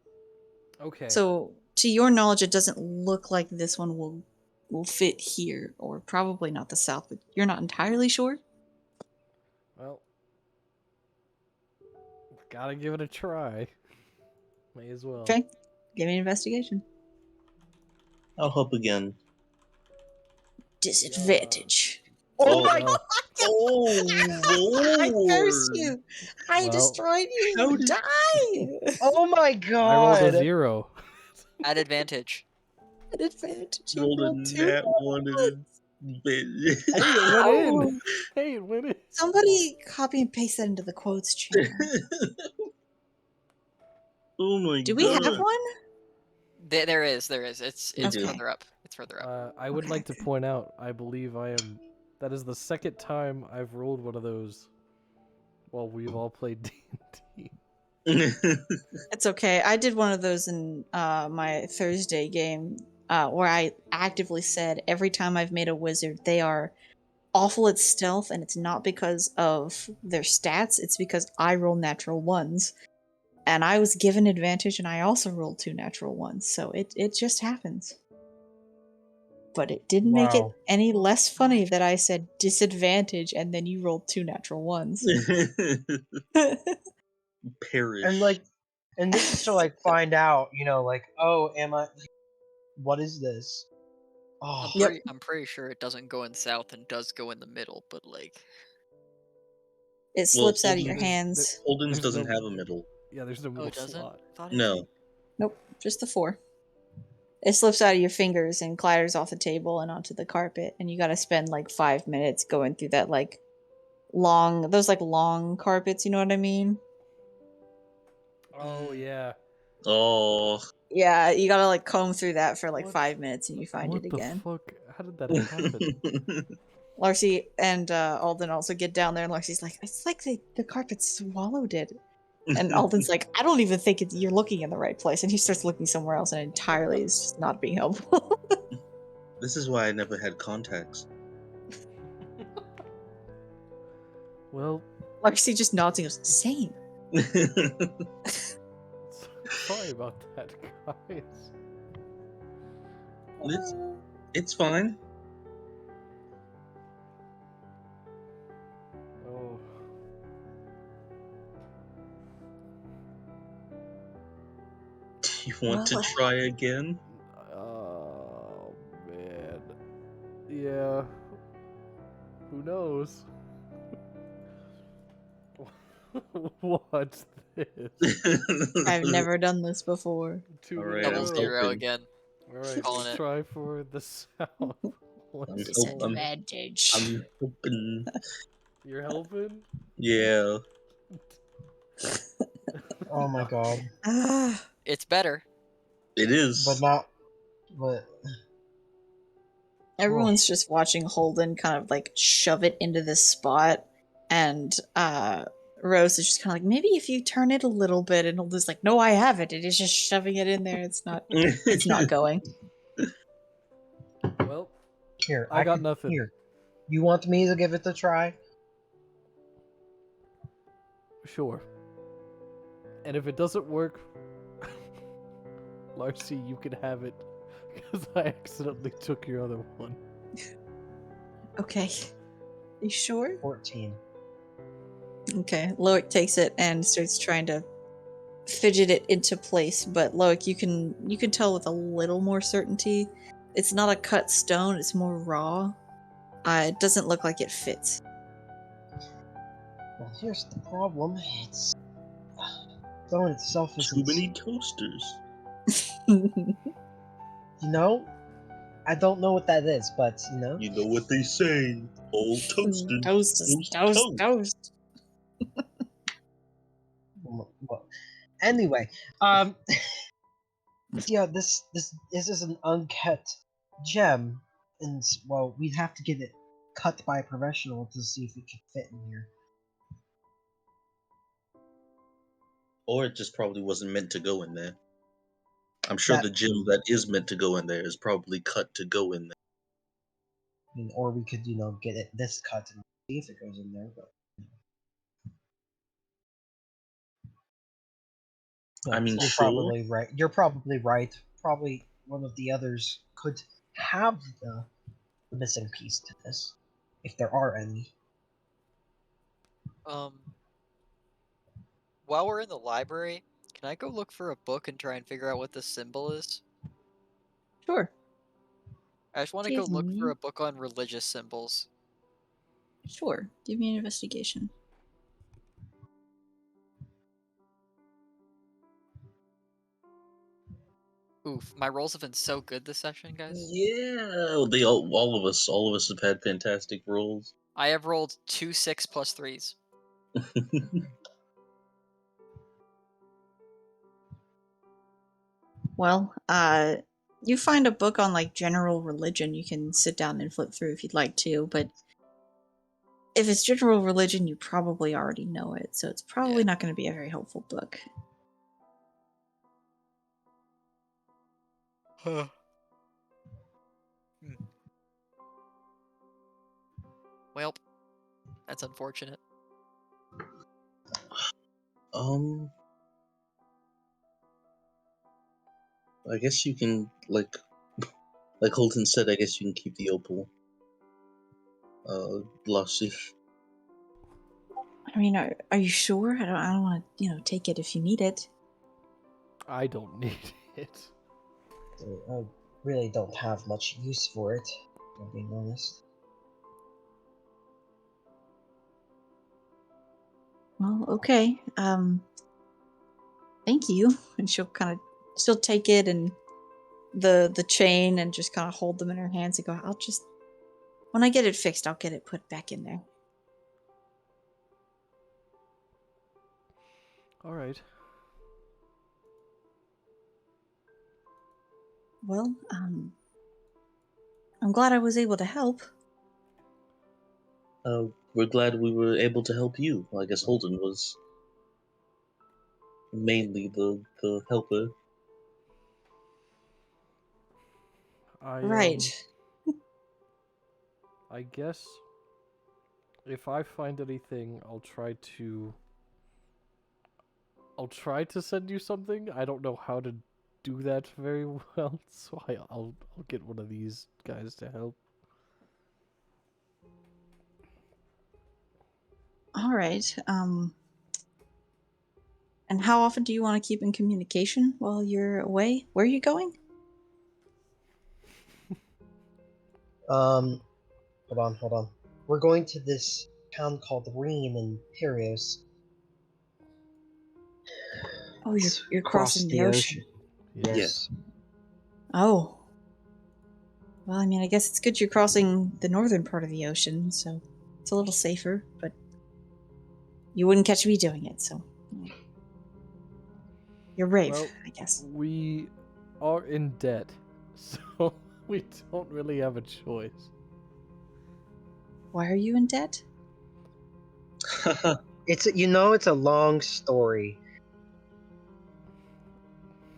Okay. So, to your knowledge, it doesn't look like this one will fit here, or probably not the south, but you're not entirely sure? Well, gotta give it a try. May as well. Okay. Give me an investigation. I'll help again. Disadvantage. Oh Oh, my Well, oh, I curse Lord. you! I Well, destroyed you! how You did- die! Oh my I rolled god! a 0. At advantage. At advantage, you Rolled a rolled two nat one and Hey, it went in! Ow! Hey, it went in! Somebody copy and paste that into the quotes channel. Oh my Do god. we have one? There is. It's Okay. further up. It's further up. I would like to point out, I believe that is the second time I've rolled one of those while we've all played D&D. It's okay. I did one of those in my Thursday game where I actively said every time I've made a wizard, they are awful at stealth, and it's not because of their stats, it's because I roll natural ones. And I was given advantage, and I also rolled 2 natural ones, so it just happens. But it didn't make it Wow. any less funny that I said disadvantage, and then you rolled 2 natural ones. Perish. And this is to like find out, like, oh, am I? What is this? Oh, Yep. I'm pretty sure it doesn't go in south and does go in the middle, but like It slips out of your Holden's- hands. Holden's There's doesn't no- have a middle. Yeah, there's no oh, middle it doesn't. slot. Thought it No. did. Nope, just the 4. It slips out of your fingers and clatters off the table and onto the carpet, and you gotta spend like 5 minutes going through that like long carpets, you know what I mean? Oh, yeah. Oh. Yeah, you gotta like comb through that for like What? 5 minutes and you find What it the again. fuck? How did that happen? Larcy and Alden also get down there, and Larcy's like, it's like the carpet swallowed it. And Alden's like, I don't even think you're looking in the right place. And he starts looking somewhere else and entirely is just not being helpful. This is why I never had contacts. Well, Larcy just nods and goes, same. sorry about that, guys. It's fine. Oh. Do you want to Well, try again? Oh, man. Yeah. Who knows? What's this? I've never done this before. Two All in a right, Double I'm row. zero hoping. again. All right, Calling let's it. try for the sound. Let's Disadvantage. I'm hoping. You're helping? Yeah. Oh my god. Ah, It's better. It is. But not. But. everyone's just watching Holden kind of like shove it into this spot, and Rose is just kind of like, maybe if you turn it a little bit, and Holden's like, no, I have it. It is just shoving it in there. It's not going. Well, Here, I got nothing. Here. You want me to give it a try? Sure. And if it doesn't work, Larcy, you can have it because I accidentally took your other one. Okay. You sure? 14. Okay. Loic takes it and starts trying to fidget it into place, but Loic, you can tell with a little more certainty. It's not a cut stone, it's more raw. It doesn't look like it fits. Well, here's the problem. It's. Stone itself Too isn't. many toasters. You know? I don't know what that is, but, you know? You know what they say. All toasters. Toast. Well, anyway, yeah, this is an uncut gem, and well, we'd have to get it cut by a professional to see if it could fit in here. Or it just probably wasn't meant to go in there. I'm sure That- the gem that is meant to go in there is probably cut to go in there. I mean, or we could, get it this cut and see if it goes in there. But I mean, you're sure. probably right. You're probably right. Probably one of the others could have the missing piece to this, if there are any. While we're in the library, can I go look for a book and try and figure out what this symbol is? Sure. I just want to go look for a book on religious symbols. Sure. Give me an investigation. Oof, my rolls have been so good this session, guys. Yeah, all of us have had fantastic rolls. I have rolled 2 6 plus 3s. Well, you find a book on like general religion you can sit down and flip through if you'd like to, but if it's general religion, you probably already know it, so it's probably not going to be a very helpful book. Huh. Well, that's unfortunate. I guess you can like Holton said. I guess you can keep the opal. Lassie. I mean, are you sure? I don't want to, take it if you need it. I don't need it. I really don't have much use for it, if I'm being honest. Well, okay. Thank you. And she'll take it and the chain and just kind of hold them in her hands and go, when I get it fixed, I'll get it put back in there. All right. Well, I'm glad I was able to help. We're glad we were able to help you. Well, I guess Holden was mainly the helper. Right. I guess if I find anything, I'll try to send you something. I don't know how to do that very well, so I'll get one of these guys to help. All right. And how often do you want to keep in communication while you're away? Where are you going? Hold on. We're going to this town called Reen in Pyrrhus. Oh, you're crossing the ocean. Yes. Oh. Well, I mean, I guess it's good you're crossing the northern part of the ocean, so it's a little safer, but you wouldn't catch me doing it, so you're brave, Well, I guess. we are in debt, so we don't really have a choice. Why are you in debt? It's it's a long story.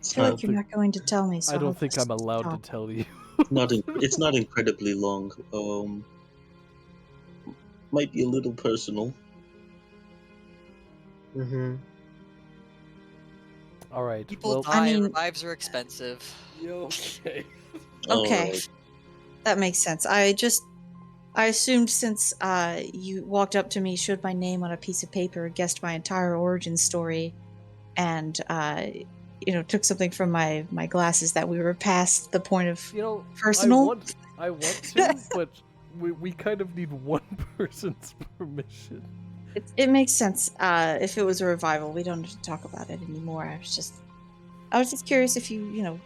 I feel like you're not going to tell me, so I don't I'll think just I'm allowed stop. to tell you. It's not incredibly long. Might be a little personal. Mm-hmm. All right. People Well, die. I mean- Revives are expensive. okay. Okay. Alright. That makes sense. I assumed since you walked up to me, showed my name on a piece of paper, guessed my entire origin story, and took something from my glasses that we were past the point of personal. I want to, but we kind of need one person's permission. It makes sense. If it was a revival, we don't have to talk about it anymore. I was just curious if you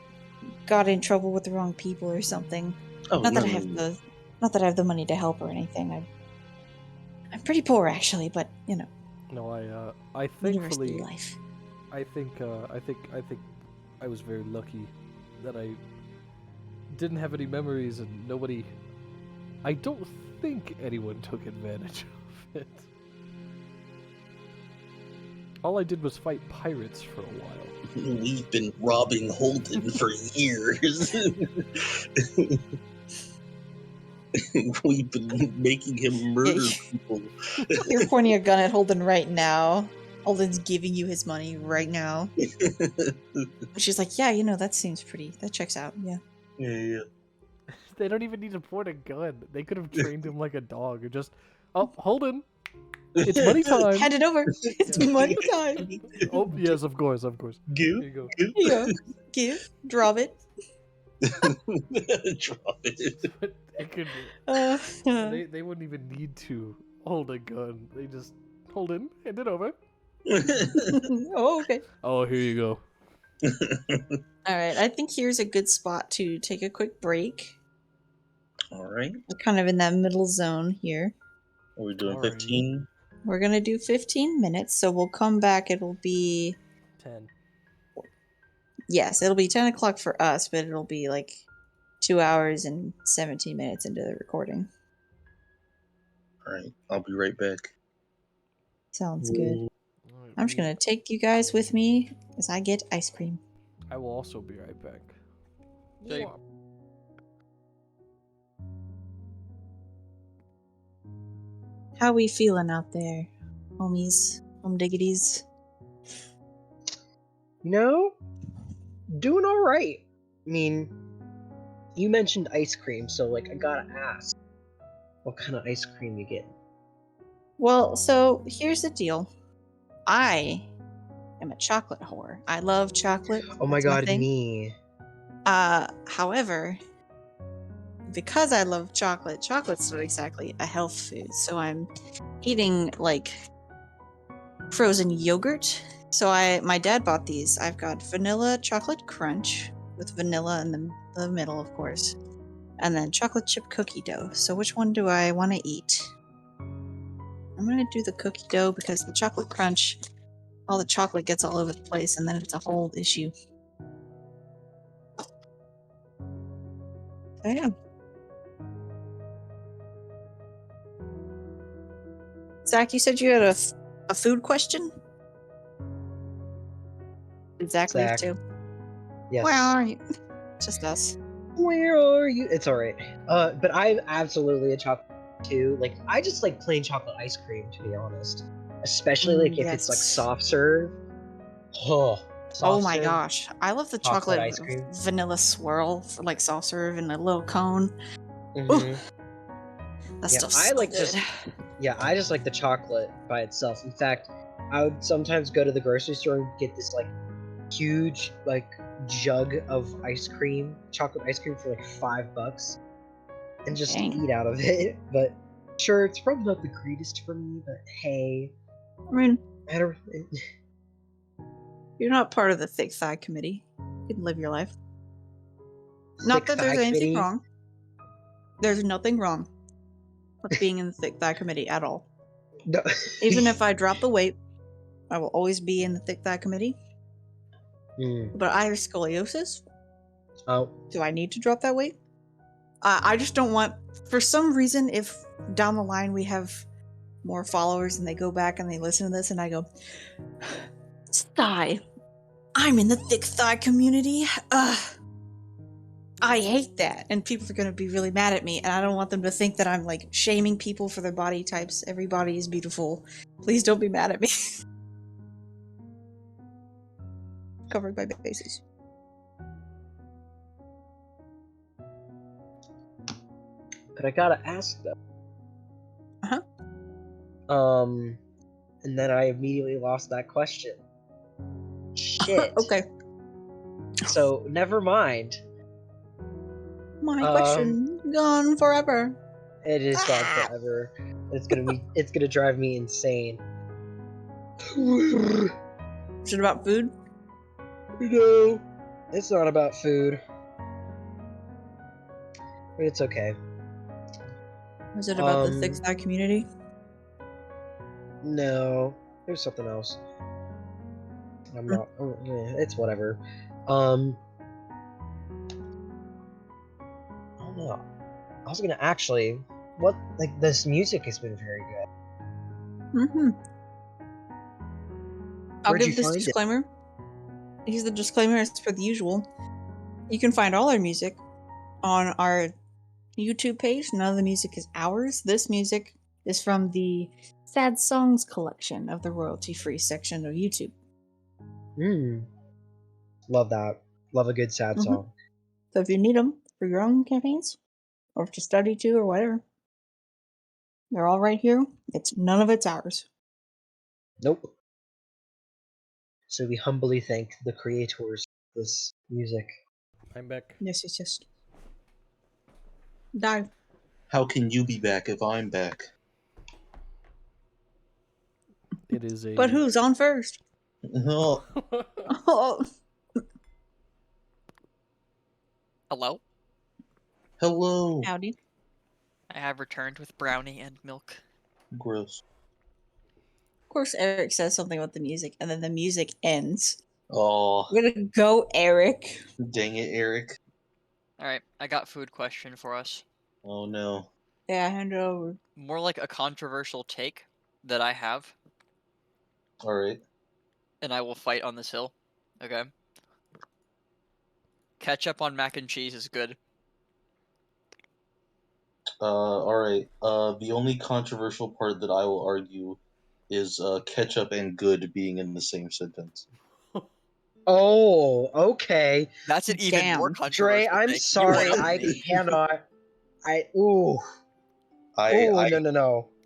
got in trouble with the wrong people or something. Oh, Not no, that I no, have no. not that I have the money to help or anything. I'm pretty poor actually, but No, I university thankfully, life. I think I was very lucky that I didn't have any memories and nobody. I don't think anyone took advantage of it. All I did was fight pirates for a while. We've been robbing Holden for years. We've been making him murder people. You're pointing a gun at Holden right now. Holden's giving you his money right now. She's like, yeah, that seems pretty. That checks out. Yeah. Yeah. They don't even need to point a gun. They could have trained him like a dog, or just, oh, Holden, it's money time. Hand it over. It's money time. Oh yes, of course. Give. Here you go. Yeah. Give. Drop it. Drop it. But it could. They wouldn't even need to hold a gun. They just Holden, hand it over. Oh, okay. Oh, here you go. All right. I think here's a good spot to take a quick break. All right. We're kind of in that middle zone here. Are we doing Alrighty. 15? We're going to do 15 minutes, so we'll come back. It'll be... 10. Yes, it'll be 10 o'clock for us, but it'll be like 2 hours and 17 minutes into the recording. All right. I'll be right back. Sounds good. I'm just going to take you guys with me as I get ice cream. I will also be right back. Okay. How we feeling out there, homies, home diggities? Doing all right. I mean, you mentioned ice cream, so I gotta ask, what kind of ice cream you get? Well, so here's the deal. I am a chocolate whore. I love chocolate. Oh my It's god, thing. me. However, because I love chocolate's not exactly a health food. So I'm eating like frozen yogurt. So my dad bought these. I've got vanilla chocolate crunch with vanilla in the middle, of course, and then chocolate chip cookie dough. So which one do I want to eat? I'm gonna do the cookie dough because the chocolate crunch, all the chocolate gets all over the place, and then it's a whole issue. So yeah. Zach, you said you had a food question? Did Zach leave too? Yes. Where are you? Just us. Where are you? It's alright. But I'm absolutely a chocolate too. Like, I just like plain chocolate ice cream, to be honest. Especially like if it's like Yes. soft serve. Oh My serve, gosh. I love the chocolate chocolate ice cream. vanilla swirl for like soft serve in a little cone. Mhm. That Yeah, stuff's I so like good. just I just like the chocolate by itself. In fact, I would sometimes go to the grocery store and get this like huge like jug of ice cream, chocolate ice cream for like $5, and just Dang. eat out of it. But sure, it's probably not the greatest for me. But hey, I mean, I don't. You're not part of the thick thigh committee. You can live your life. Not that there's anything wrong. There's nothing wrong with being in the thick thigh committee at all. No. Even if I drop the weight, I will always be in the thick thigh committee. But I have scoliosis. Oh. Do I need to drop that weight? I just don't want, for some reason, if down the line we have more followers and they go back and they listen to this and I go, thigh, I'm in the thick thigh community. I hate that. And people are going to be really mad at me. And I don't want them to think that I'm like shaming people for their body types. Every body is beautiful. Please don't be mad at me. Covered by bases. But I gotta ask though. And then I immediately lost that question. Shit. Okay. So never mind. My question gone forever. It is gone forever. It's gonna drive me insane. Is it about food? No, it's not about food. But it's okay. Is it about the thick thigh community? No, there's something else. I'm not. It's whatever. I don't know. I was gonna actually. What, like, this music has been very good. I'll Where'd give you this find it? disclaimer. Here's the disclaimer. It's for the usual. You can find all our music on our YouTube page. None of the music is ours. This music is from the Sad Songs collection of the royalty-free section of YouTube. Love that. Love a good sad song. So if you need them for your own campaigns, or to study to, or whatever, they're all right here. None of it's ours. Nope. So we humbly thank the creators of this music. I'm back. Yes, it's just die. How can you be back if I'm back? It is a. But who's on first? Oh, Oh. Hello? hello. Howdy. I have returned with brownie and milk. Gross. Of course, Eric says something about the music, and then the music ends. Oh, We're gonna go, Eric. dang it, Eric. Alright, I got food question for us. Oh no. Yeah, hand it over. More like a controversial take that I have, Alright. and I will fight on this hill. Okay? Ketchup on mac and cheese is good. Alright. The only controversial part that I will argue is ketchup and good being in the same sentence. Oh, okay. That's an even more Damn. controversial Dre, I'm take. You sorry. one-upped I me. cannot. I No.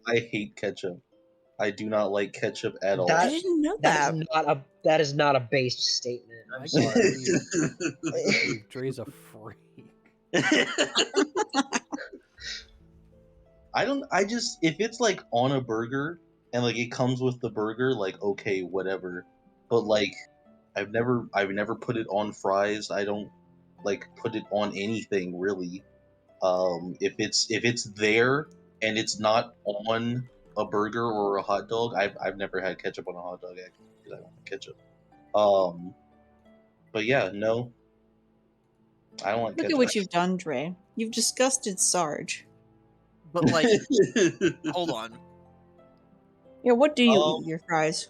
I hate ketchup. I do not like ketchup at all. I didn't know that. That is not a based statement. I'm I sorry. can't believe Dre's a freak. If it's like on a burger and like it comes with the burger, like okay, whatever. But like I've never put it on fries. I don't like put it on anything really. If it's there and it's not on a burger or a hot dog, I've never had ketchup on a hot dog actually because I don't like ketchup. But yeah, no. I don't like Look ketchup. at what you've done, Dre. You've disgusted Sarge. But like, hold on. Yeah, what do you eat with your fries?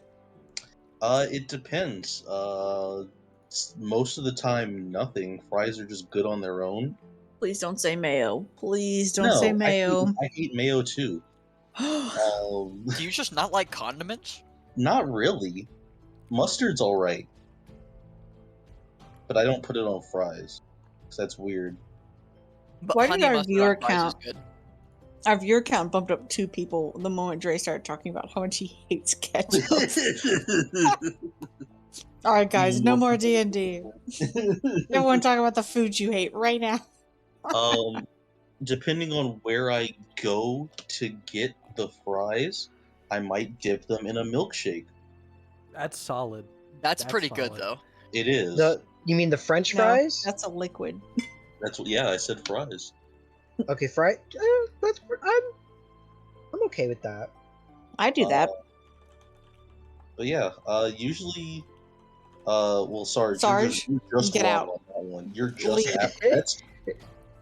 It depends. Most of the time, nothing. Fries are just good on their own. Please don't say mayo. Please don't say mayo. I hate mayo too. Do you just not like condiments? Not really. Mustard's alright. But I don't put it on fries. Because that's weird. But Why honey did our mustard viewer on fries is count- good. Our viewer count bumped up 2 people the moment Dre started talking about how much he hates ketchup. All right, guys, no more D&D. Everyone talk about the food you hate right now. Depending on where I go to get the fries, I might dip them in a milkshake. That's solid. That's pretty good solid. though. It is. You mean the French No, fries? that's a liquid. That's what. Yeah, I said fries. Okay, I'm okay with that. I do that. But yeah, usually, well, Sarge, Sarge, you're just get wrong out. on that one. You're just Leave. that's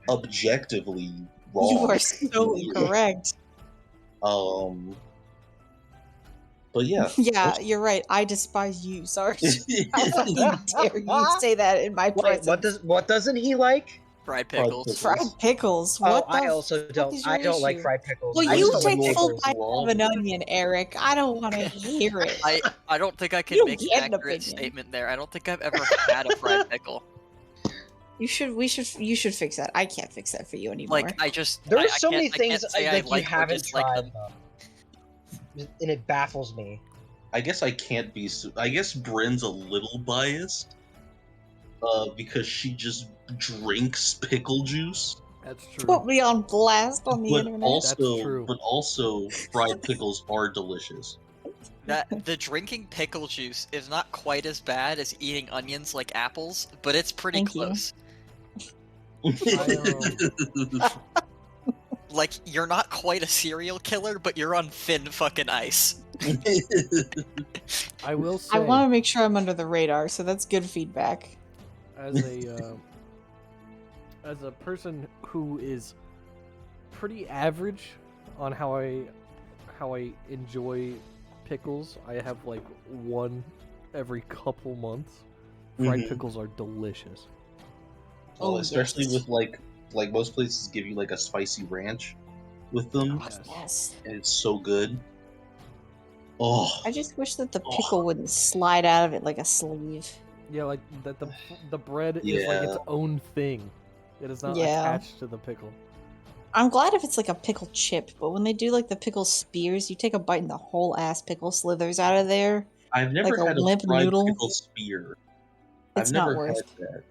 objectively wrong. You are so incorrect. But yeah. Yeah, you're right. I despise you, Sarge. How fucking dare you say that in my Wait, presence? what doesn't he like? Fried pickles. Fried pickles. What I the also fuck don't. is your I don't like issue? fried pickles. Well, I you just don't take like full pickles. bite of an onion, Eric. I don't want to hear it. I don't think I can You make an get an accurate opinion. statement there. I don't think I've ever had a fried pickle. You should fix that. I can't fix that for you anymore. Like I just There I, are I so can't- many I things can't say I like you like or haven't dislike tried, them. though. And it baffles me. I guess I can't be. I guess Bryn's a little biased, because she just drinks pickle juice. That's true. Put me on blast on the But internet. also, fried pickles are delicious. That the drinking pickle juice is not quite as bad as eating onions like apples, but it's pretty Thank you. close. I, Like you're not quite a serial killer, but you're on thin fucking ice. I will say, I want to make sure I'm under the radar, so that's good feedback. as a person who is pretty average on how I enjoy pickles, I have like one every couple months. Fried Mhm. pickles are delicious. Well, Oh, especially yes. with like most places give you like a spicy ranch with them, Oh, yes. and it's so good. Oh, I just wish that the pickle wouldn't slide out of it like a sleeve. Yeah, like that the bread is like its Yeah. own thing. It is not Yeah. attached to the pickle. I'm glad if it's like a pickle chip, but when they do like the pickle spears, you take a bite and the whole ass pickle slithers out of there. I've never like a had a limp fried noodle. pickle spear. It's I've not never worth. had that.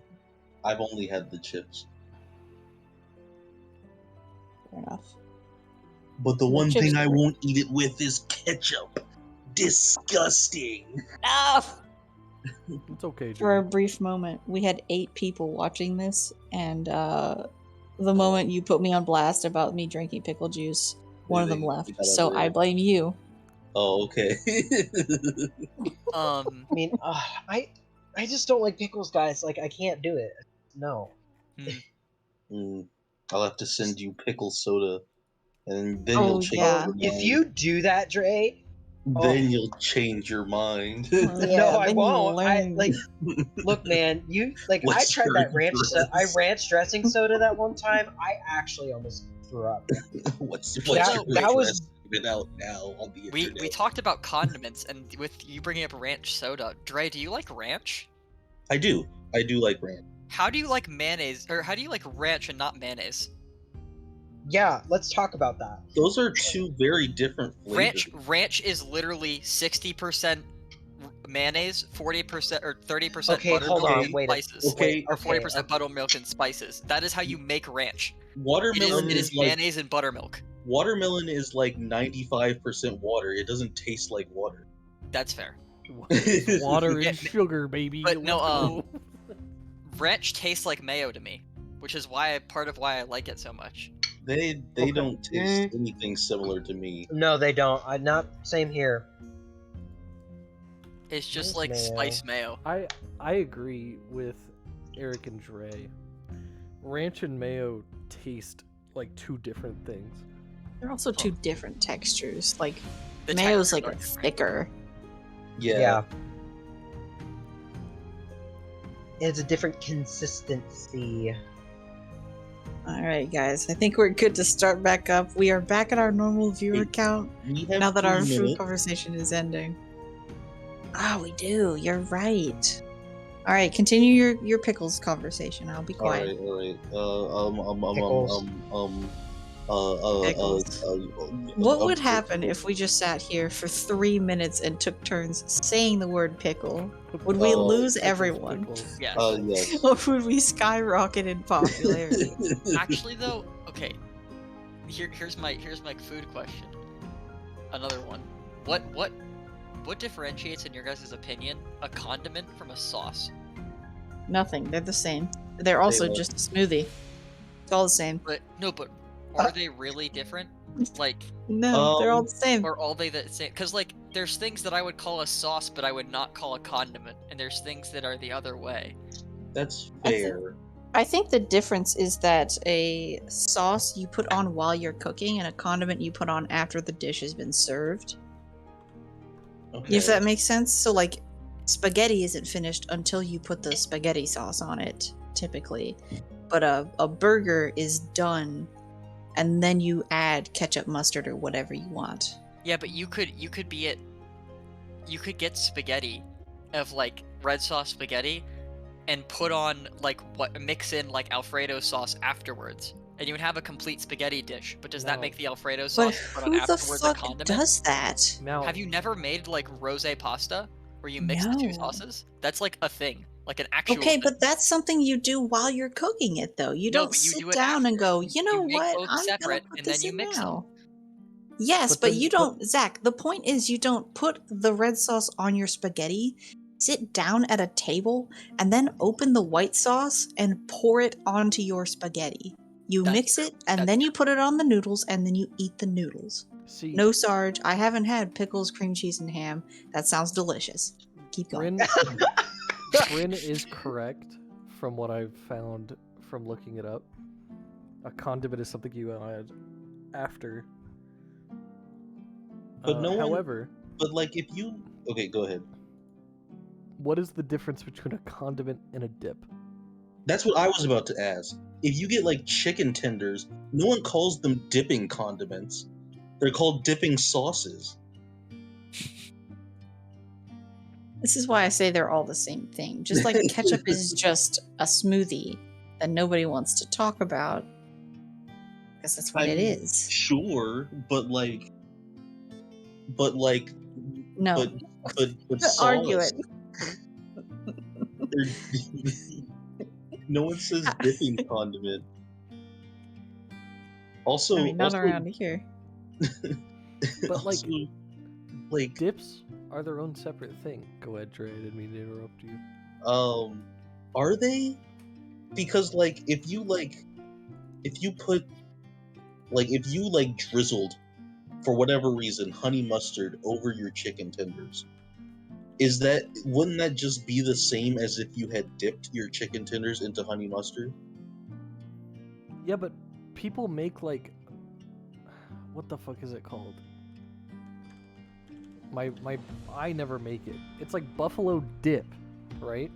I've only had the chips. Fair enough. But the The one chips thing I are- won't eat it with is ketchup. Disgusting. No! It's okay, For a Drew. brief moment, we had 8 people watching this, and the moment you put me on blast about me drinking pickle juice, one of them They left. got So over I it. blame you. Oh, okay. I mean, I just don't like pickles, guys. Like, I can't do it. No. I'll have to send you pickle soda, and then Oh, you'll change yeah. your mind. If you do that, Dre, then you'll change your mind. Yeah, no, I then you won't. I learn. like. Look, man, I What's tried your that ranch. I address? ranch dressing soda that one time. I actually almost threw up. What's Well, your that was- address? Give it out now on the We internet. talked about condiments, and with you bringing up ranch soda, Dre, do you like ranch? I do like ranch. How do you like mayonnaise, or how do you like ranch and not mayonnaise? Yeah, let's talk about that. Those are two very different flavors. Ranch is literally 60% mayonnaise, 40% or 30% Okay, hold buttermilk on, and wait spices. Okay, Or okay, 40% buttermilk and spices. That is how you make ranch. Watermelon It is is like mayonnaise and buttermilk. watermelon is like 95% water. It doesn't taste like water. That's fair. It's water Yeah, and sugar, baby. but no, Let's go. Ranch tastes like mayo to me, which is part of why I like it so much. They Okay. don't taste anything similar to me. No, they don't. I'm not. Same here. It's just Nice like mayo. spiced mayo. I agree with Eric and Dre. Ranch and mayo taste like two different things. They're also two different textures. Like, The mayo's textures like are a different. thicker. Yeah. It's a different consistency. Alright, guys. I think we're good to start back up. We are back at our normal viewer Hey, count We have now that 3 our food minutes. conversation is ending. Ah, we do. You're right. Alright, continue your pickles conversation. I'll be quiet. All right. Pickles. What would happen if we just sat here for 3 minutes and took turns saying the word pickle? Would we lose Pickles, everyone? pickles. Yes. Yes. Or would we skyrocket in popularity? Actually, though, okay. Here's my food question. Another one. What what differentiates, in your guys' opinion, a condiment from a sauce? Nothing. They're the same. They're also are. just a smoothie. It's all the same. But are they really different? Like, No, they're all the same. or are they the same? Because like, there's things that I would call a sauce, but I would not call a condiment, and there's things that are the other way. That's fair. I think the difference is that a sauce you put on while you're cooking, and a condiment you put on after the dish has been served. Okay. If that makes sense. So like, spaghetti isn't finished until you put the spaghetti sauce on it, typically. But a burger is done, and then you add ketchup, mustard, or whatever you want. Yeah, but you could get spaghetti of like red sauce spaghetti and put on like mix in like Alfredo sauce afterwards, and you would have a complete spaghetti dish. But does that make the Alfredo But sauce put on who the afterwards a fuck condiment? does that? Now, Have you never made like rosé pasta where you mix the two No. sauces? That's like a thing, like an actual. Okay, thing. but that's something you do while you're cooking it, though. You No, don't but you sit do it down and after. go, you know You make what? both I'm gonna separate, put and then this you in mix them. now. Yes, but you don't, Zach. The point is, you don't put the red sauce on your spaghetti. Sit down at a table and then open the white sauce and pour it onto your spaghetti. You That's mix true. it, and That's then you put it on the noodles, and then you eat the noodles. see, No, Sarge, I haven't had pickles, cream cheese, and ham. That sounds delicious. Keep going. Bryn is correct from what I've found from looking it up. A condiment is something you add after. But no one- however, But like, if you okay, go ahead. what is the difference between a condiment and a dip? That's what I was about to ask. If you get like chicken tenders, no one calls them dipping condiments. They're called dipping sauces. This is why I say they're all the same thing. Just like ketchup is just a smoothie that nobody wants to talk about. Because that's what it is. Sure, but No. but Argue sauce. it. No one says dipping condiment. Also, I mean, not also, around here. But like, also, like, dips are their own separate thing. Go ahead, Trey. I didn't mean to interrupt you. are they? Because like, if you drizzled, for whatever reason, honey mustard over your chicken tenders, wouldn't that just be the same as if you had dipped your chicken tenders into honey mustard? Yeah, but people make like, what the fuck is it called? I never make it. It's like buffalo dip, right?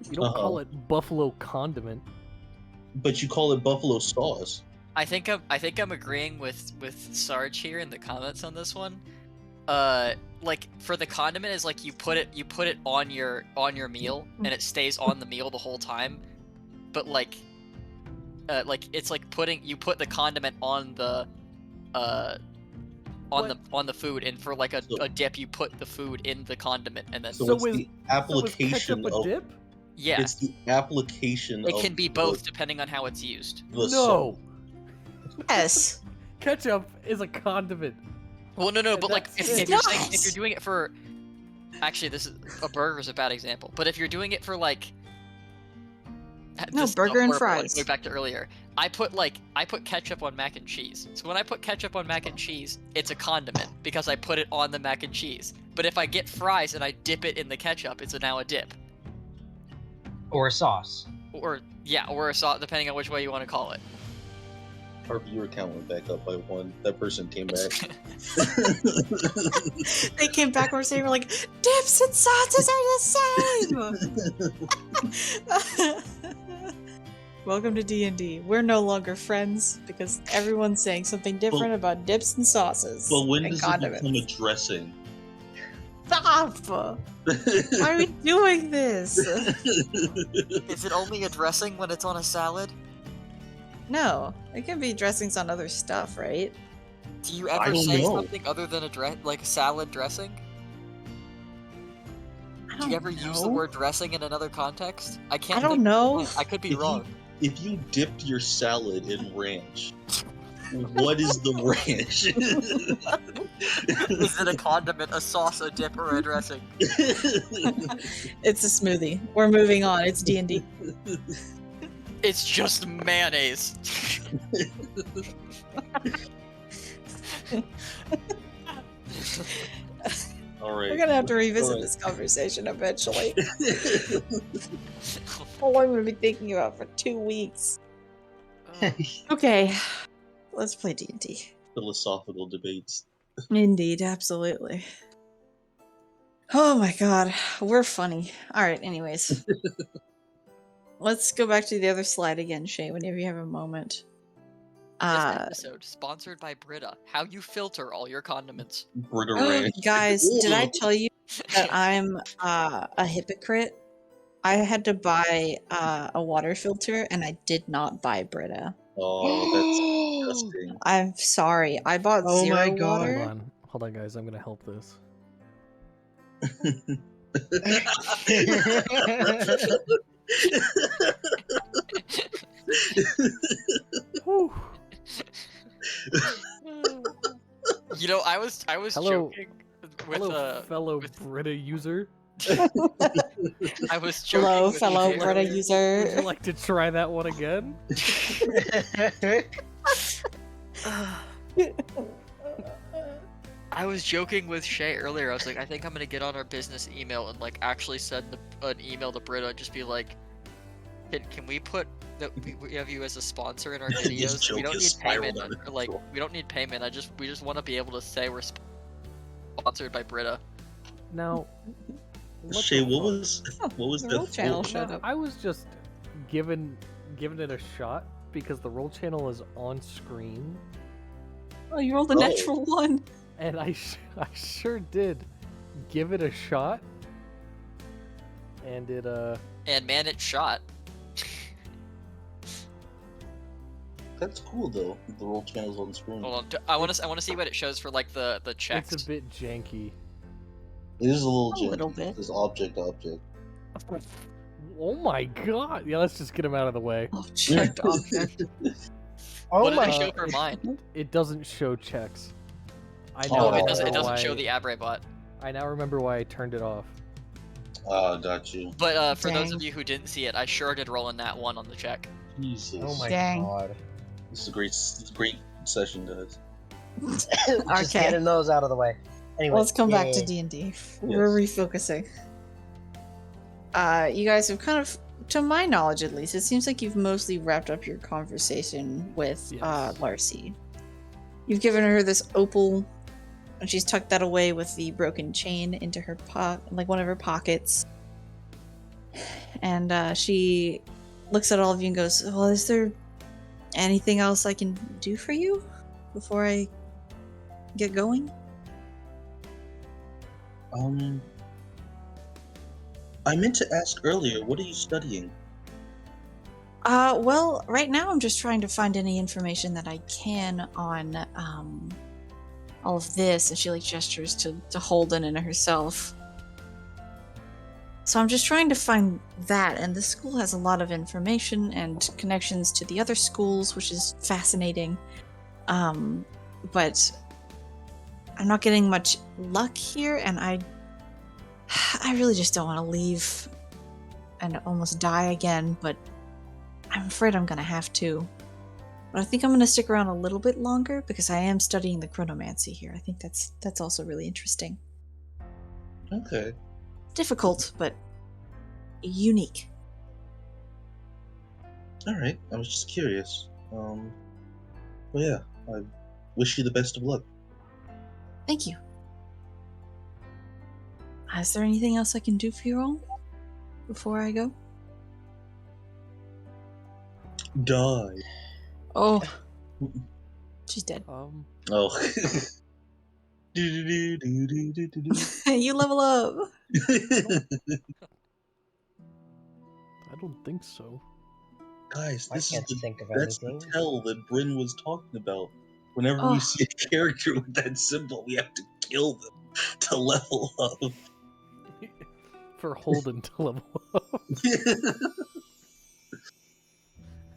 You don't call it buffalo condiment. But you call it buffalo sauce. I think I'm agreeing with Sarge here in the comments on this one. Like for the condiment is like you put it on your meal and it stays on the meal the whole time. But like it's like you put the condiment on the on the food, and for like a dip you put the food in the condiment and then. So it's the application ketchup a dip? Yeah. It's the application. It can be both depending on how it's used. No. Yes. Ketchup is a condiment. Well, no, but like if It's you're doing it for, actually, this is a burger's a bad example. But if you're doing it for like, No, burger and fries. Going back to earlier, I put ketchup on mac and cheese. So when I put ketchup on mac and cheese, it's a condiment because I put it on the mac and cheese. But if I get fries and I dip it in the ketchup, it's now a dip. Or a sauce. Or a sauce, depending on which way you want to call it. Our viewer count went back up by 1. That person came back. They came back and they were like, dips and sauces are the same! Welcome to D&D. We're no longer friends because everyone's saying something different about dips and sauces. But when and does condiments. it become a dressing? Stop! Why are we doing this? Is it only a dressing when it's on a salad? No, it can be dressings on other stuff, right? Do you I ever don't say know. something other than like a salad dressing? Do you ever use the word dressing in another context? I can't. I don't know. I could be wrong. If you dipped your salad in ranch, What is the ranch? Is it a condiment, a sauce, a dip, or a dressing? It's a smoothie. We're moving on. It's D&D. It's just mayonnaise. All right. We're gonna have to revisit Alright. this conversation eventually. Oh, I'm gonna be thinking about for 2 weeks. Okay, let's play D&D. Philosophical debates. Indeed, absolutely. Oh my god, we're funny. Alright, anyways. Let's go back to the other slide again, Shay, whenever you have a moment. This episode sponsored by Brita. How you filter all your condiments. Brita ranch. Guys, did I Ooh. tell you that I'm a hypocrite? I had to buy a water filter, and I did not buy Brita. Oh, that's disgusting. I'm sorry. I bought Oh my zero God. water. Hold on, guys. I'm gonna help this. Whew. You know, I was Hello. joking with Hello, fellow with- Brita user. I was joking Hello, with fellow Shay Brita earlier. user. Would you like to try that one again? I was joking with Shay earlier. I was like, I think I'm gonna get on our business email and like actually send an email to Brita and just be like, can we put that we have you as a sponsor in our This videos? joke We don't is need spiraled payment. out of Or, like control. we don't need payment. We just want to be able to say we're sponsored by Brita. Now, what Shay, the what fuck? was the the roll channel full- showed No, up. I was just giving it a shot because the roll channel is on screen, Oh, you rolled a Oh. natural one. and I sure did give it a shot, and it And man, it shot. That's cool though. The roll channel's on screen. Hold on, I want to see what it shows for like the checks. it's a bit janky. It is a little A little janky. bit. This object. Oh my god! Yeah, let's just get him out of the way. Oh, checked object. Oh What did my it show for mine? It doesn't show checks. I Oh, now Oh, it doesn't. It remember doesn't show why- the Abre bot. I now remember why I turned it off. Ah, got you. But for those Dang. of you who didn't see it, I sure did roll in that one on the check. Jesus. Oh my Dang. God. This is a great session, guys. Just Okay. getting those out of the way. Anyway, Let's come back to yay. D&D. We're refocusing. You guys have kind of, to my knowledge at least, it seems like you've mostly wrapped up your conversation with Yes. Larcy. You've given her this opal, and she's tucked that away with the broken chain into her like one of her pockets. And she looks at all of you and goes, "Well, is there anything else I can do for you before I get going?" I meant to ask earlier, what are you studying? Well, right now I'm just trying to find any information that I can on all of this, and she like gestures to Holden and herself. So I'm just trying to find that, and the school has a lot of information and connections to the other schools, which is fascinating. But I'm not getting much luck here, and I really just don't want to leave and almost die again, but I'm afraid I'm gonna have to. But I think I'm gonna stick around a little bit longer because I am studying the chronomancy here. I think that's also really interesting. Okay. Difficult, but unique. Alright, I was just curious. Well, yeah, I wish you the best of luck. Thank you. Is there anything else I can do for you all before I go? Die. Oh, she's dead. Oh. You level up. I don't think so. Guys, I this is can't think of that's the anything. tell that Bryn was talking about. Whenever Oh. we see a character with that symbol, we have to kill them to level up. For Holden to level up.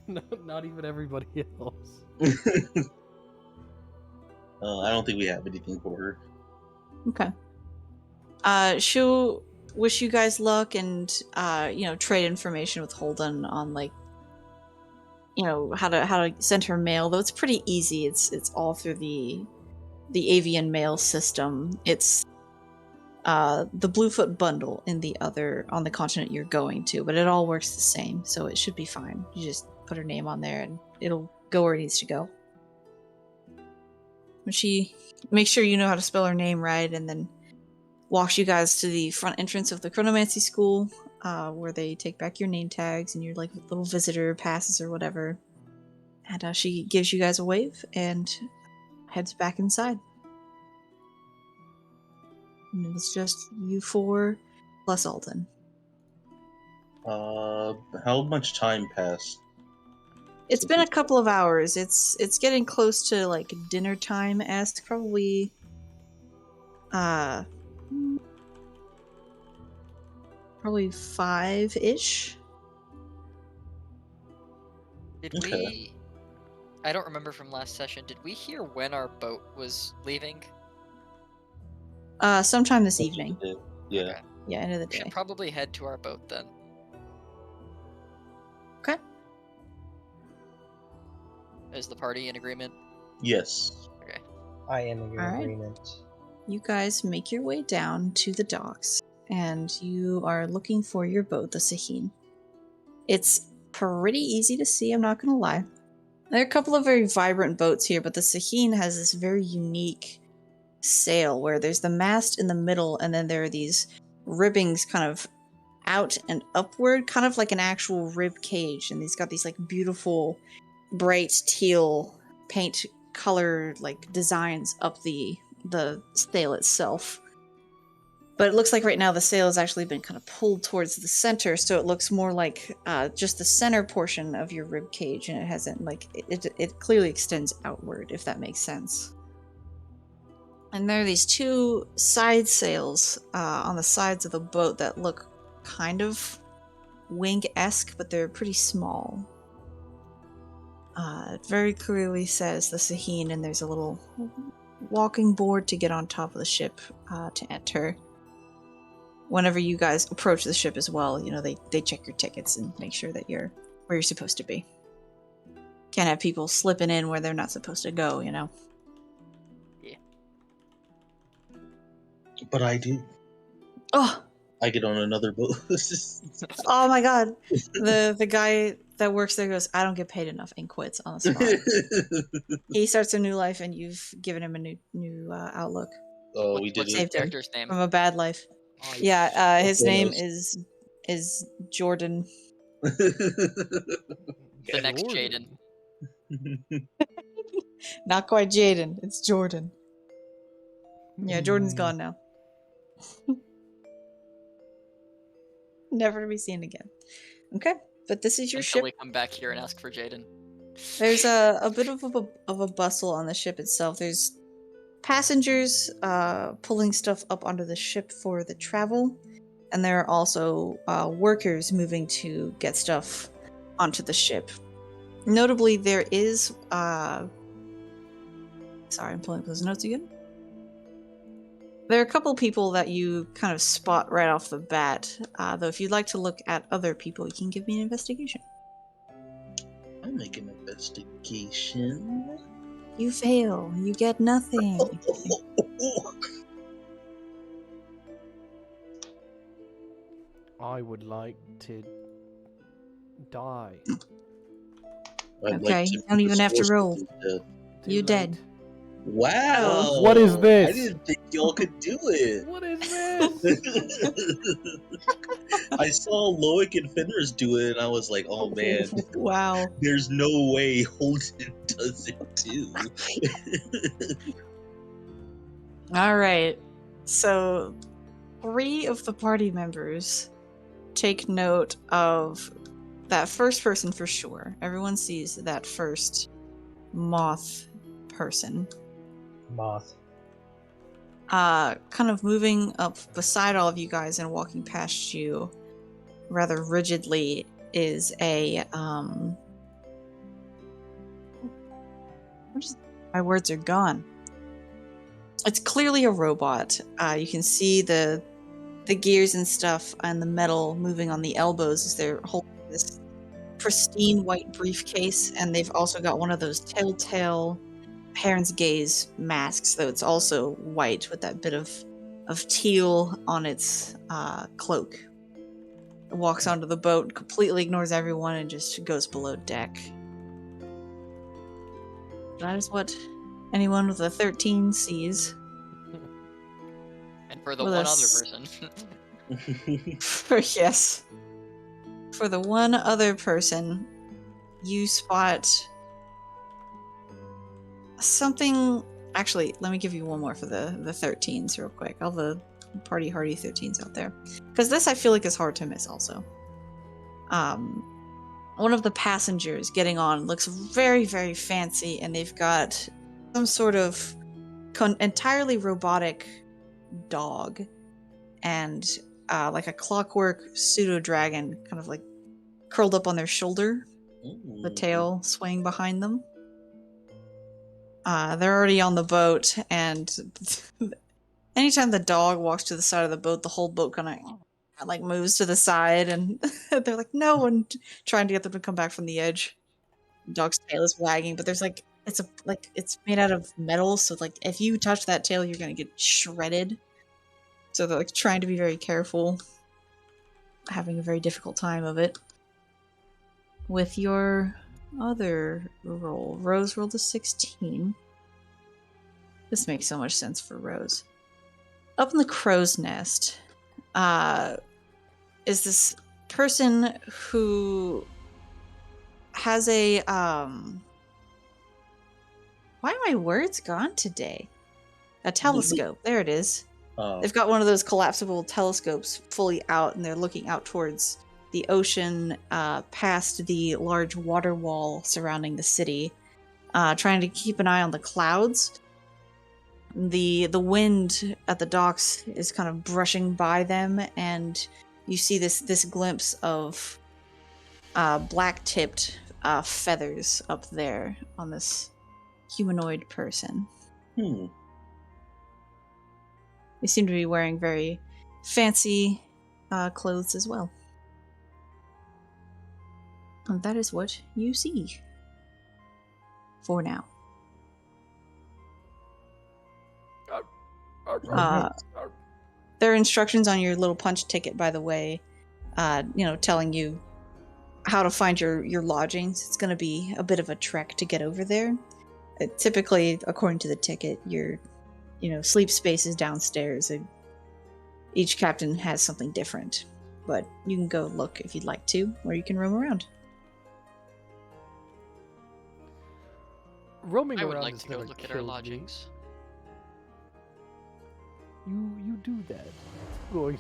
No, not even everybody else. I don't think we have anything for her. Okay. She'll wish you guys luck and trade information with Holden on like how to send her mail. Though it's pretty easy. It's all through the avian mail system. It's the Bluefoot bundle on the continent you're going to, but it all works the same, so it should be fine. You just put her name on there and it'll go where it needs to go. But she makes sure you know how to spell her name right, and then walks you guys to the front entrance of the Chronomancy School, where they take back your name tags and your like little visitor passes or whatever. And she gives you guys a wave and heads back inside. And it's just you four plus Alden. How much time passed? It's been a couple of hours. It's getting close to like dinner time esque, probably. Probably 5-ish. Did we? I don't remember from last session. Did we hear when our boat was leaving? Sometime this evening. Yeah. Okay. Yeah, end of the We should day. probably head to our boat then. Okay. Is the party in agreement? Yes. Okay. I am in All right. agreement. You guys make your way down to the docks, and you are looking for your boat, the Sahin. It's pretty easy to see, I'm not going to lie. There are a couple of very vibrant boats here, but the Sahin has this very unique sail where there's the mast in the middle, and then there are these ribbings kind of out and upward, kind of like an actual rib cage, and he's got these like beautiful bright teal paint color like designs up the sail itself. But it looks like right now the sail has actually been kind of pulled towards the center, so it looks more like just the center portion of your rib cage, and it hasn't like it clearly extends outward, if that makes sense. And there are these two side sails on the sides of the boat that look kind of wing-esque, but they're pretty small. It very clearly says the Sahin, and there's a little walking board to get on top of the ship to enter. Whenever you guys approach the ship as well, they check your tickets and make sure that you're where you're supposed to be. Can't have people slipping in where they're not supposed to go, Yeah. But I do. Oh! I get on another boat. Oh my god. The guy that works there goes, I don't get paid enough, and quits on the spot. He starts a new life, and you've given him a new outlook. Oh, we did What's it. his character's name? From a bad life. Oh, Yeah, his Okay, name nice. is Jordan. The next Jaden. Not quite Jaden, it's Jordan. Yeah, Jordan's gone now. Never to be seen again. Okay, but this is your Until ship. we come back here and ask for Jaden. There's a bit of a bustle on the ship itself. There's passengers pulling stuff up onto the ship for the travel, and there are also workers moving to get stuff onto the ship. Notably, there is sorry, I'm pulling up those notes again. There are a couple people that you kind of spot right off the bat, though if you'd like to look at other people, you can give me an investigation. I'll make an investigation. You fail. You get nothing. I would like to die. I'd Okay, like to you don't even have to dispose roll. of you dead. Too You late. dead. Wow. What is this? I didn't think y'all could do it. What is this? I saw Loic and Fenris do it, and I was like, oh man, Wow. there's no way Holden does it too. All right. So, 3 of the party members take note of that first person for sure. Everyone sees that first moth person. Moth. Kind of moving up beside all of you guys and walking past you rather rigidly is a my words are gone. It's clearly a robot. You can see the gears and stuff and the metal moving on the elbows as they're holding this pristine white briefcase, and they've also got one of those telltale parents' gaze masks, though it's also white with that bit of teal on its cloak. It walks onto the boat, completely ignores everyone, and just goes below deck. That is what anyone with a 13 sees. And for the With one a other s- person. Yes. For the one other person, you spot something. Actually, let me give you one more for the 13s real quick. All the party hardy 13s out there. Because this I feel like is hard to miss also. One of the passengers getting on looks very, very fancy, and they've got some sort of entirely robotic dog and like a clockwork pseudo dragon kind of like curled up on their shoulder, the tail swaying behind them. They're already on the boat, and anytime the dog walks to the side of the boat, the whole boat kind of like moves to the side, and they're like, no, and trying to get them to come back from the edge. The dog's tail is wagging, but there's like it's made out of metal, so like if you touch that tail, you're gonna get shredded. So they're like trying to be very careful, having a very difficult time of it. With your other roll, Rose rolled a 16. This makes so much sense for Rose. Up in the crow's nest, is this person who has a why are my words gone today? A telescope. There it is. They've got one of those collapsible telescopes fully out, and they're looking out towards the ocean, past the large water wall surrounding the city, trying to keep an eye on the clouds. The wind at the docks is kind of brushing by them, and you see this glimpse of black-tipped feathers up there on this humanoid person. They seem to be wearing very fancy clothes as well. And that is what you see. For now. There are instructions on your little punch ticket, by the way, telling you how to find your lodgings. It's going to be a bit of a trek to get over there. Typically, according to the ticket, your sleep space is downstairs. And each captain has something different, but you can go look if you'd like to, or you can roam around. Roaming I would around like has to go never look at our killed me. lodgings. You do that. I'm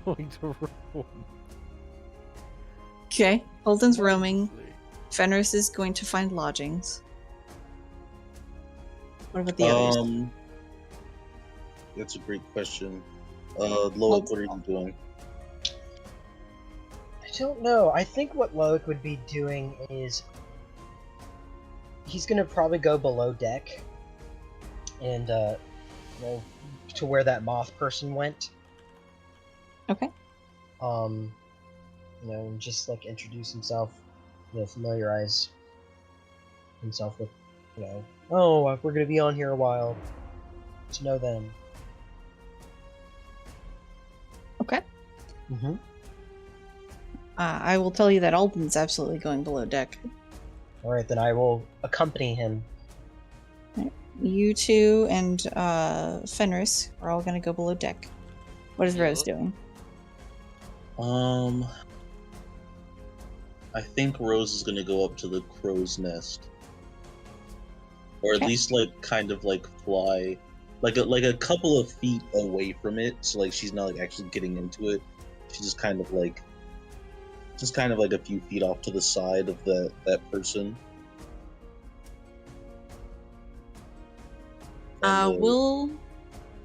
going to roam. Okay, Holden's roaming. Fenris is going to find lodgings. What about the others? That's a great question. Loic, what are you doing? I don't know. I think what Loic would be doing is he's gonna probably go below deck and to where that moth person went. Okay. Just like introduce himself, familiarize himself with, we're gonna be on here a while. To know them. Okay. Mm-hmm. I will tell you that Alden's absolutely going below deck. Alright, then I will accompany him. Right. You two and Fenris are all going to go below deck. What is Rose doing? I think Rose is gonna go up to the crow's nest, or at least kind of fly, like a couple of feet away from it, so she's not actually getting into it. She's just kind of like a few feet off to the side of that person. We'll.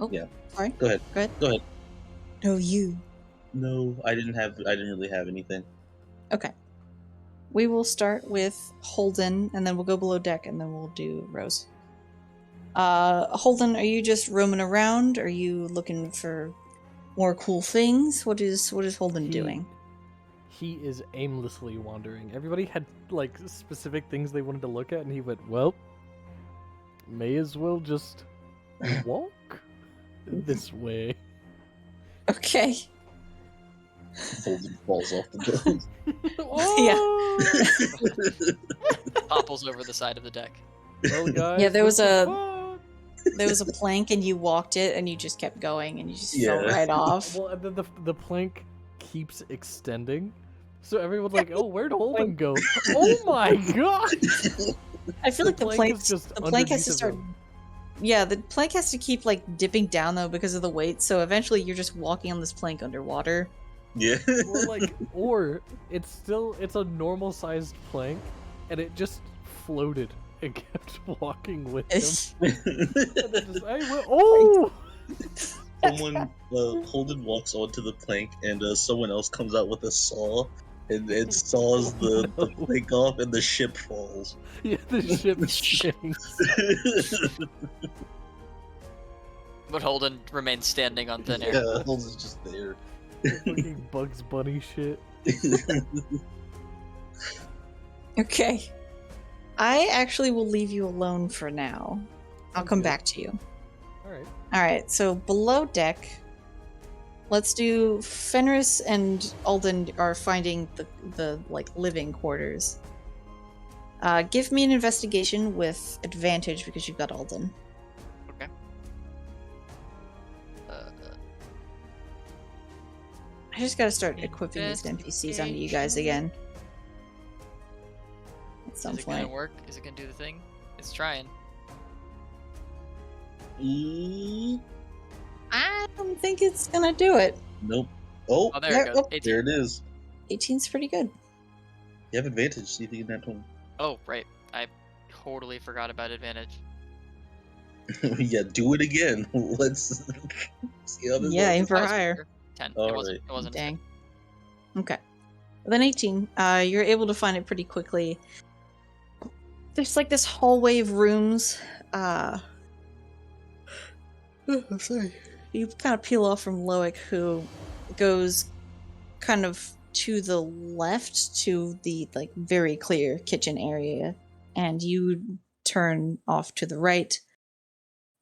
Oh, yeah. Sorry. Go ahead. No, you. No, I didn't really have anything. Okay. We will start with Holden, and then we'll go below deck, and then we'll do Rose. Holden, are you just roaming around? Are you looking for more cool things? What is Holden doing? He is aimlessly wandering. Everybody had like specific things they wanted to look at, and he went, "Well, may as well just walk this way." Okay. Holden falls off the Yeah. Topples over the side of the deck. Well, guys, Yeah, there was this a plank, and you walked it, and you just kept going, and you just fell Yeah. right off. Well, and then the plank keeps extending, so everyone's like, "Oh, where'd Holden go? Oh my god!" I feel like the plank is just the plank has to underneath of start. him. Yeah, the plank has to keep like dipping down though because of the weight. So eventually, you're just walking on this plank underwater. Yeah. Or it's a normal sized plank, and it just floated and kept walking with him. And then just, oh! Someone, Holden walks onto the plank, and someone else comes out with a saw, and saws the plank off, and the ship falls. Yeah, the ship sinks. But Holden remains standing on thin air. Yeah, Holden's just there. Fucking Bugs Bunny shit. Okay. I actually will leave you alone for now. I'll come Okay. back to you. Alright. Alright, so below deck, let's do Fenris and Alden are finding the like living quarters. Give me an investigation with advantage because you've got Alden. Okay. I just gotta start equipping these NPCs onto you guys again. At some Is it gonna point. work? Is it gonna do the thing? It's trying. I don't think it's gonna do it. Nope. Oh, Oh, there it goes. oh, 18. there it is. 18's pretty good. You have advantage. See if you can have Oh, right. I totally forgot about advantage. Yeah, do it again. Let's see how this Yeah, aim goes. for I was higher. sure. 10. All It wasn't. right. It wasn't. Dang. Okay. Then 18. You're able to find it pretty quickly. There's like this hallway of rooms. I'm sorry. You kind of peel off from Loic, who goes kind of to the left to the like very clear kitchen area, and you turn off to the right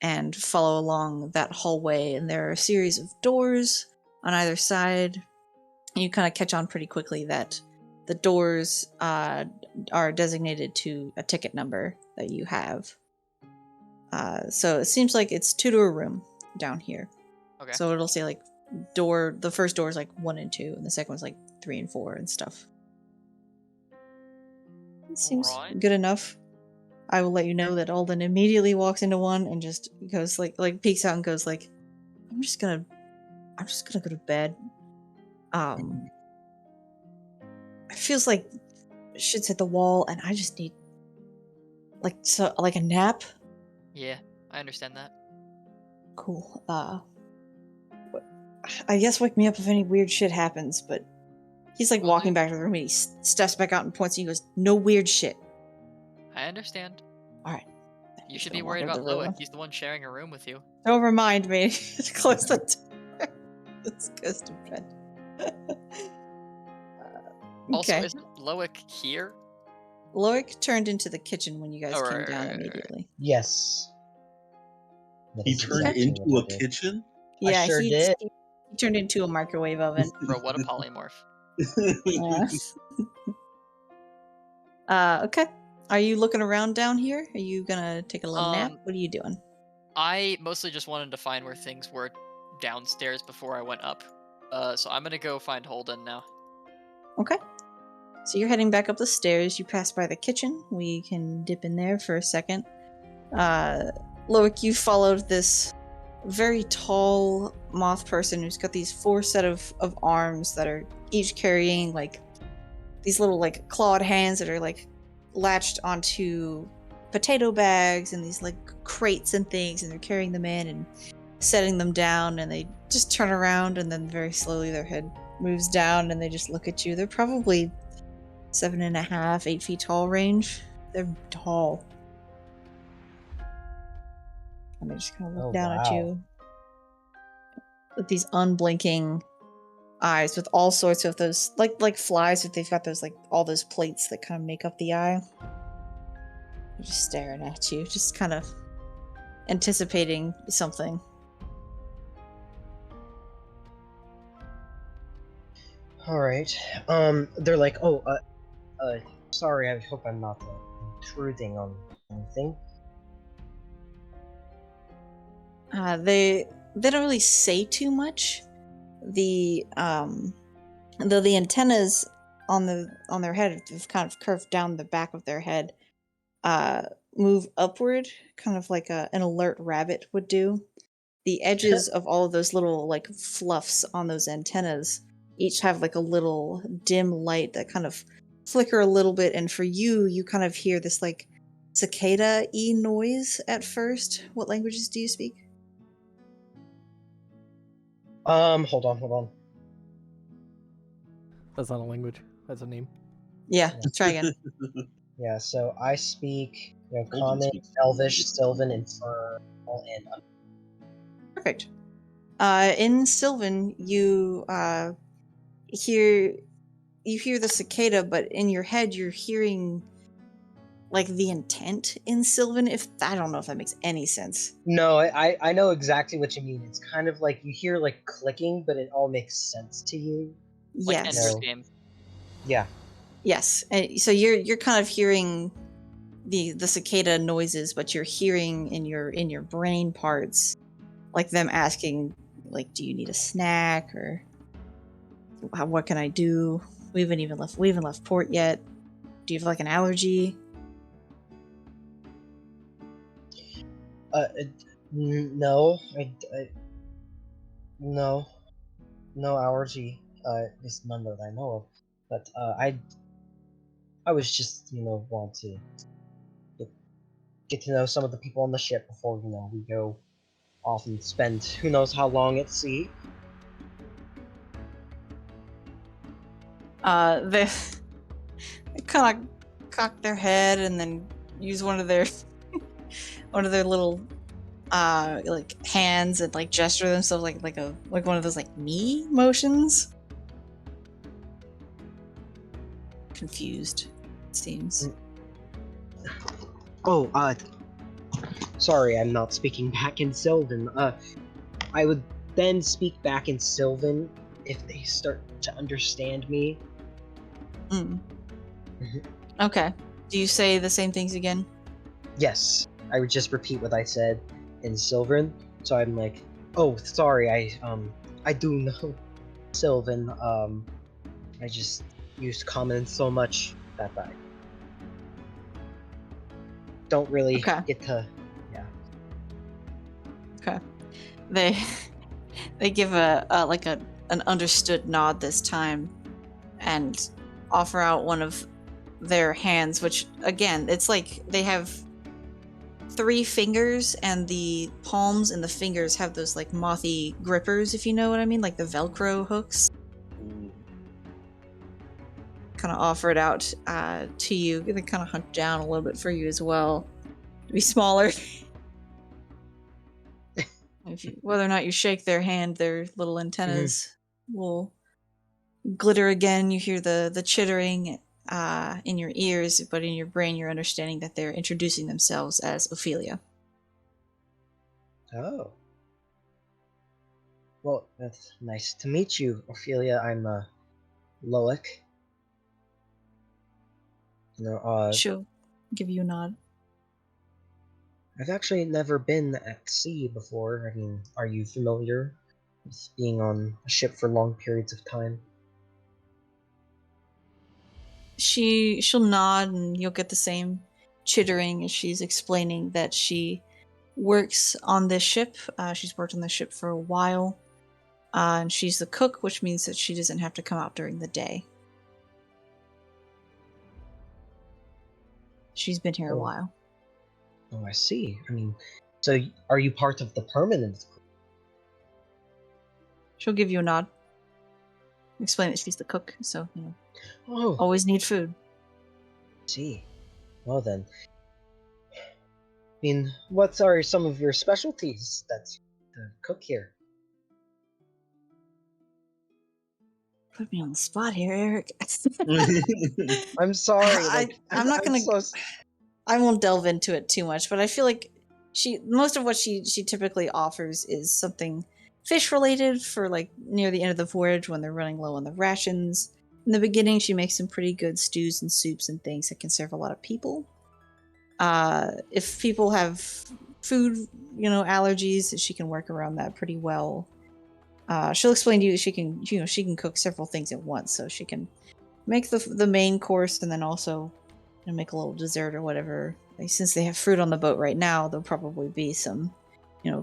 and follow along that hallway. And there are a series of doors on either side. And you kind of catch on pretty quickly that the doors are designated to a ticket number that you have. So it seems like it's 2 to a room down here. Okay. So it'll say like the first door is like 1 and 2, and the second one's like 3 and 4 and stuff. It seems Alright. good enough. I will let you know that Alden immediately walks into one and just goes like peeks out and goes like, I'm just gonna go to bed. It feels like shit's hit the wall, and I just need like a nap. Yeah, I understand that. Cool. I guess wake me up if any weird shit happens. But he's like Will walking do. back to the room, and he steps back out and points, and he goes, "No weird shit." I understand. All right. You He's should gonna be walk worried out about the room. Loic. He's the one sharing a room with you. Don't remind me to close the door. Let's go to bed. Also, Okay. isn't Loic here? Loic turned into the kitchen when you guys Oh, came right, down right. immediately. Yes. That He is turned exactly into what a I did. kitchen? Yeah, sure he did. turned into a microwave oven. Bro, what a polymorph. Okay. Are you looking around down here? Are you gonna take a little nap? What are you doing? I mostly just wanted to find where things were downstairs before I went up. So I'm gonna go find Holden now. Okay. So you're heading back up the stairs. You pass by the kitchen. We can dip in there for a second. Loic, you followed this very tall moth person who's got these 4 set of arms that are each carrying like these little like clawed hands that are like latched onto potato bags and these like crates and things, and they're carrying them in and setting them down, and they just turn around, and then very slowly their head moves down and they just look at you. They're probably 7.5, 8 feet tall range. They're tall. And they just kind of look Oh, down at wow. you with these unblinking eyes, with all sorts of those like flies. But they've got those like all those plates that kind of make up the eye. They're just staring at you, just kind of anticipating something. All right. They're like, oh, sorry. I hope I'm not intruding on anything. They don't really say too much. Though the antennas on their head have kind of curved down the back of their head, move upward, kind of like an alert rabbit would do. The edges of all of those little like fluffs on those antennas each have like a little dim light that kind of flicker a little bit, and for you kind of hear this like cicada-y noise at first. What languages do you speak? Hold on. That's not a language. That's a name. Yeah, try again. Yeah, so I speak, Golden Common, speaks Elvish, languages. Sylvan, Infernal, and Perfect. In Sylvan, you hear the cicada, but in your head, you're hearing like the intent in Sylvan. If I don't know if that makes any sense. No, I know exactly what you mean. It's kind of like you hear like clicking, but it all makes sense to you. Like Yes. Ender's No. Game. Yeah. Yes. And so you're kind of hearing the cicada noises, but you're hearing in your brain parts like them asking, like, do you need a snack, or what can I do? We haven't even left port yet. Do you have like an allergy? No, no, no allergy. At least none that I know of. But I was just want to get to know some of the people on the ship before we go off and spend who knows how long at sea. They kind of cock their head and then use one of their little like hands and like gesture themselves like one of those like knee motions. Confused, it seems. Oh, sorry, I'm not speaking back in Sylvan. I would then speak back in Sylvan if they start to understand me. Okay. Do you say the same things again? Yes, I would just repeat what I said in Sylvan. So I'm like, oh, sorry, I do know Sylvan. I just used Common so much that I don't really get to. Yeah. Okay. They give an understood nod this time, and offer out one of their hands, which again, it's like they have 3 fingers, and the palms and the fingers have those like mothy grippers, if you know what I mean, like the Velcro hooks. Kind of offer it out to you. They kind of hunt down a little bit for you as well, to be smaller. Whether or not you shake their hand, their little antennas will glitter again. You hear the chittering in your ears, but in your brain you're understanding that they're introducing themselves as Ophelia. Oh. Well, that's nice to meet you, Ophelia. I'm Loic. She'll give you a nod. I've actually never been at sea before. I mean, are you familiar with being on a ship for long periods of time? She'll nod, and you'll get the same chittering as she's explaining that she works on this ship. She's worked on this ship for a while. And she's the cook, which means that she doesn't have to come out during the day. She's been here a while. Oh, I see. I mean, so are you part of the permanent crew? She'll give you a nod. Explain that she's the cook, so, always need food. See. Well then. mean, what are some of your specialties that you cook here? Put me on the spot here, Eric. I'm sorry. Like, I'm not I'm gonna. so. I won't delve into it too much, but I feel like most of what she typically offers is something fish related for like near the end of the voyage when they're running low on the rations. In the beginning, she makes some pretty good stews and soups and things that can serve a lot of people. If people have food, allergies, she can work around that pretty well. She'll explain to you that she can cook several things at once, so she can make the main course and then also make a little dessert or whatever. Like, since they have fruit on the boat right now, there'll probably be some,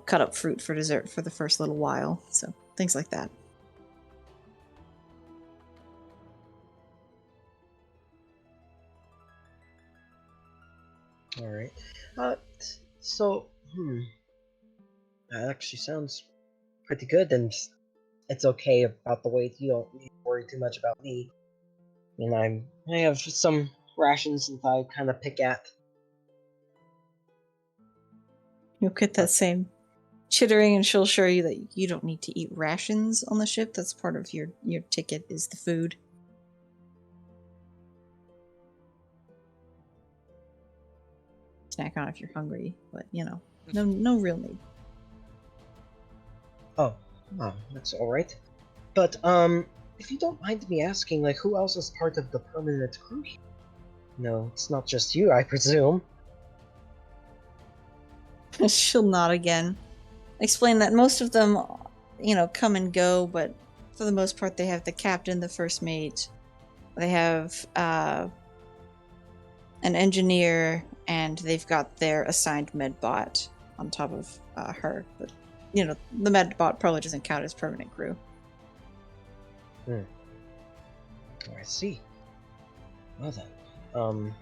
cut up fruit for dessert for the first little while. So things like that. All right. So, that actually sounds pretty good, and it's okay about the weight. You don't need to worry too much about me. And I have some rations that I kind of pick at. You'll get that same chittering, and she'll assure you that you don't need to eat rations on the ship. That's part of your ticket is the food. Snack on if you're hungry, but no real need. Oh, that's all right. But if you don't mind me asking, like, who else is part of the permanent crew here? No, it's not just you, I presume. She'll nod again. Explain that most of them, come and go, but for the most part, they have the captain, the first mate. They have an engineer, and they've got their assigned medbot on top of her. But the medbot probably doesn't count as permanent crew. I see. Well then,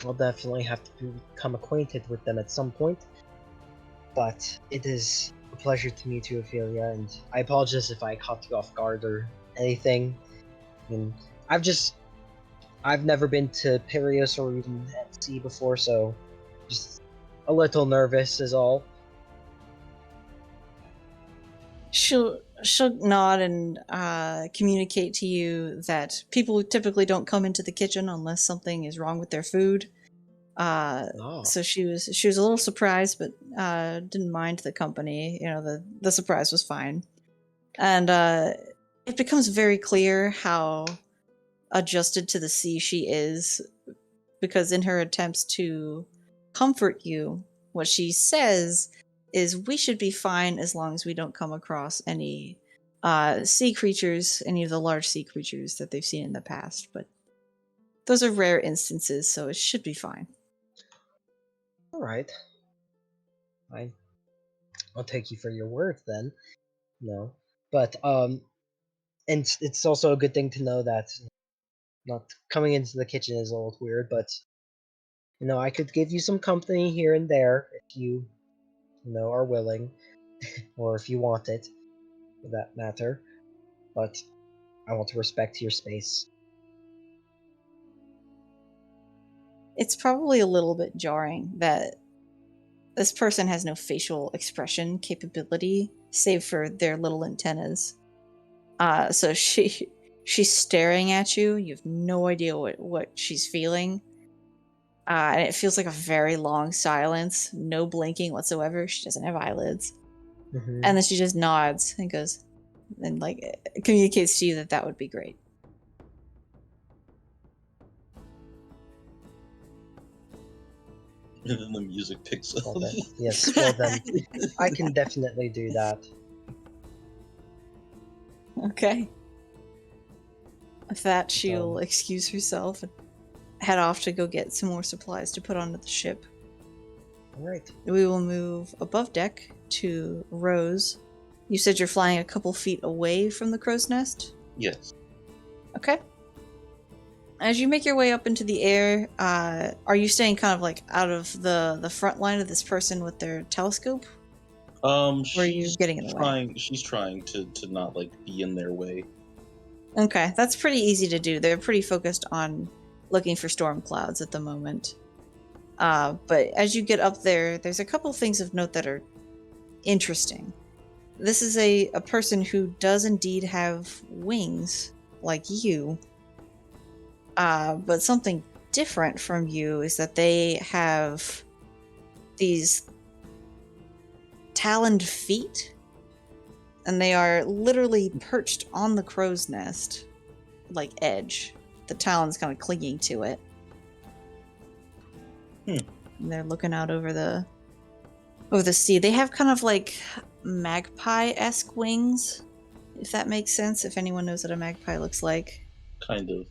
I'll definitely have to become acquainted with them at some point. But it is a pleasure to meet you, Ophelia, and I apologize if I caught you off guard or anything. I mean, I've never been to Piraeus or even at sea before, so just a little nervous is all. She'll nod and communicate to you that people typically don't come into the kitchen unless something is wrong with their food. So she was a little surprised, but didn't mind the company. The surprise was fine, and it becomes very clear how adjusted to the sea she is, because in her attempts to comfort you, what she says is we should be fine as long as we don't come across any sea creatures, any of the large sea creatures that they've seen in the past. But those are rare instances, so it should be fine. All right. I'll take you for your word then. No, but and it's also a good thing to know that not coming into the kitchen is a little weird, but I could give you some company here and there if you are willing, or if you want it, for that matter. But I want to respect your space. It's probably a little bit jarring that this person has no facial expression capability, save for their little antennas. So she's staring at you. You have no idea what she's feeling. And it feels like a very long silence, no blinking whatsoever. She doesn't have eyelids. Mm-hmm. And then she just nods and goes, and communicates to you that would be great. And then the music picks up. Well then, yes, well then, I can definitely do that. Okay. With that, she'll excuse herself and head off to go get some more supplies to put onto the ship. Alright. We will move above deck to Rose. You said you're flying a couple feet away from the crow's nest? Yes. Okay. As you make your way up into the air, are you staying kind of like out of the front line of this person with their telescope? Or are you getting in the way? She's trying to not be in their way. Okay, that's pretty easy to do. They're pretty focused on looking for storm clouds at the moment. But as you get up there, there's a couple things of note that are interesting. This is a person who does indeed have wings, like you. But something different from you is that they have these taloned feet, and they are literally perched on the crow's nest, like edge. The talons kind of clinging to it. And they're looking out over the sea. They have kind of like magpie-esque wings, if that makes sense. If anyone knows what a magpie looks like, Kind of.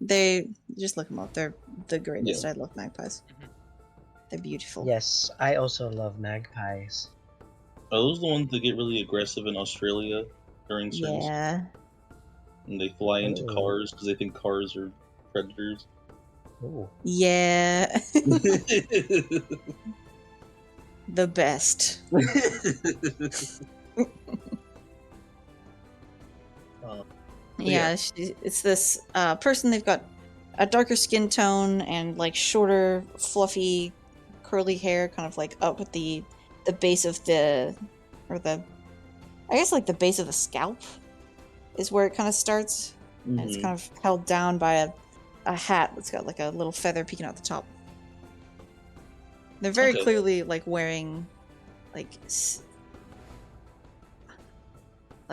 they just look them up. They're the greatest. Yeah. I love magpies. They're beautiful. Yes, I also love magpies. Are those the ones that get really aggressive in Australia during certain Yeah. and they fly into Oh. cars because they think cars are predators? Ooh. Yeah. The best. Yeah, it's this person. They've got a darker skin tone and like shorter, fluffy, curly hair, kind of like up at the base of I guess like the base of the scalp is where it kind of starts. And it's kind of held down by a hat that's got like a little feather peeking out the top. They're very clearly like wearing like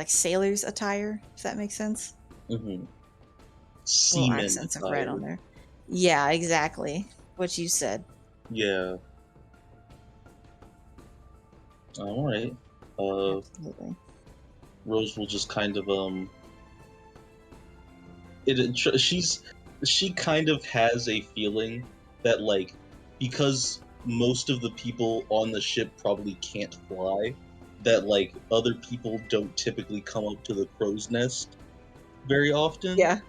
sailor's attire, if that makes sense. Mm-hmm. Little accents of red on there. Yeah, exactly. What you said. Yeah. All right. Absolutely. Rose will just kind of she kind of has a feeling that like because most of the people on the ship probably can't fly, that like other people don't typically come up to the crow's nest very often. Yeah.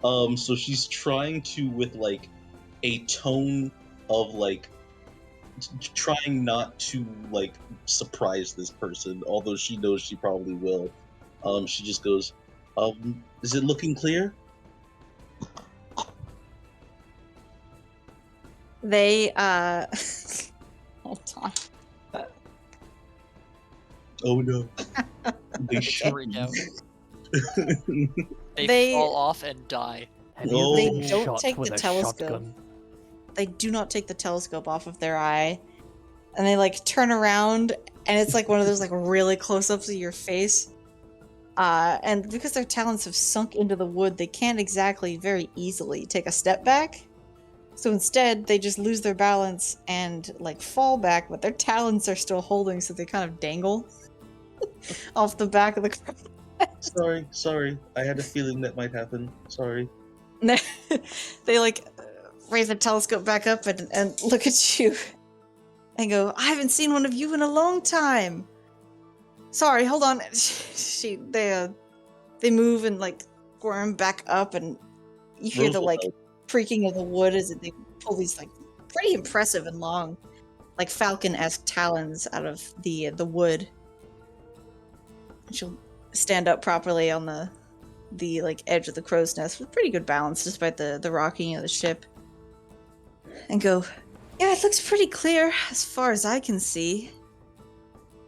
So she's trying to, with like a tone of like trying not to like surprise this person, although she knows she probably will. She just goes, is it looking clear? They hold on. Oh no. They Freak out. They They- fall off and die. Have No. you They been don't shot take with the a telescope. shotgun? They do not take the telescope off of their eye, and they like turn around, and it's like one of those like really close-ups of your face. And because their talons have sunk into the wood, they can't exactly very easily take a step back. So instead, they just lose their balance and like fall back, but their talons are still holding, so they kind of dangle off the back of the. Sorry. I had a feeling that might happen. Sorry. They like raise the telescope back up and look at you and go, I haven't seen one of you in a long time. Sorry, hold on. They move and like squirm back up, and you hear the like creaking of the wood as they pull these like pretty impressive and long, like falcon-esque talons out of the wood. And she'll stand up properly on the like edge of the crow's nest with pretty good balance despite the rocking of the ship, and go, yeah, it looks pretty clear as far as I can see,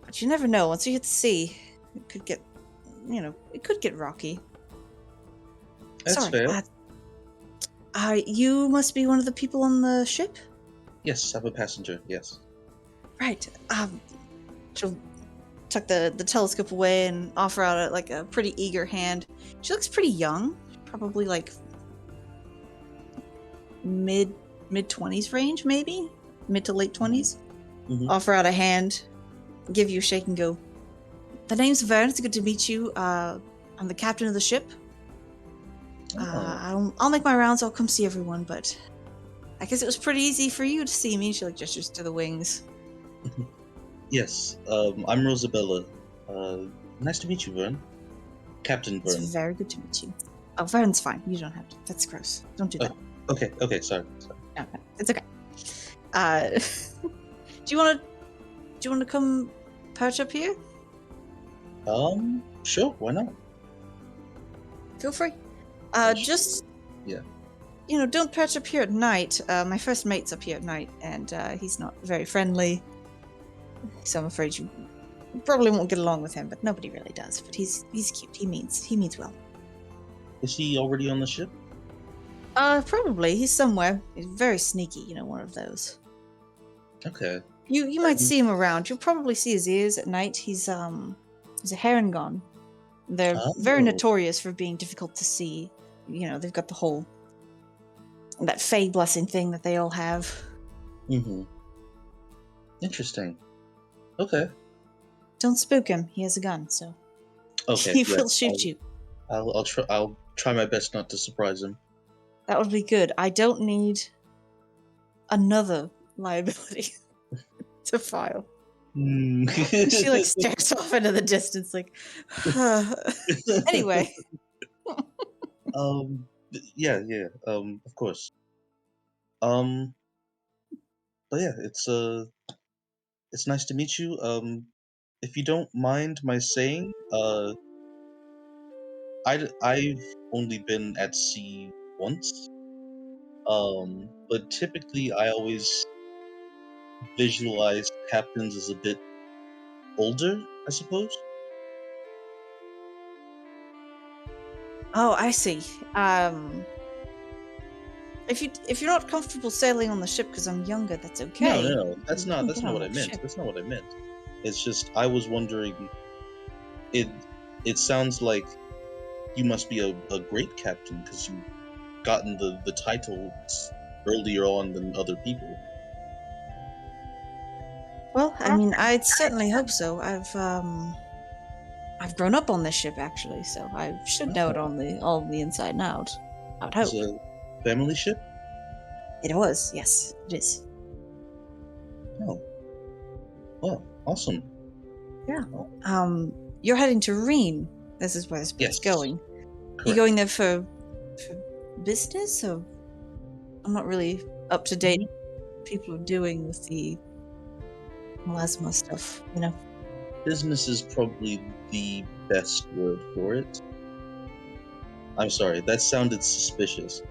but you never know. Once you hit the sea, it could get rocky. That's fair. You must be one of the people on the ship? Yes, I'm a passenger, yes. Right. She'll tuck the telescope away and offer out a pretty eager hand. She looks pretty young, probably like mid-20s range, maybe? Mid to late 20s. Mm-hmm. Offer out a hand, give you a shake and go, the name's Vern, it's good to meet you. I'm the captain of the ship. I'll make my rounds, I'll come see everyone, but I guess it was pretty easy for you to see me. She like gestures to the wings. Yes, I'm Rosabella. Nice to meet you, Vern. Captain Vern. It's very good to meet you. Oh, Vern's fine. You don't have to. That's gross. Don't do that. Okay, sorry. No, it's okay. Do you want to come perch up here? Sure, why not? Feel free. Yeah. don't perch up here at night. My first mate's up here at night, and he's not very friendly. So I'm afraid you probably won't get along with him, but nobody really does. But he's cute. He means well. Is he already on the ship? Probably. He's somewhere. He's very sneaky, one of those. Okay. You might see him around. You'll probably see his ears at night. He's a Herringon. They're very notorious for being difficult to see. They've got the whole that Fey blessing thing that they all have. Mm-hmm. Interesting. Okay. Don't spook him. He has a gun, so okay. He will shoot you. I'll try my best not to surprise him. That would be good. I don't need another liability to file. She stares off into the distance, Anyway. Yeah. Of course. But yeah, it's nice to meet you. If you don't mind my saying, I've only been at sea once. But typically I always visualize captains as a bit older, I suppose. Oh, I see. If you're not comfortable sailing on the ship because I'm younger, that's okay. No, that's not what I meant. That's not what I meant. It's just I was wondering. It sounds like you must be a great captain because you've gotten the titles earlier on than other people. Well, I mean, I'd certainly hope so. I've grown up on this ship actually, so I should know it all the inside and out. I would hope. It's a family ship? It was, yes, it is. Oh. Well, awesome. Yeah. You're heading to Reen. This is where this boat's going. Correct. You going there for business, or I'm not really up to date. What people are doing with the melasma stuff, Business is probably the best word for it. I'm sorry, that sounded suspicious.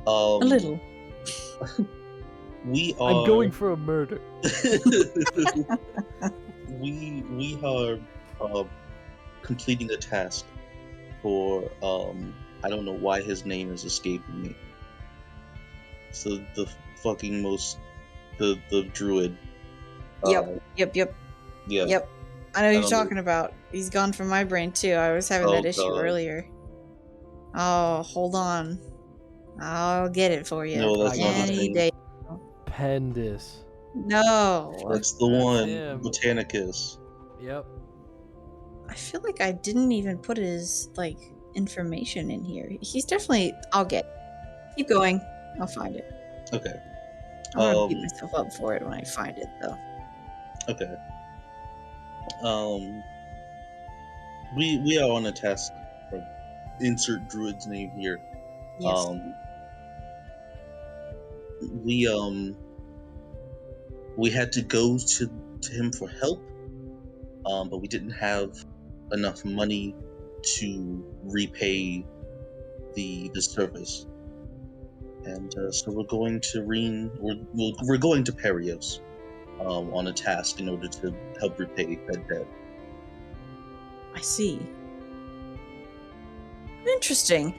A little. We are. I'm going for a murder. we are completing a task for I don't know why his name is escaping me. So the fucking the druid. Yep. Yeah. Yep. I know who you're talking about. He's gone from my brain too. I was having that issue earlier. Oh, hold on. I'll get it for you. No, that's not his name. Day. Pendis. No. That's the one. him. Botanicus. Yep. I feel like I didn't even put his information in here. He's definitely. I'll get it. Keep going. I'll find it. Okay. I'm gonna beat myself up for it when I find it, though. Okay. We are on a task. Insert druid's name here. Yes. We had to go to him for help, but we didn't have enough money to repay the service, and so we're going to we're going to Perios on a task in order to help repay that debt. I see. Interesting.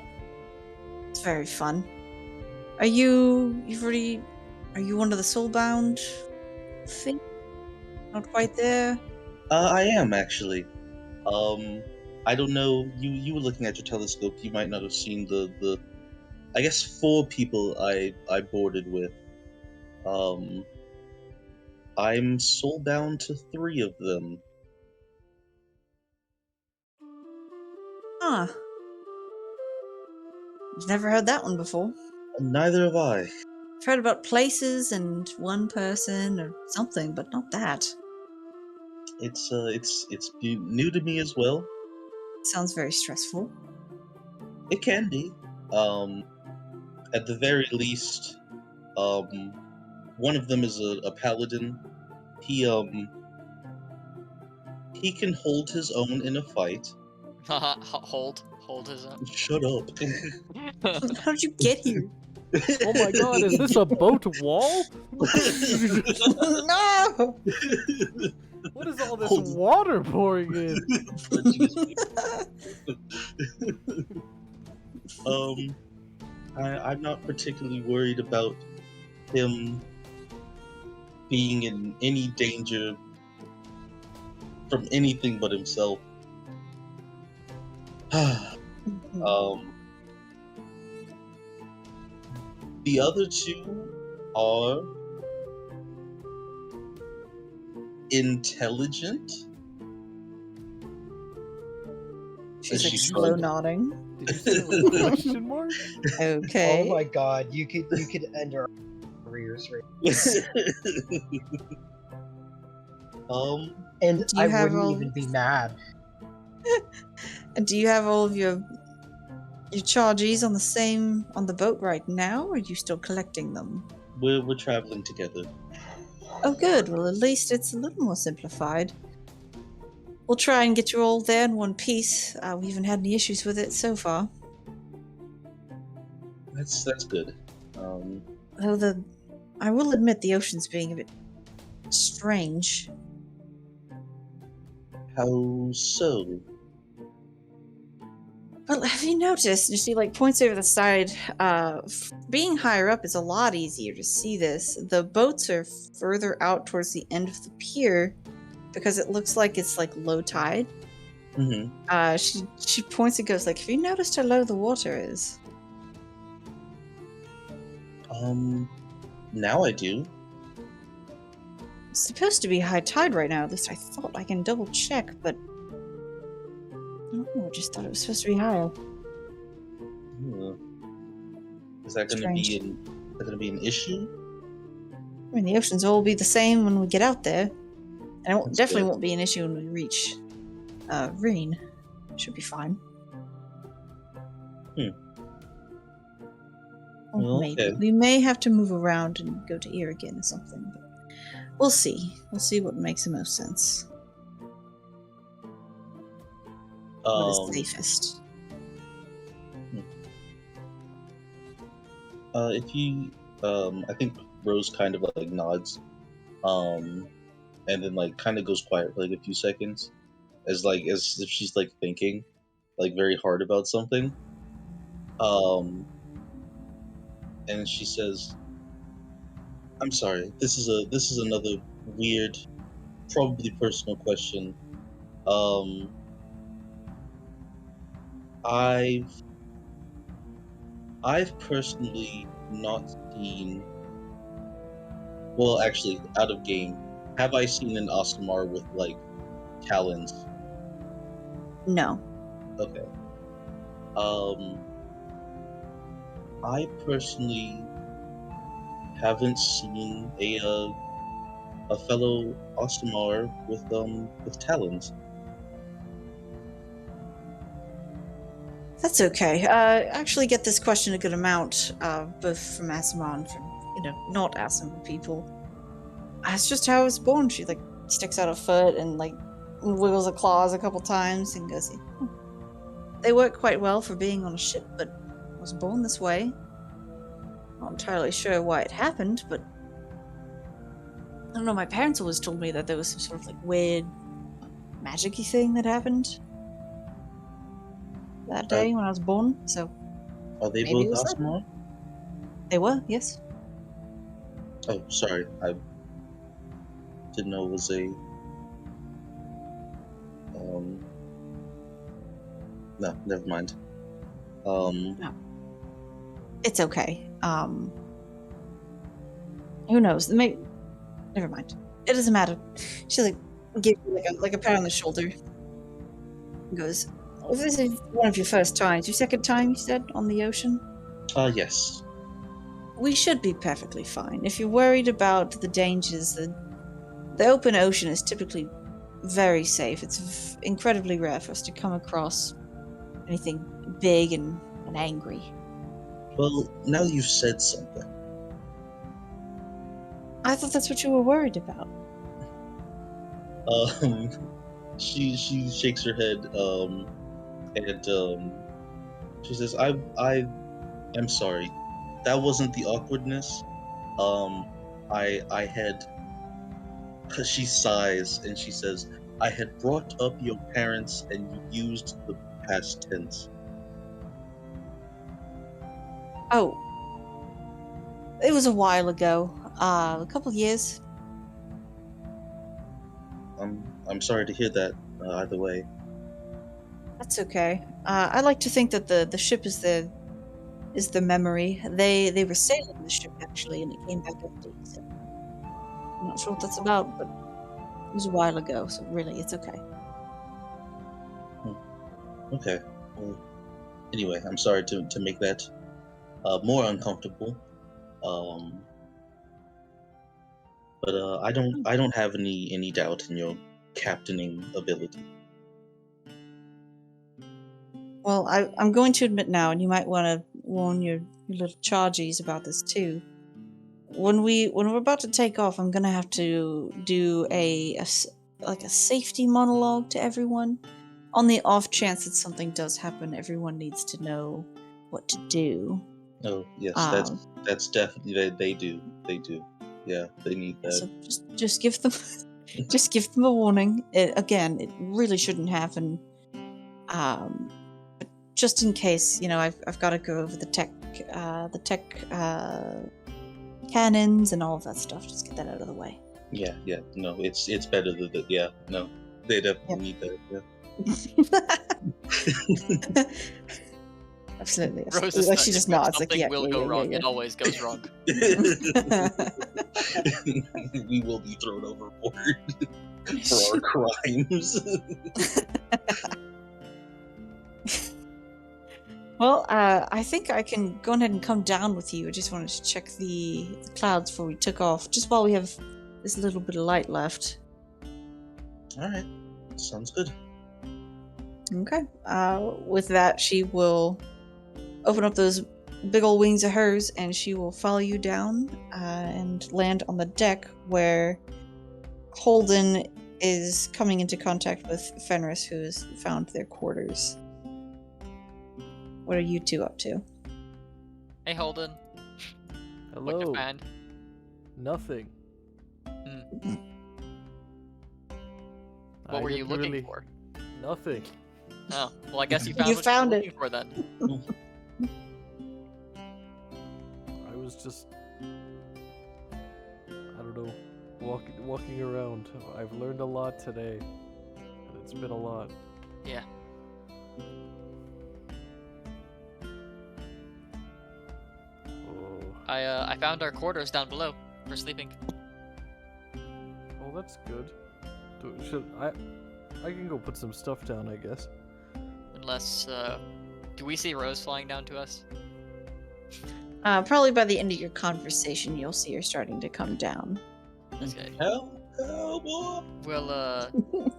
It's very fun. Are you one of the soulbound thing? Not quite there? I am actually. I don't know. You were looking at your telescope. You might not have seen the I guess 4 people I boarded with. I'm soulbound to 3 of them. Huh. I've never heard that one before. Neither have I. I've heard about places and one person or something, but not that. It's new to me as well. Sounds very stressful. It can be. At the very least, one of them is a paladin. He can hold his own in a fight. hold his own. Shut up. How did you get here? Oh my god, is this a boat wall? No! What is all this Hold- water pouring in? I'm not particularly worried about him being in any danger from anything but himself. The other two are intelligent. She's like She's slow like- nodding. Did you say it with a question mark? Okay. Oh my god, you could end our careers right. And Do you I have wouldn't all- even be mad. And do you have all of your charges on the boat right now, or are you still collecting them? we're traveling together. Oh, good. Well, at least it's a little more simplified. We'll try and get you all there in one piece. We haven't had any issues with it so far. That's good. Though I will admit the ocean's being a bit strange. How so? Well, have you noticed? And she like points over the side. Being higher up is a lot easier to see this. The boats are further out towards the end of the pier because it looks like it's like low tide. Mm-hmm. She points and goes like, "Have you noticed how low the water is?" Now I do. It's supposed to be high tide right now. At least I thought. I can double check, but I don't know. I just thought it was supposed to be higher. Is that going to be an issue? I mean, the oceans will all be the same when we get out there, and it That's definitely good. won't be an issue when we reach rain. Should be fine. Or Well, maybe okay. we may have to move around and go to Ear again or something. But we'll see. We'll see what makes the most sense. What is safest? If you, I think Rose kind of like nods, and then like kind of goes quiet for like a few seconds, as if she's like thinking, like very hard about something. And she says, "I'm sorry. This is another weird, probably personal question. I've personally not seen. Well, actually, out of game, have I seen an Osamar with like talons? No. Okay. I personally haven't seen a fellow Osamar with talons. That's okay. I actually get this question a good amount, both from Asimar and from, not Asimar people. That's just how I was born. She, like, sticks out a foot and, like, wiggles her claws a couple times and goes, They work quite well for being on a ship, but I was born this way. Not entirely sure why it happened, but I don't know, my parents always told me that there was some sort of, like, weird magic-y thing that happened that day when I was born, so Are they maybe it both was that. Osamar? They were, yes. Oh, sorry. I didn't know it was a. No, never mind. No. It's okay. Who knows? Never mind. It doesn't matter. She like gives you like a pat on the shoulder. And goes, "If this is one of your first times, your second time, you said, on the ocean? Yes. We should be perfectly fine. If you're worried about the dangers, the open ocean is typically very safe. It's incredibly rare for us to come across anything big and angry." Well, now you've said something. I thought that's what you were worried about. She shakes her head, and she says, I'm sorry. that wasn't the awkwardness. I had. She sighs and she says, "I had brought up your parents, and you used the past tense." Oh, it was a while ago. A couple years. I'm sorry to hear that. Either way. That's okay. I like to think that the ship is the memory. They were sailing the ship actually, and it came back empty. So I'm not sure what that's about, but it was a while ago. So really, it's okay. Okay. Well, anyway, I'm sorry to make that more uncomfortable. But I don't have any doubt in your captaining ability. Well, I'm going to admit now, and you might want to warn your little chargies about this too. When we're about to take off, I'm gonna have to do a safety monologue to everyone. On the off chance that something does happen, everyone needs to know what to do. Oh yes, that's definitely they do. Yeah, they need that. So just give them just give them a warning. It really shouldn't happen. But just in case, I've got to go over the tech cannons and all of that stuff. Just get that out of the way. Yeah. No, it's better than that. Yeah, no, they definitely need that. Yeah. Absolutely. Rose is Like she just nods. Something Like, will go wrong. It always goes wrong. We will be thrown overboard for our crimes. Well, I think I can go ahead and come down with you. I just wanted to check the clouds before we took off, just while we have this little bit of light left. All right, sounds good. Okay. With that, she will open up those big old wings of hers, and she will follow you down and land on the deck where Holden is coming into contact with Fenris, who has found their quarters. What are you two up to? Hey, Holden. Hello. What'd you find? Nothing. What were you looking for? Nothing. Oh, well, I guess you found You what found you were it. looking for then. I was just, I don't know, walking around. I've learned a lot today, and it's been a lot. Yeah. Oh, I found our quarters down below for sleeping. oh, that's good. I can go put some stuff down, I guess. Unless, do we see Rose flying down to us? Probably by the end of your conversation, you'll see her starting to come down. Okay. Help, boy. Well,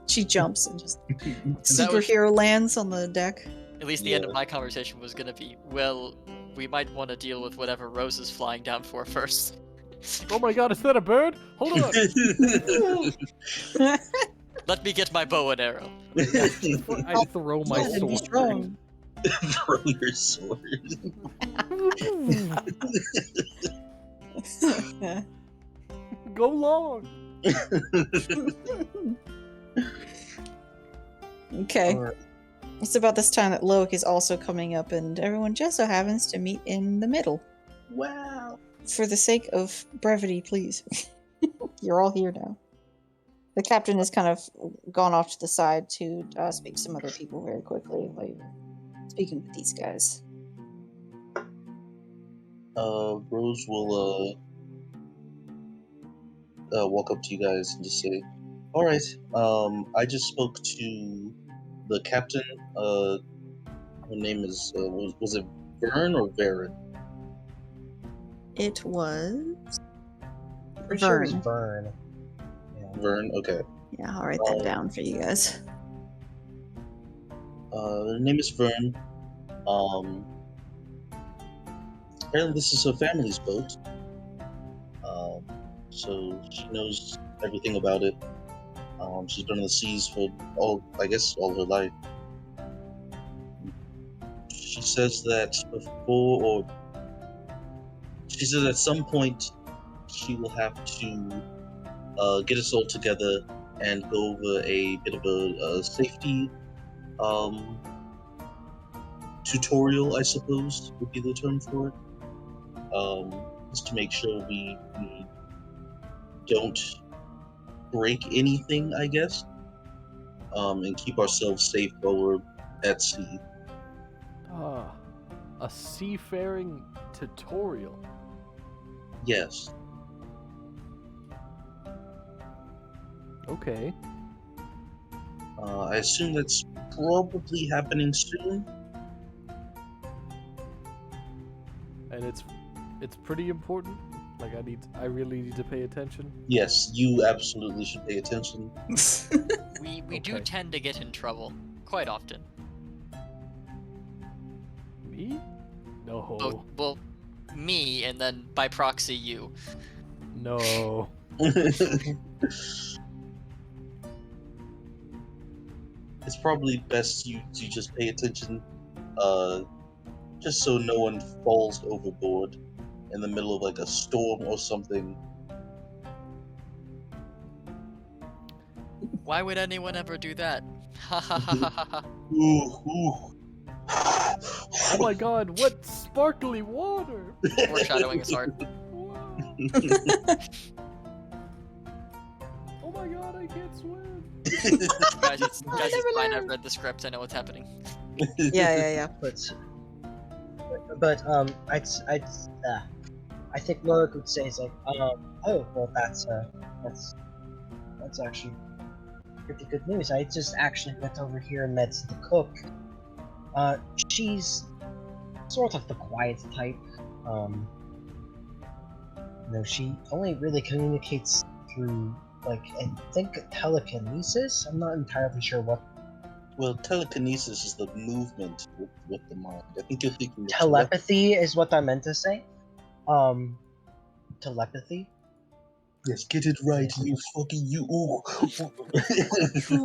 She jumps and just That was- superhero lands on the deck. at least the end of my conversation was gonna be, well, we might want to deal with whatever Rose is flying down for first. Oh my god, is that a bird? Hold on! Let me get my bow and arrow. I throw my Gotta be sword. strong. Throw your sword. Go long! Okay. Alright. It's about this time that Loic is also coming up, and everyone just so happens to meet in the middle. Wow. For the sake of brevity, please. You're all here now. The captain has kind of gone off to the side to speak to some other people very quickly, like speaking with these guys. Rose will walk up to you guys and just say, "All right, I just spoke to the captain. Her name is was it Vern or Varen? It was Pretty sure it's Vern. Vern. Yeah. Vern. Okay. Yeah, I'll write that down for you guys. Her name is Vern. Apparently this is her family's boat. So she knows everything about it. She's been on the seas for all her life. She says that before, or She says at some point she will have to get us all together and go over a bit of a safety tutorial, I suppose would be the term for it. Just to make sure we don't break anything, I guess, and keep ourselves safe while we're at sea. Ah, a seafaring tutorial. Yes. Okay. I assume that's probably happening soon. And it's pretty important. Like I really need to pay attention. Yes, you absolutely should pay attention. We do Okay. tend to get in trouble quite often. Me? No. Well, me, and then by proxy you. No. It's probably best you just pay attention, just so no one falls overboard in the middle of like a storm or something. Why would anyone ever do that? Ha ha ha ha ha ha. Ooh. Oh my god, what sparkly water! Foreshadowing is hard. Wow. Oh my god, I can't swim! Guys, it's never fine. I've learned. read the script. I know what's happening. Yeah. But I think Loic would say is like, oh well, that's actually pretty good news. I just actually went over here and met the cook. She's sort of the quiet type. She only really communicates through, like, I think telekinesis. I'm not entirely sure what. Well, telekinesis is the movement with the mind. I think you're thinking of Telepathy is what I meant to say. Telepathy. Yes, get it right, you fucking you. Ooh.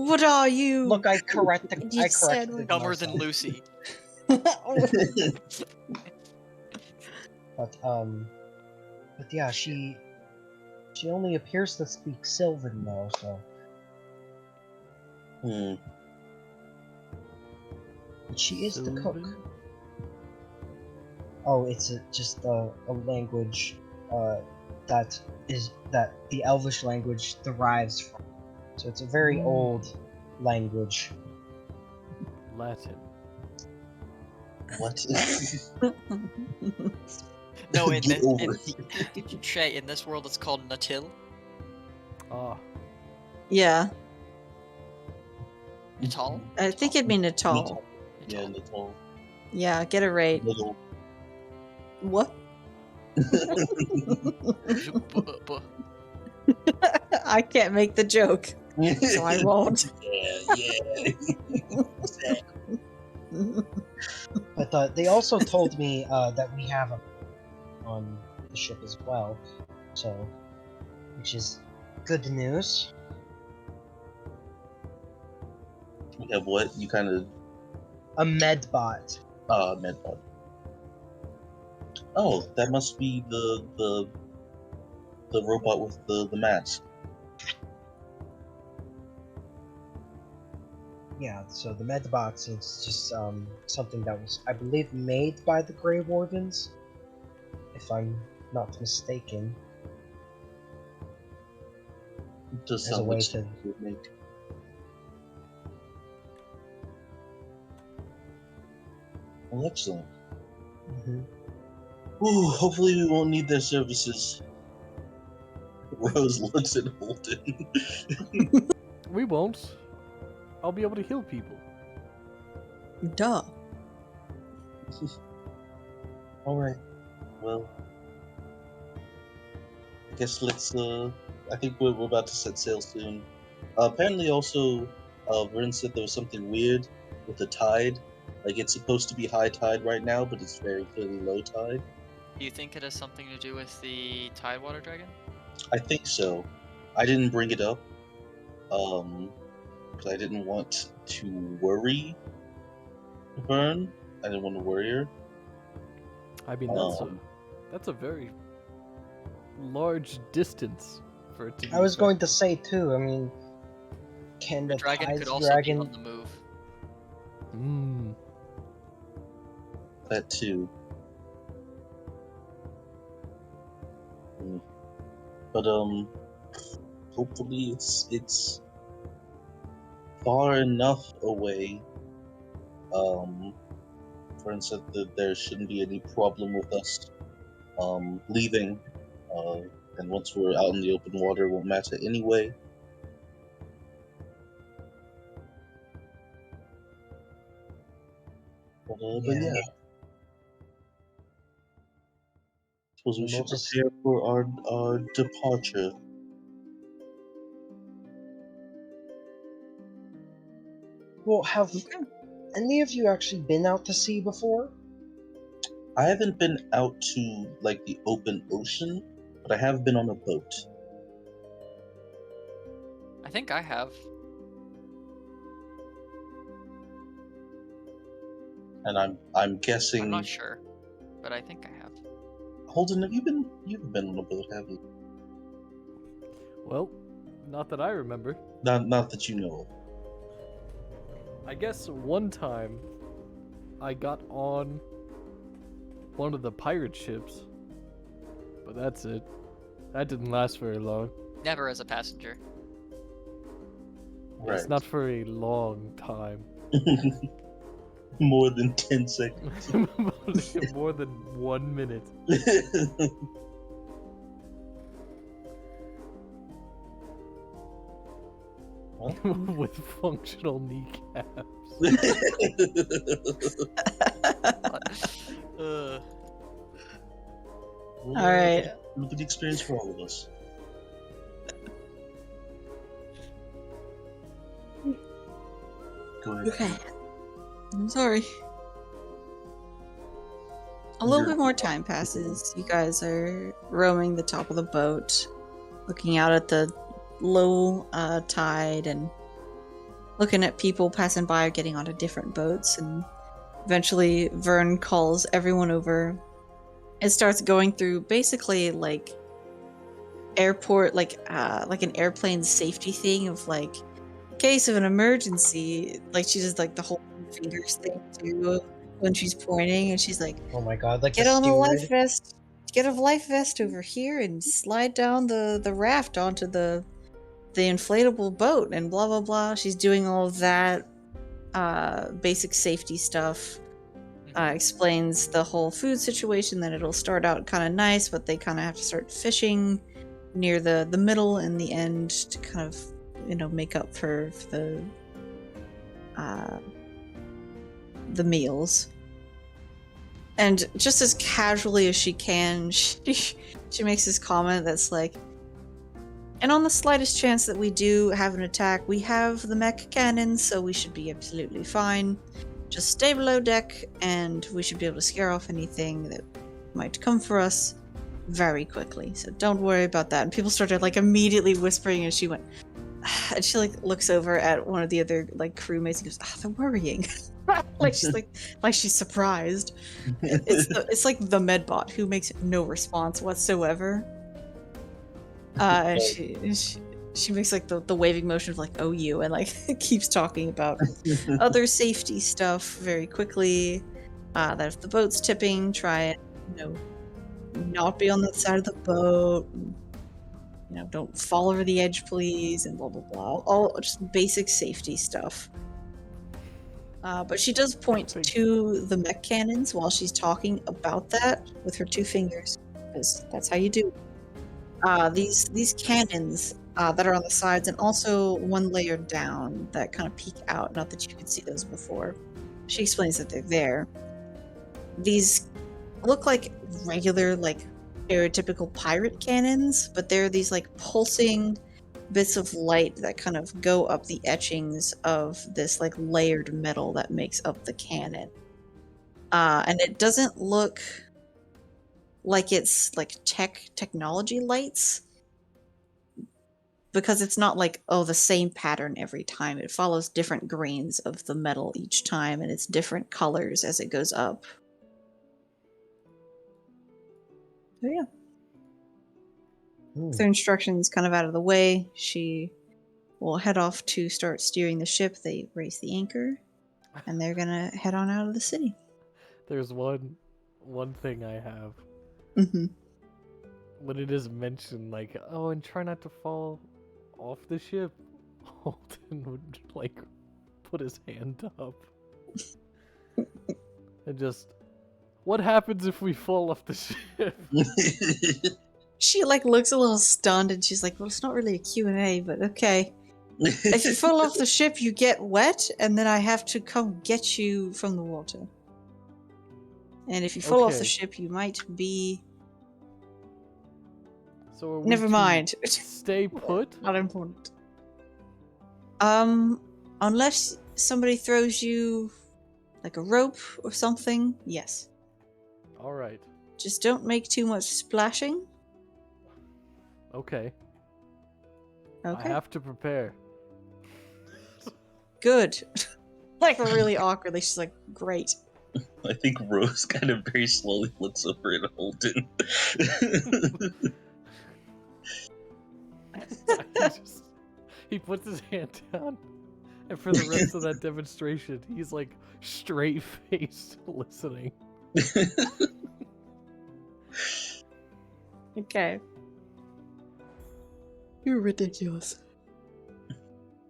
What are you? Look, I corrected said myself. Dumber than Lucy. But yeah, she only appears to speak Sylvan though, so. But she is the cook. Sylvan? Oh, it's just a language that the Elvish language derives from. So it's a very old language. Latin. What? No, Get over Shay, in this world it's called Natil. Ah. Yeah, Natal? I think it'd be Natal. Yeah, Natal. Yeah, get it right. Little. What? Buh. I can't make the joke, so I won't. Yeah. But they also told me that we have a on the ship as well, so which is good news. We have what? You kind of A medbot. Medbot. Oh, that must be the robot with the mask. Yeah, so the medbots is just something that was, I believe, made by the Grey Wardens, if I'm not mistaken. It does As a sound way like to- something you would make. Well, excellent. Mm-hmm. Ooh, hopefully we won't need their services. Rose looks at Holden. We won't. I'll be able to heal people. Duh. Alright. Well, I guess let's, I think we're about to set sail soon. Apparently also, Vern said there was something weird with the tide. Like, it's supposed to be high tide right now, but it's very clearly low tide. Do you think it has something to do with the Tidewater Dragon? I think so. I didn't bring it up, because I didn't want to worry Vern. I didn't want to worry her. I mean, that's a very large distance for it to be I was going to effective. say too. I mean, can The the dragon could Tides also Dragon? be on the move. That too. But hopefully it's far enough away. For instance, that there shouldn't be any problem with us leaving. And once we're out in the open water, it won't matter anyway. But yeah. Suppose we We'll should just- prepare for our departure. Well, have any of you actually been out to sea before? I haven't been out to like the open ocean, but I have been on a boat. I think I have. And I'm guessing. I'm not sure, but I think I have. Holden, you've been on a boat, have you? Well, not that I remember. Not that you know of. I guess one time I got on one of the pirate ships, but that's it. That didn't last very long. Never as a passenger. Right. It's not for a long time. More than 10 seconds. More than 1 minute. With functional kneecaps. All right. Look at the experience for all of us. Go ahead. Okay. I'm sorry. A little bit more time passes. You guys are rowing the top of the boat, looking out at the low tide and looking at people passing by or getting onto different boats. And eventually Vern calls everyone over. It starts going through basically like airport, like an airplane safety thing of like, in case of an emergency, like she does like the whole fingers thing too when she's pointing, and she's like, Oh my god, like get the on the life steward. vest, get a life vest over here and slide down the raft onto the inflatable boat and blah blah blah. She's doing all of that basic safety stuff. Explains the whole food situation, that it'll start out kind of nice, but they kind of have to start fishing near the middle and the end to kind of, you know, make up for the meals. And just as casually as she can, she makes this comment that's like, and on the slightest chance that we do have an attack, we have the mech cannons, so we should be absolutely fine. Just stay below deck, and we should be able to scare off anything that might come for us very quickly. So don't worry about that. And people started like immediately whispering, and she went, and she like looks over at one of the other like crewmates and goes, they're worrying. like she's surprised. It's like the medbot who makes no response whatsoever. And she makes like the waving motion of like, oh you, and like keeps talking about other safety stuff very quickly. That if the boat's tipping, try and, you know, not be on that side of the boat. You know, don't fall over the edge, please, and blah blah blah. All just basic safety stuff. But she does point to the mech cannons while she's talking about that with her two fingers, because that's how you do it. These cannons that are on the sides, and also one layer down that kind of peek out. Not that you could see those before. She explains that they're there. These look like regular, like stereotypical pirate cannons, but they're these like pulsing bits of light that kind of go up the etchings of this like layered metal that makes up the cannon. And it doesn't look like it's like technology lights, because it's not like, oh, the same pattern every time. It follows different grains of the metal each time, and it's different colors as it goes up. So yeah. With her instructions kind of out of the way, she will head off to start steering the ship. They raise the anchor, and they're gonna head on out of the city. There's one thing I have. Mm-hmm. When it is mentioned, like, oh, and try not to fall off the ship, Holden would, like, put his hand up. And just, what happens if we fall off the ship? She, like, looks a little stunned, and she's like, well, it's not really a Q&A, but okay. If you fall off the ship, you get wet, and then I have to come get you from the water. And if you fall off the Okay. ship, you might be... So are we Never to mind. stay put? Not important. Unless somebody throws you, like, a rope or something, yes. Alright. Just don't make too much splashing. Okay. Okay. I have to prepare. Good. Like, really awkwardly, she's like, great. I think Rose kind of very slowly looks over at Holden. He puts his hand down, and for the rest of that demonstration, he's like straight-faced listening. Okay. You're ridiculous.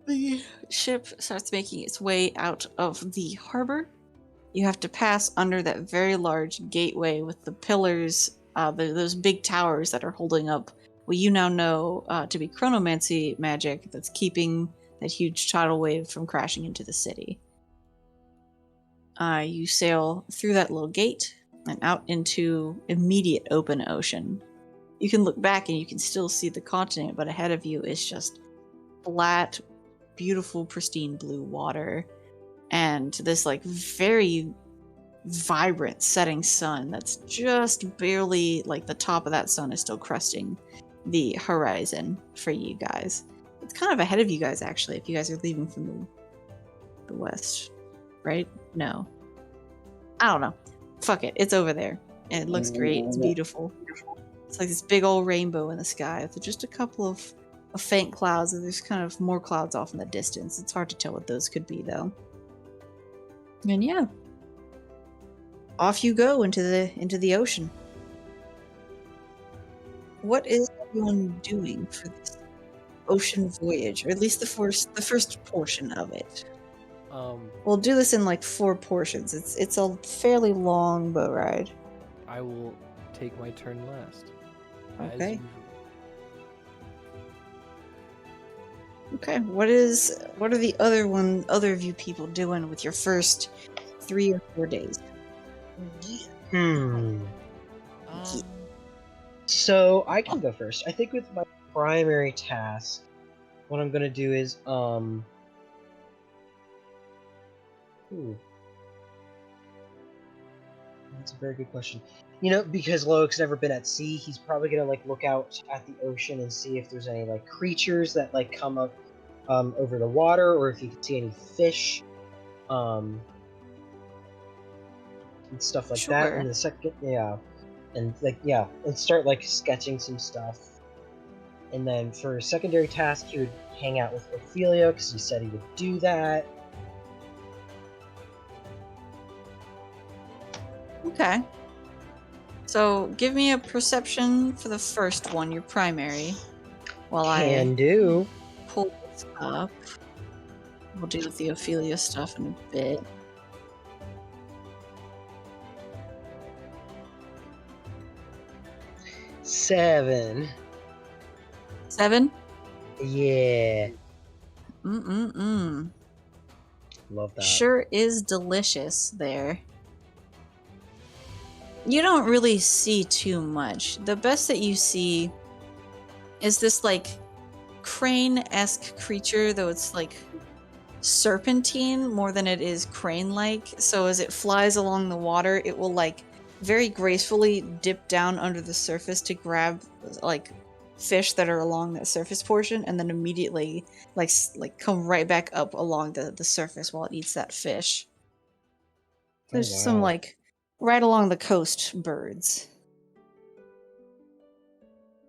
The ship starts making its way out of the harbor. You have to pass under that very large gateway with the pillars, those big towers that are holding up what you now know to be chronomancy magic that's keeping that huge tidal wave from crashing into the city. You sail through that little gate and out into immediate open ocean. You can look back and you can still see the continent, but ahead of you is just flat, beautiful, pristine blue water and this like very vibrant setting sun that's just barely, like, the top of that sun is still cresting the horizon for you guys. It's kind of ahead of you guys, actually, if you guys are leaving from the west, right? No. I don't know. Fuck it. It's over there. And it looks great. It's beautiful. It's like this big old rainbow in the sky with just a couple of faint clouds, and there's kind of more clouds off in the distance. It's hard to tell what those could be, though. And yeah. Off you go into the ocean. What is everyone doing for this ocean voyage, or at least the first portion of it? We'll do this in like 4 portions. It's a fairly long boat ride. I will take my turn last. As Okay. usual. Okay. What are the other of you people doing with your first 3 or 4 days? So I can go first. I think with my primary task, what I'm gonna do is That's a very good question. You know, because Loic's never been at sea, he's probably gonna like look out at the ocean and see if there's any like creatures that like come up over the water, or if you can see any fish, and stuff like that. Sure. And the second, and start like sketching some stuff. And then for a secondary task, he would hang out with Ophelia because he said he would do that. Okay. So give me a perception for the first one, your primary, while Can do. pull this up. We'll do the Ophelia stuff in a bit. Seven. 7? Yeah. Mm-mm-mm. Love that. Sure is delicious there. You don't really see too much. The best that you see is this, like, crane-esque creature, though it's, like, serpentine more than it is crane-like. So as it flies along the water, it will, like, very gracefully dip down under the surface to grab, like, fish that are along that surface portion, and then immediately, like come right back up along the surface while it eats that fish. There's some, like, right along the coast birds.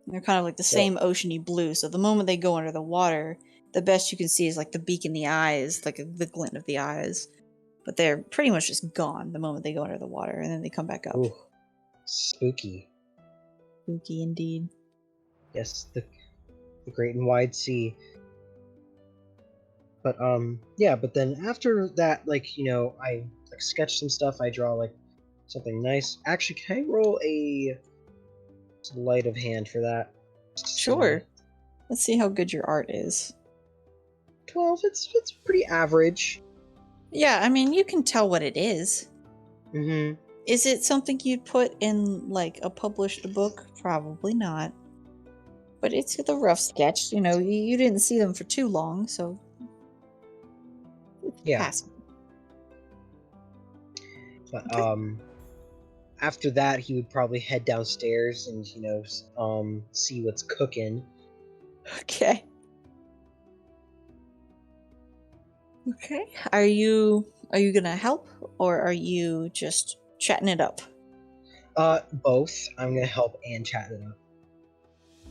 They're kind of like the same oceany blue. So the moment they go under the water, the best you can see is like the beak in the eyes, like the glint of the eyes. But they're pretty much just gone the moment they go under the water, and then they come back up. Ooh, spooky. Spooky indeed. Yes, the great and wide sea. But yeah. But then after that, like, I like sketch some stuff. I draw like something nice. Actually, can I roll a sleight of hand for that? Sure. Let's see how good your art is. 12. It's pretty average. Yeah, I mean, you can tell what it is. Mm-hmm. Is it something you'd put in, like, a published book? Probably not. But it's the rough sketch. You didn't see them for too long, so... Yeah. Passable. But, Okay. after that, he would probably head downstairs and, see what's cooking. Okay. Okay. Are you gonna help, or are you just chatting it up? Both. I'm gonna help and chat it up.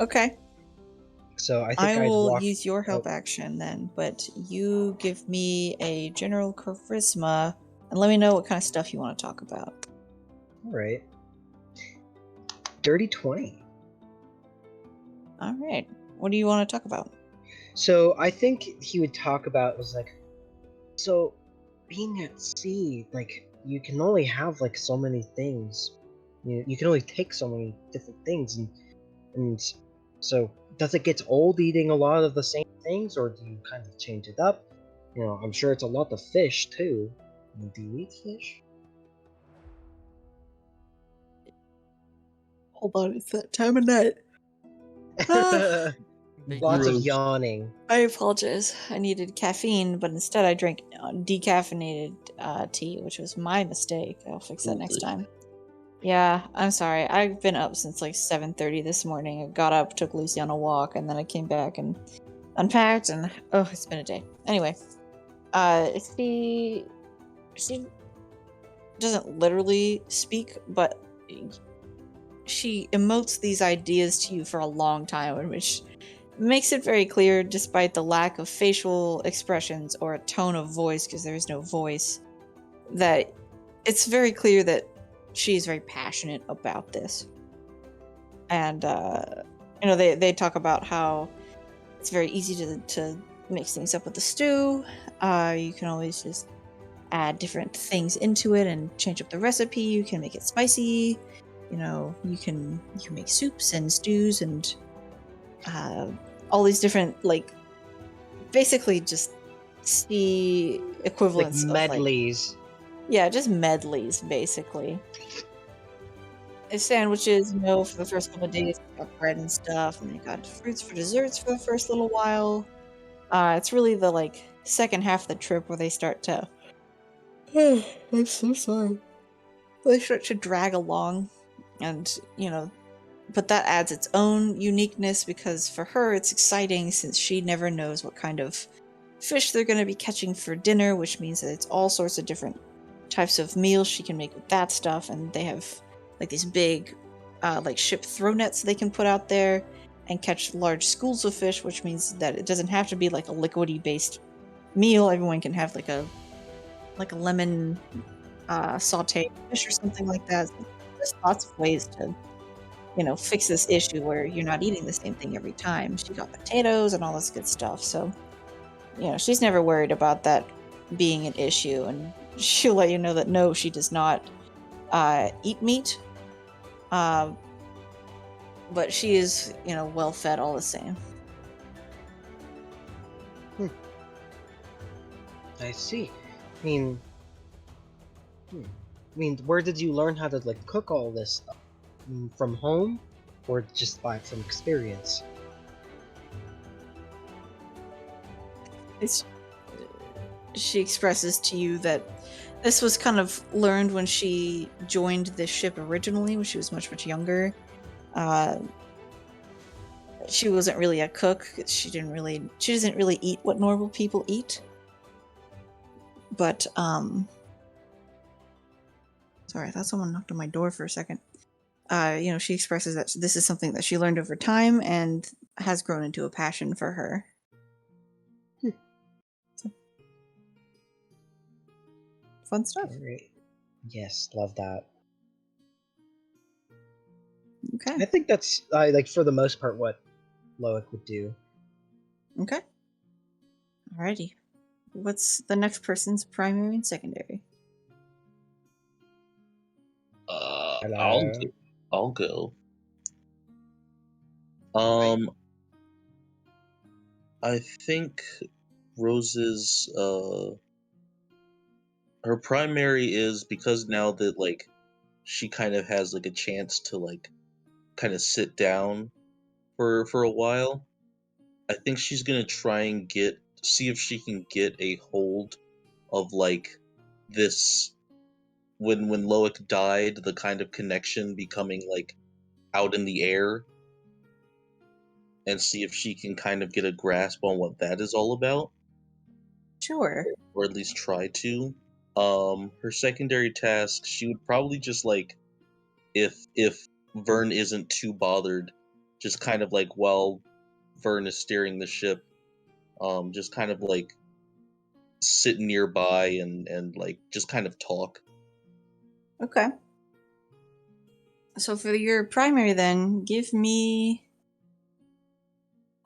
Okay. So I think I I'd will walk. use your help action then, but you give me a general charisma and let me know what kind of stuff you want to talk about. All right. Dirty 20. All right. What do you want to talk about? So I think he would talk about was like, so being at sea, like you can only have like so many things. You can only take so many different things, and so does it get old eating a lot of the same things, or do you kind of change it up? I'm sure it's a lot of fish too. Do you eat fish? Hold on, it's that time of night. Lots of yawning. I apologize. I needed caffeine, but instead I drank decaffeinated tea, which was my mistake. I'll fix that next time. Yeah, I'm sorry. I've been up since like 7:30 this morning. I got up, took Lucy on a walk, and then I came back and unpacked, and it's been a day. Anyway, she doesn't literally speak, but she emotes these ideas to you for a long time, which makes it very clear, despite the lack of facial expressions or a tone of voice, because there is no voice, that it's very clear that she is very passionate about this. And they talk about how it's very easy to mix things up with the stew. You can always just add different things into it and change up the recipe. You can make it spicy. You can make soups and stews and all these different, like, basically just sea equivalents like medleys. Just medleys, basically. It's sandwiches, for the first couple of days, they got bread and stuff, and they got fruits for desserts for the first little while. It's really the, like, second half of the trip where they start to... I'm so sorry. They start to drag along, and, but that adds its own uniqueness, because for her it's exciting since she never knows what kind of fish they're going to be catching for dinner, which means that it's all sorts of different types of meals she can make with that stuff. And they have like these big like ship throw nets they can put out there and catch large schools of fish, which means that it doesn't have to be like a liquidy based meal. Everyone can have like a lemon sauteed fish or something like that. There's lots of ways to fix this issue where you're not eating the same thing every time. She got potatoes and all this good stuff, so she's never worried about that being an issue, and she'll let you know that no, she does not eat meat, but she is well fed all the same. I see. I mean, where did you learn how to like cook all this stuff? From home, or just from experience? She expresses to you that this was kind of learned when she joined the ship originally, when she was much, much younger. She wasn't really a cook. She doesn't really eat what normal people eat. But sorry, I thought someone knocked on my door for a second. she expresses that this is something that she learned over time and has grown into a passion for her. So, fun stuff. Great. Yes, love that. Okay. I think that's like for the most part what Loic would do. Okay. Alrighty. What's the next person's primary and secondary? Hello. I'll go. I think Rose's her primary is because now that like she kind of has like a chance to like kind of sit down for a while. I think she's gonna try and see if she can get a hold of like this when Loic died, the kind of connection becoming like out in the air, and see if she can kind of get a grasp on what that is all about. Sure. Or at least try to. Her secondary task, she would probably just like if Vern isn't too bothered, just kind of like while Vern is steering the ship, just kind of like sit nearby and like just kind of talk. Okay. So for your primary then, give me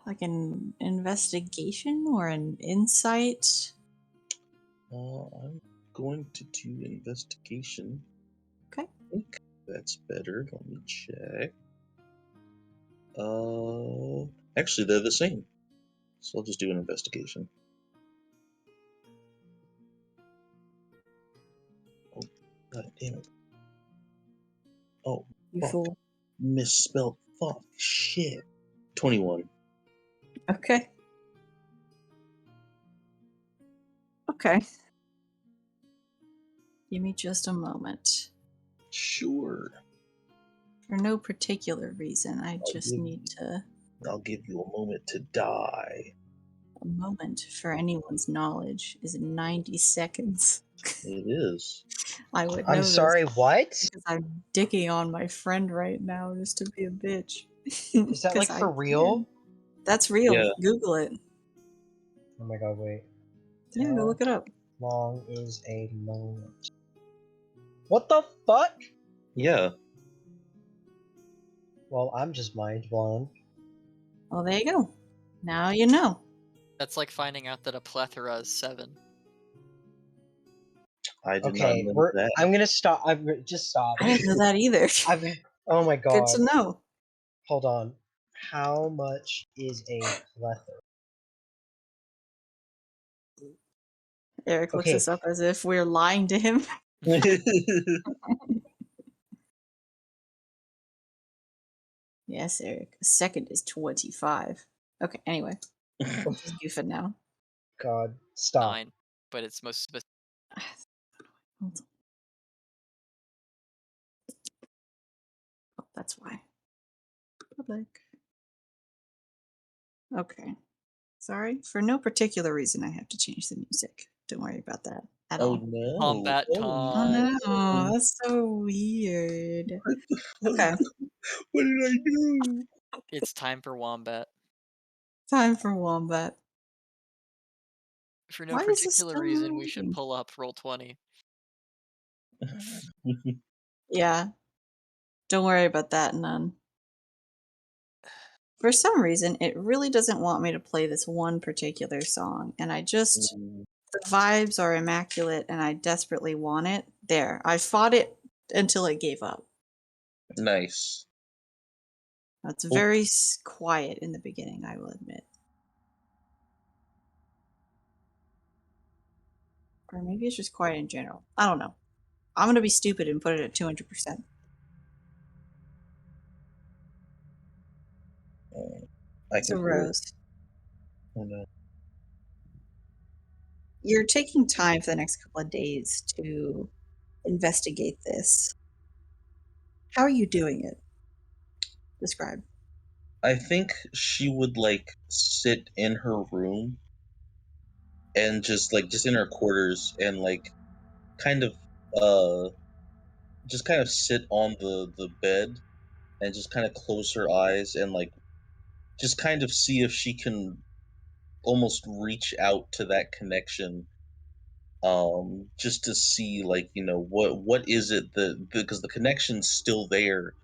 like an investigation or an insight. I'm going to do investigation. Okay. I think that's better. Let me check. Actually, they're the same. So I'll just do an investigation. Oh, god damn it. Oh, You fuck. fool. Misspelled. Fuck. Shit. 21. Okay. Okay. Give me just a moment. Sure. For no particular reason, I I'll just need to. I'll give you a moment to die. A moment for anyone's knowledge is 90 seconds. It is. I would know I'm this sorry, what? because I'm dicking on my friend right now just to be a bitch. Is that like 'Cause I for real? can. That's real. Yeah. Google it. Oh my god, wait. Yeah, go look it up. How long is a moment? What the fuck? Yeah. Well, I'm just mind blown. Well, there you go. Now you know. That's like finding out that a plethora is 7. I did Okay, not know that. I'm gonna stop. Just stop. I didn't know that either. Oh my Good god. to know. Hold on. How much is a plethora? Eric looks Okay. this up as if we're lying to him. Yes, Eric. A second is 25. Okay, anyway. Just goofing now. God, stop. 9, but it's most specific. Hold on. Oh, that's why. Public. Okay. Sorry. For no particular reason, I have to change the music. Don't worry about that at Oh all. no. Combat Oh, time. Oh no, that's so weird. What Okay. What did I do? It's time for Wombat. Time for Wombat. For no Why is this particular still reason, we should loading? pull up Roll20. Yeah. Don't worry about that, none. For some reason, it really doesn't want me to play this one particular song, and I just the vibes are immaculate and I desperately want it. There. I fought it until it gave up. Nice. It's very quiet in the beginning, I will admit. Or maybe it's just quiet in general. I don't know. I'm going to be stupid and put it at 200%. I So, can hear it. Rose, Oh no. you're taking time for the next couple of days to investigate this. How are you doing it? Describe. I think she would like sit in her room and just in her quarters and like kind of just kind of sit on the bed and just kind of close her eyes and like just kind of see if she can almost reach out to that connection, just to see, like, what is it that, because the connection's still there.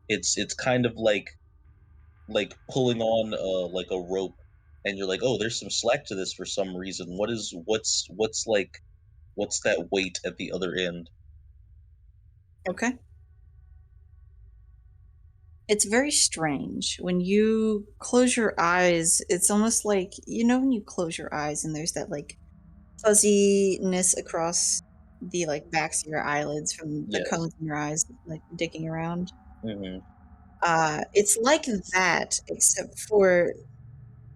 It's kind of like pulling on like a rope, and you're like, oh, there's some slack to this for some reason. What's that weight at the other end? Okay. It's very strange. When you close your eyes, it's almost like, when you close your eyes and there's that like fuzziness across the like backs of your eyelids from the Yes. cones in your eyes, like dicking around. Hmm. It's like that, except for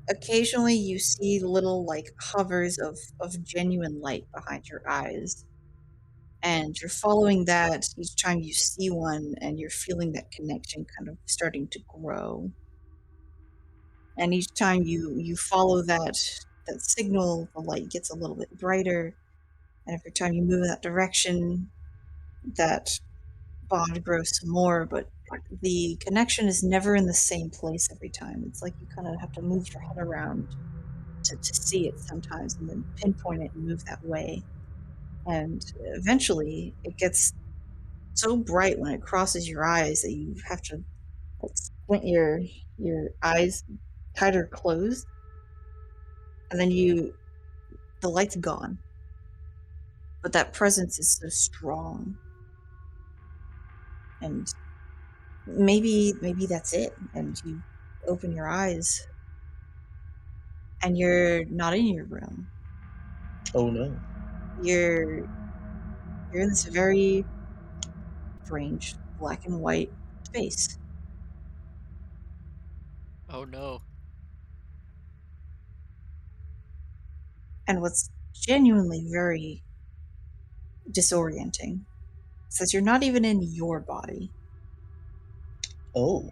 occasionally you see little like hovers of genuine light behind your eyes. And you're following that each time you see one, and you're feeling that connection kind of starting to grow. And each time you follow that signal, the light gets a little bit brighter. And every time you move in that direction, that bond grows some more. But the connection is never in the same place every time. It's like you kind of have to move your head around to see it sometimes, and then pinpoint it and move that way. And eventually it gets so bright when it crosses your eyes that you have to like squint your eyes tighter closed, and then the light's gone, but that presence is so strong. And maybe that's it, and you open your eyes and you're not in your room. Oh no. You're in this very strange black and white space. Oh no. And what's genuinely very disorienting is that you're not even in your body. Oh.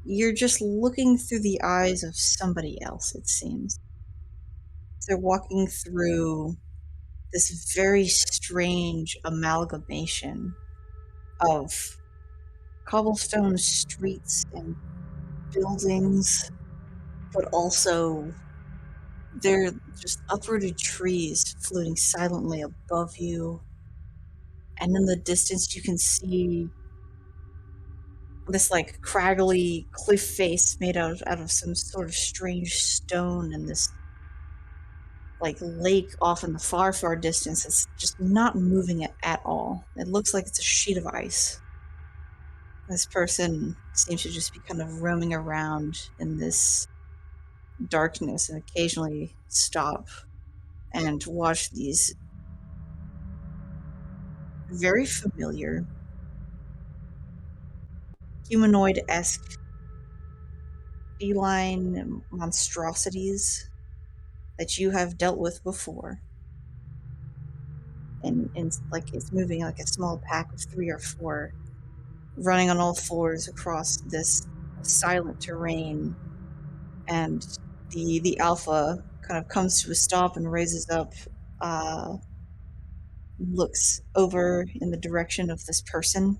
You're just looking through the eyes of somebody else, it seems. They're walking through this very strange amalgamation of cobblestone streets and buildings, but also they're just uprooted trees floating silently above you. And in the distance, you can see this like craggly cliff face made out of some sort of strange stone, and this like lake off in the far distance that's just not moving at all. It looks like it's a sheet of ice. This person seems to just be kind of roaming around in this darkness and occasionally stop and watch these very familiar humanoid-esque feline monstrosities that you have dealt with before. And like it's moving like a small pack of 3 or 4, running on all fours across this silent terrain. And the alpha kind of comes to a stop and raises up, uh, looks over in the direction of this person,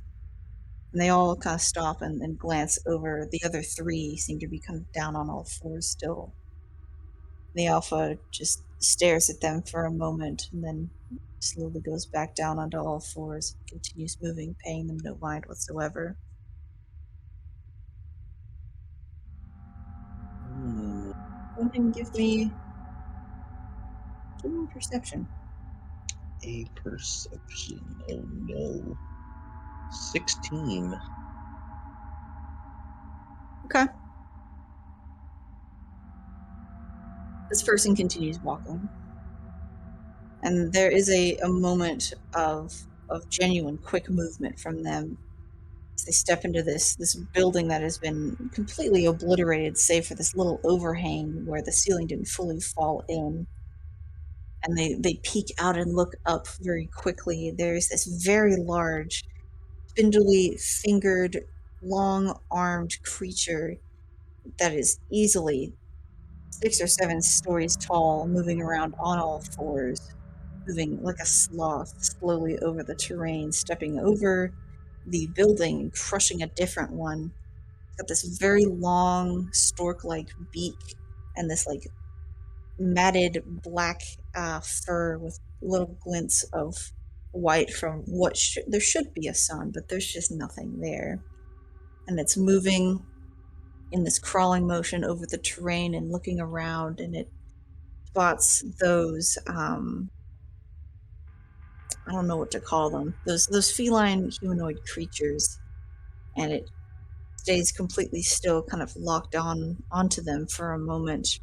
and they all kind of stop and glance over. The other 3 seem to be kind of down on all fours still. The alpha just stares at them for a moment and then slowly goes back down onto all fours and continues moving, paying them no mind whatsoever. Hmm. Go ahead and give me perception. A perception. Oh no. 16. Okay. This person continues walking, and there is a moment of genuine quick movement from them as they step into this building that has been completely obliterated, save for this little overhang where the ceiling didn't fully fall in. And they peek out and look up very quickly. There's this very large, spindly fingered, long armed creature that is easily 6 or 7 stories tall, moving around on all fours, moving like a sloth slowly over the terrain, stepping over the building and crushing a different one. It's got this very long stork-like beak and this like matted black fur with little glints of white from what there should be a sun, but there's just nothing there. And it's moving in this crawling motion over the terrain and looking around, and it spots those I don't know what to call them, those feline humanoid creatures, and it stays completely still, kind of locked onto them for a moment.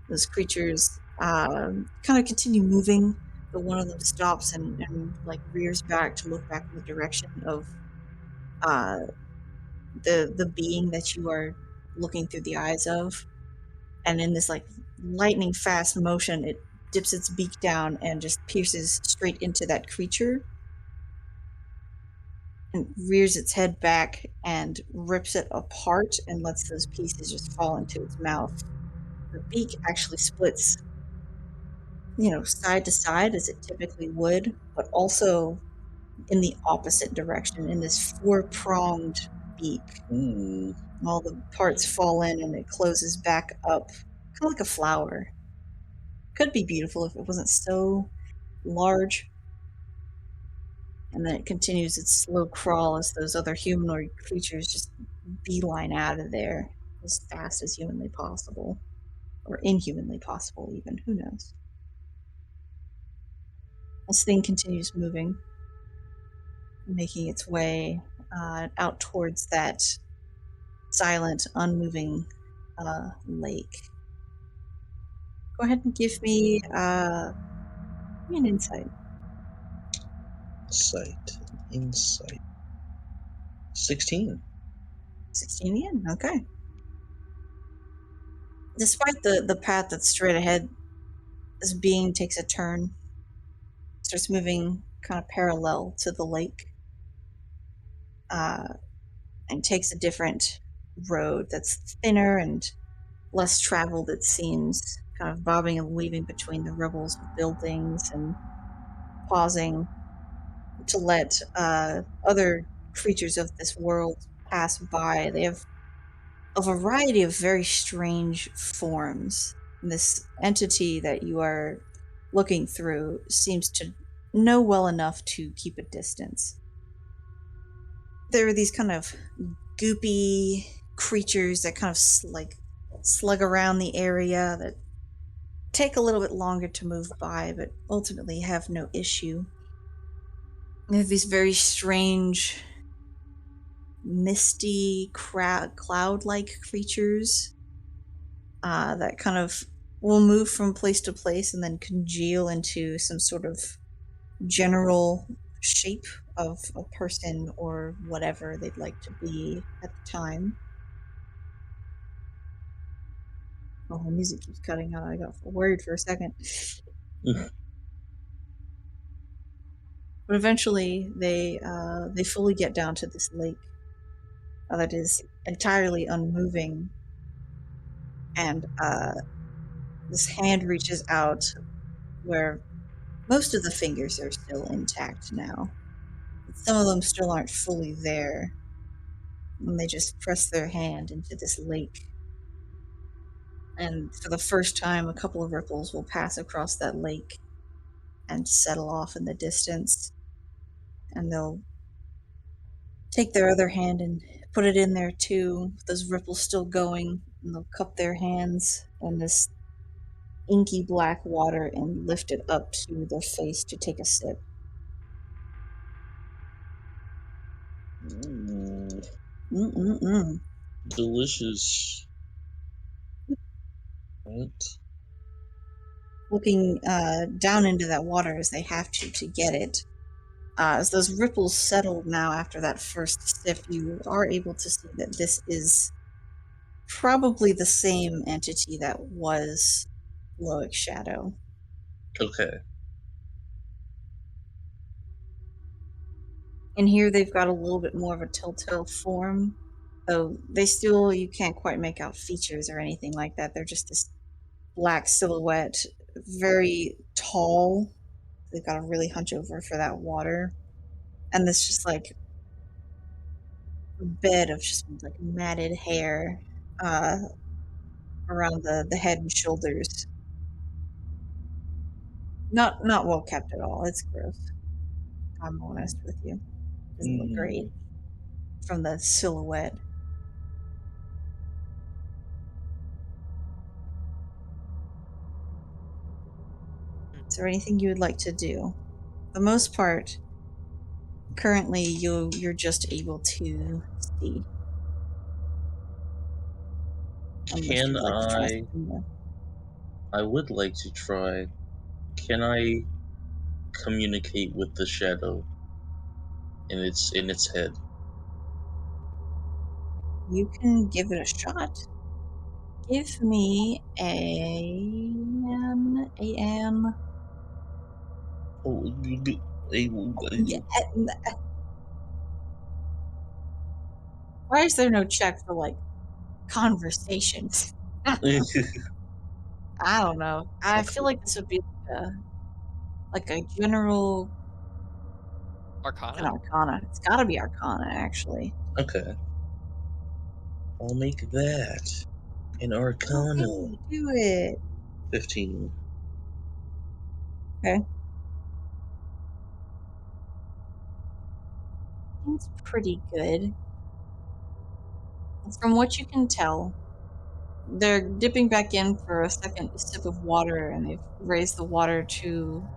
Those creatures kind of continue moving, but one of them stops and like rears back to look back in the direction of uh, the being that you are looking through the eyes of. And in this like lightning fast motion, it dips its beak down and just pierces straight into that creature and rears its head back and rips it apart and lets those pieces just fall into its mouth. The beak actually splits, side to side as it typically would, but also in the opposite direction in this four-pronged beak. Ooh. All the parts fall in and it closes back up, kind of like a flower. Could be beautiful if it wasn't so large. And then it continues its slow crawl as those other humanoid creatures just beeline out of there as fast as humanly possible. Or inhumanly possible, even. Who knows? This thing continues moving, making its way out towards that silent, unmoving lake. Go ahead and give me an insight. Insight. 16. 16 again? Okay. Despite the path that's straight ahead, this being takes a turn, starts moving kind of parallel to the lake, and takes a different road that's thinner and less traveled, it seems, kind of bobbing and weaving between the rubbles of buildings and pausing to let other creatures of this world pass by. They have a variety of very strange forms. This entity that you are looking through seems to know well enough to keep a distance. There are these kind of goopy creatures that kind of slug around the area that take a little bit longer to move by, but ultimately have no issue. They have these very strange, misty, cloud-like creatures that kind of will move from place to place and then congeal into some sort of general shape of a person or whatever they'd like to be at the time. Oh, the music keeps cutting out. I got worried for a second. But eventually, they fully get down to this lake that is entirely unmoving, and this hand reaches out where most of the fingers are still intact now. But some of them still aren't fully there, and they just press their hand into this lake. And for the first time, a couple of ripples will pass across that lake and settle off in the distance. And they'll take their other hand and put it in there too, those ripples still going, and they'll cup their hands in this inky black water and lift it up to their face to take a sip. Ooh. Delicious. Right. Looking down into that water as they have to get it. As those ripples settle now after that first sip, you are able to see that this is probably the same entity that was Loic's shadow. Okay. And here they've got a little bit more of a telltale form, though you can't quite make out features or anything like that. They're just this black silhouette, very tall. They've got to really hunch over for that water. And this just like bed of just like matted hair around the head and shoulders. Not well kept at all. It's gross. I'm honest with you. Doesn't look great from the silhouette. Is there anything you would like to do? For the most part, currently you're just able to see. Unless Can you'd like to try something more. I would like to try. Can I communicate with the shadow in its head? You can give it a shot. Give me an Oh, yeah. Why is there no check for like conversations? I don't know. I feel like this would be like a general Arcana? an arcana. It's got to be arcana, actually. Okay. I'll make that an arcana. Okay, do it. 15. Okay. It's pretty good. From what you can tell, they're dipping back in for a second sip of water, and they've raised the water to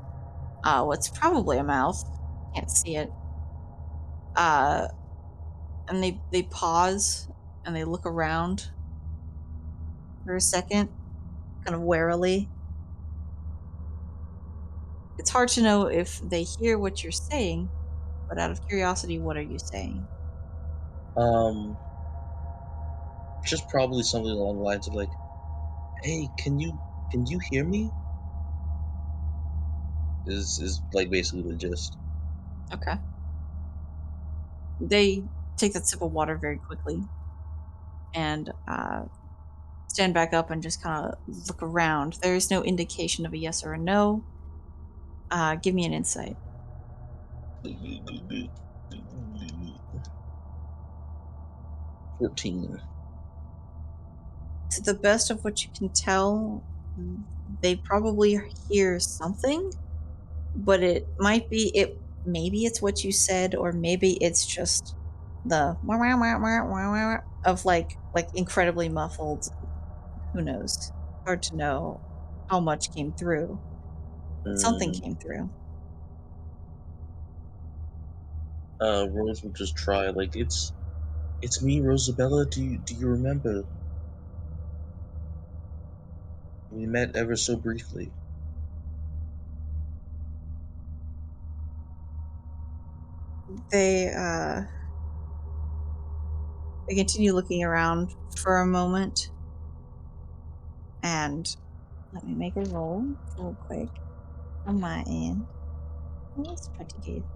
what's probably a mouth. Can't see it. Uh, and they pause and they look around for a second, kind of warily. It's hard to know if they hear what you're saying, but out of curiosity, what are you saying? Just probably something along the lines of like, "Hey, can you hear me?" Is like basically the gist. Okay. They take that sip of water very quickly and stand back up and just kind of look around. There is no indication of a yes or a no. Give me an insight. 14. To the best of what you can tell, they probably hear something, but it might be it. Maybe it's what you said, or maybe it's just the wah, wah, wah, wah, wah, wah, of like incredibly muffled. Who knows? Hard to know how much came through. Something Mm, came through. Rose would just try like it's me, Rosabella. Do you remember? We met ever so briefly. They they continue looking around for a moment, and let me make a roll real quick on my end. Oh, that's pretty good.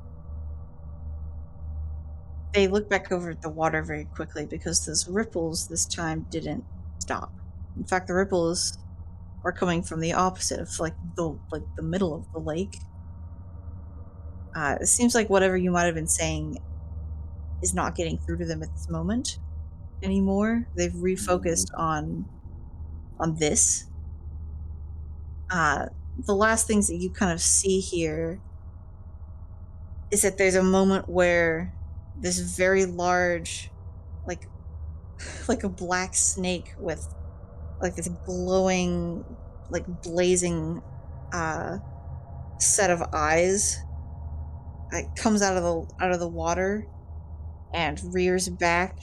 They look back over at the water very quickly because those ripples this time didn't stop. In fact, the ripples are coming from the opposite of the middle of the lake. It seems like whatever you might have been saying is not getting through to them at this moment anymore. They've refocused on this. The last things that you kind of see here is that there's a moment where this very large, like like a black snake with like this glowing, like blazing uh set of eyes, it comes out of the water and rears back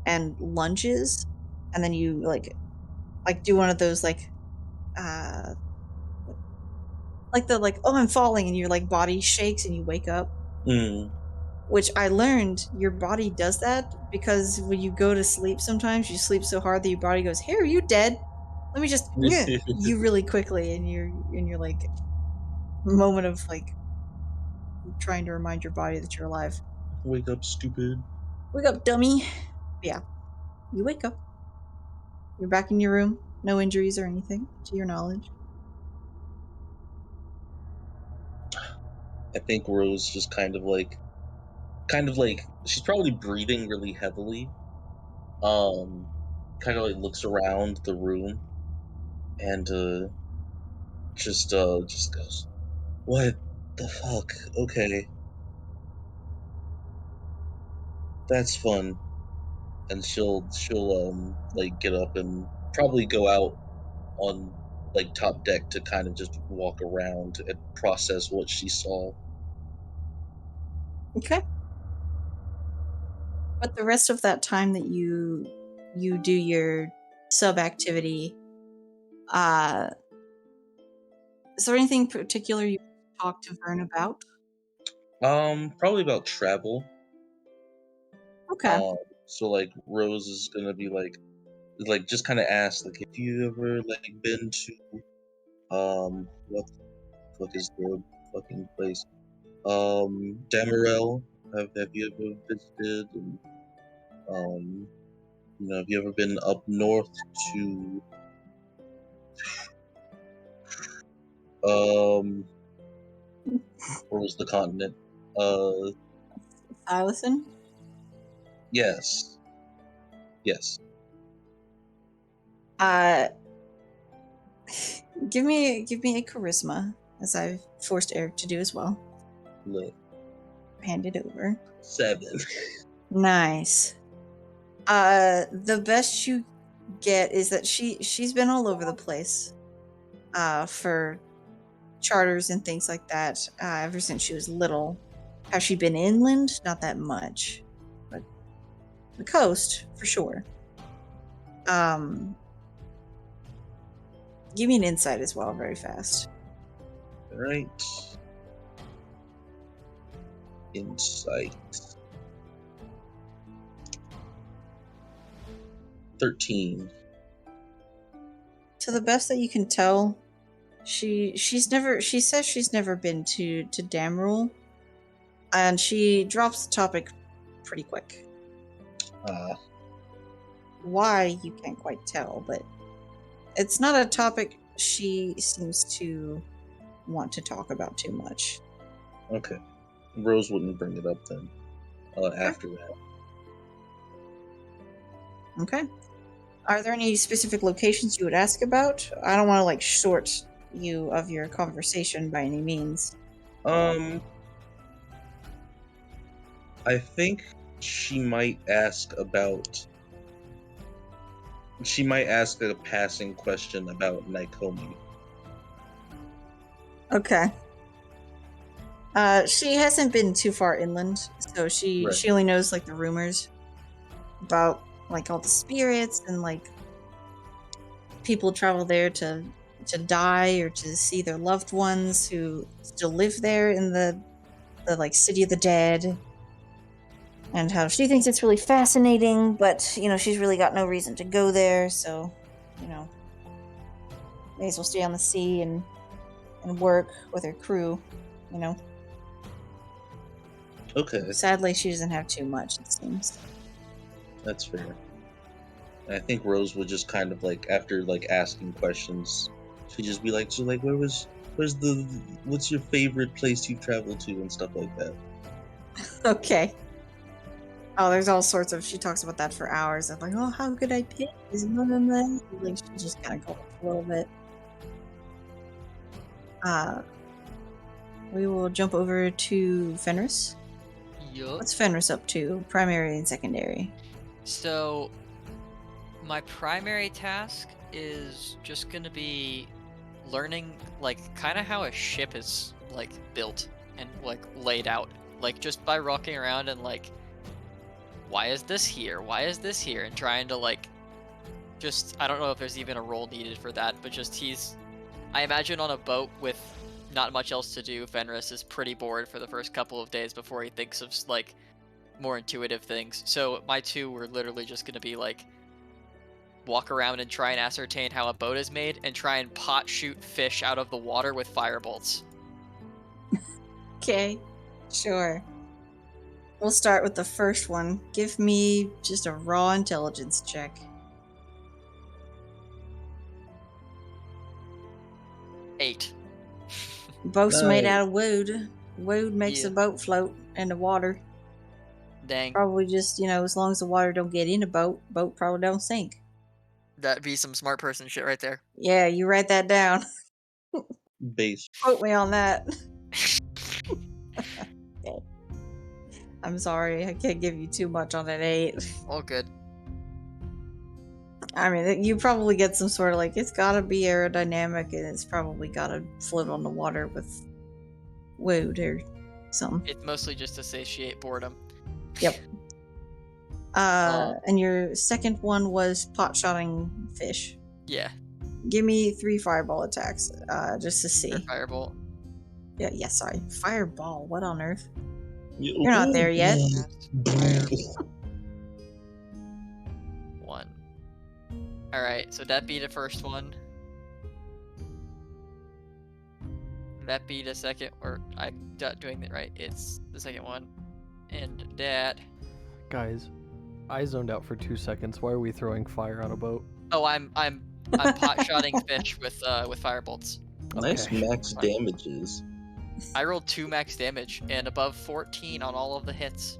and lunges, and then you like do one of those uh like the like, oh, I'm falling, and your like body shakes and you wake up. Mm. Which I learned your body does that because when you go to sleep, sometimes you sleep so hard that your body goes, "Hey, are you dead? Let me just you really quickly," and you're like moment of like trying to remind your body that you're alive. Wake up, stupid. Wake up, dummy. Yeah, you wake up. You're back in your room. No injuries or anything, to your knowledge. I think Rose just kind of like she's probably breathing really heavily. Kind of like looks around the room and just goes, "What the fuck? Okay, that's fun." And she'll like get up and probably go out on like top deck to kind of just walk around and process what she saw. Okay. But the rest of that time that you do your sub activity, uh, is there anything particular you talk to Vern about? Probably about travel. Okay. So like Rose is gonna be like just kind of ask like, if you ever like been to what the fuck is the fucking place? Damarel. Have you ever visited? And, have you ever been up north to where was the continent? Allison? Yes, yes. Uh, give me a charisma, as I've forced Eric to do as well. Lit. Hand it over. 7. Nice. The best you get is that she's been all over the place, for charters and things like that, ever since she was little. Has she been inland? Not that much, but the coast for sure. Give me an insight as well, very fast. All right. Insight. 13. To the best that you can tell, she says she's never been to Damrule, and she drops the topic pretty quick. Why, you can't quite tell, but it's not a topic she seems to want to talk about too much. Okay. Rose wouldn't bring it up then. After that. Okay. Are there any specific locations you would ask about? I don't want to like short you of your conversation by any means. I think she might ask a passing question about Naikomi. Okay. She hasn't been too far inland, so she Right. only knows like the rumors about like all the spirits and like people travel there to die or to see their loved ones who still live there in the like city of the dead, and how she thinks it's really fascinating, but she's really got no reason to go there, so may as well stay on the sea and work with her crew. Okay. Sadly, she doesn't have too much, it seems. That's fair. And I think Rose would just kind of like, after like asking questions, she'd just be like, what's your favorite place you've traveled to and stuff like that. Okay. Oh, there's all sorts of, she talks about that for hours. I'm like, oh, how could I pick? Is none of them? Like, she just kind of goes a little bit. We will jump over to Fenris. Yup. What's Fenris up to, primary and secondary? So, my primary task is just gonna be learning, like, kind of how a ship is, like, built and, like, laid out. Like, just by rocking around and, like, why is this here? Why is this here? And trying to, like, just, I don't know if there's even a role needed for that, but just I imagine on a boat with not much else to do, Fenris is pretty bored for the first couple of days before he thinks of, like, more intuitive things. So my two were literally just going to be, like, walk around and try and ascertain how a boat is made and try and pot shoot fish out of the water with firebolts. Okay, sure. We'll start with the first one. Give me just a raw intelligence check. 8. Boat's made Nice. out of wood. Wood makes Yeah. a boat float in the water. Dang. Probably just, as long as the water don't get in a boat probably don't sink. That'd be some smart person shit right there. Yeah, you write that down. Base. Quote me on that. Okay. I'm sorry, I can't give you too much on an 8. All good. I mean, you probably get some sort of like, it's gotta be aerodynamic and it's probably gotta float on the water with wood or something. It's mostly just to satiate boredom. Yep. And your second one was pot-shotting fish. Yeah. Give me 3 fireball attacks, just to see. Or firebolt. Yeah, sorry. Fireball, what on earth? You're You're not there yet. Firebolt. 1. Alright, so that be the first one. That be the second, or I'm doing it right. It's the second one. And that. Guys, I zoned out for 2 seconds. Why are we throwing fire on a boat? Oh, I'm pot-shotting fish with firebolts. Nice Okay. max damages. I rolled 2 max damage and above 14 on all of the hits.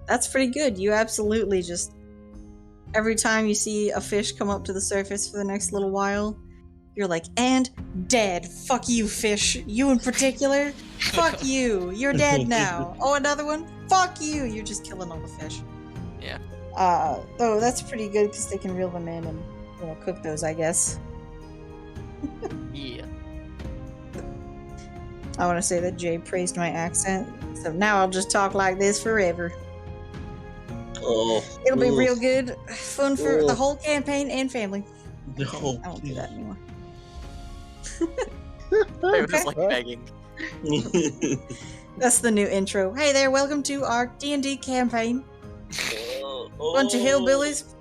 That's pretty good. You absolutely just... Every time you see a fish come up to the surface for the next little while, you're like, and dead. Fuck you, fish. You in particular? Fuck you. You're dead now. Oh, another one? Fuck you. You're just killing all the fish. Yeah. Though that's pretty good because they can reel them in and, cook those, I guess. Yeah. I want to say that Jay praised my accent, so now I'll just talk like this forever. Oh. It'll be ugh. real good. Fun for the Ugh. whole campaign and family. No, I won't do that anymore. It was like begging. That's the new intro. Hey there, welcome to our D&D campaign. Bunch of hillbillies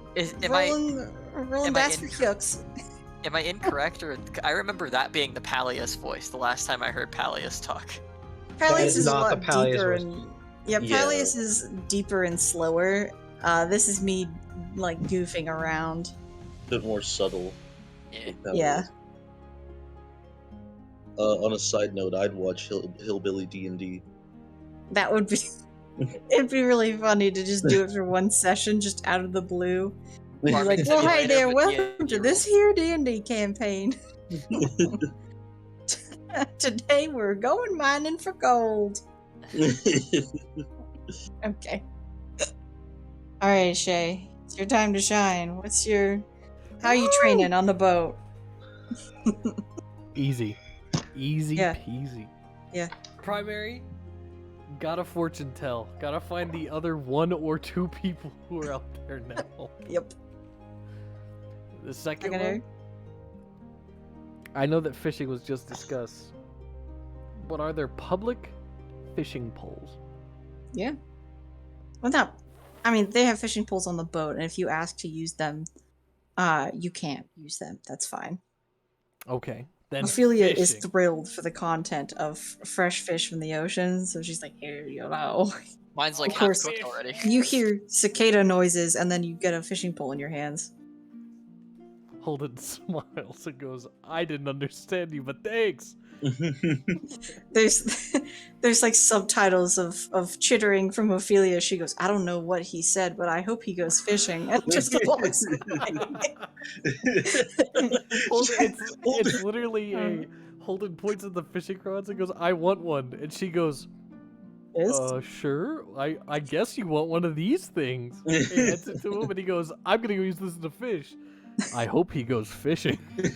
Am I rolling dice for yucks. am I incorrect, or I remember that being the Palias voice the last time I heard Palias talk? Palias is a not the lot Palias deeper voice. and Palias is deeper and slower. This is me like goofing around. bit more subtle. Yeah. Yeah. On a side note, I'd watch Hillbilly D&D. That would be it'd be really funny to just do it for one session just out of the blue. You're Farming like, well, hey simulator, there, but welcome D&D to this rules. here D&D campaign. Today we're going mining for gold. Okay. All right, Shay, it's your time to shine. How are you training on the boat? Easy. Easy Yeah. peasy. Yeah. Primary, gotta fortune tell. Gotta find the other 1 or 2 people who are out there now. Yep. The second Secondary? one, I know that fishing was just discussed, but are there public fishing poles? Yeah. Without, I mean, they have fishing poles on the boat, and if you ask to use them, you can't use them. That's fine. Okay, then Ophelia is fishing. thrilled for the content of fresh fish from the ocean, so she's like, here you go. Mine's like Of half course. cooked already. You hear cicada noises, and then you get a fishing pole in your hands. Holden smiles and goes, I didn't understand you, but thanks. There's like subtitles of chittering from Ophelia. She goes, I don't know what he said, but I hope he goes fishing. And just walks away. It's literally a Holden points at the fishing rods and goes, I want one. And she goes, sure. I guess you want one of these things. He hands it to him and he goes, I'm gonna go use this to fish. I hope he goes fishing. Who's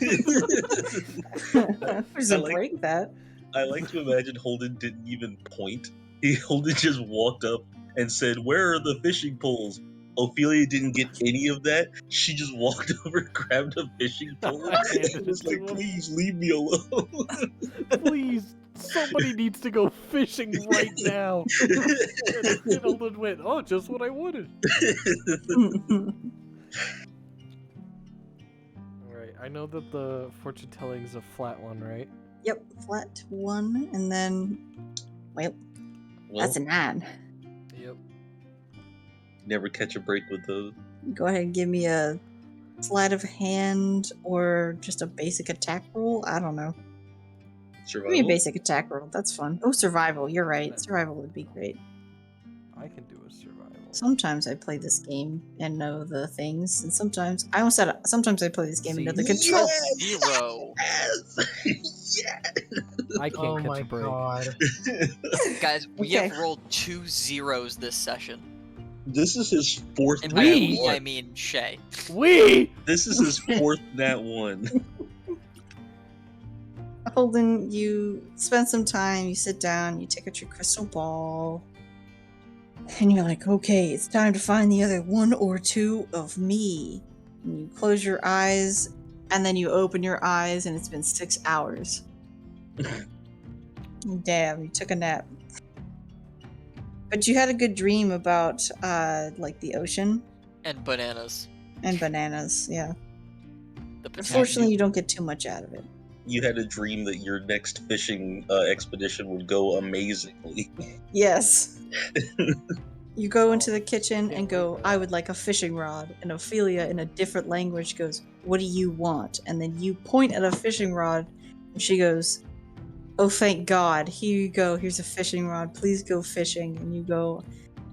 gonna break that? I like to imagine Holden didn't even point. Holden just walked up and said, "Where are the fishing poles?" Ophelia didn't get any of that. She just walked over, grabbed a fishing pole, and was like, "Please leave me alone." Please, somebody needs to go fishing right now. And Holden went, oh, just what I wanted. Alright, I know that the fortune telling is a flat one, right? Yep, flat 1, and then, well, that's a 9. Yep. Never catch a break with those. Go ahead and give me a sleight of hand or just a basic attack roll. I don't know. Give me a Survival. basic attack roll. That's fun. Oh, survival. You're right. Survival would be great. I I can do a survival. Sometimes I play this game and know the things, and sometimes I almost said sometimes I play this game and know the control. Zero. Yes! Yes! I can't Oh catch my a break. god. Guys, we Okay. have rolled 2 zeros this session. This is his fourth And nat by we, one. I mean Shay. We! This is his fourth nat one. Holden, you spend some time, you sit down, you take out your crystal ball, and you're like, okay, it's time to find the other 1 or 2 of me. And you close your eyes, and then you open your eyes, and it's been 6 hours. Damn, you took a nap. But you had a good dream about, like, the ocean And bananas. and bananas, yeah. The potato. Unfortunately, you don't get too much out of it. You had a dream that your next fishing expedition would go amazingly. Yes. You go into the kitchen and go, I would like a fishing rod. And Ophelia, in a different language, goes, what do you want? And then you point at a fishing rod, and she goes, oh, thank God. Here you go. Here's a fishing rod. Please go fishing. And you go,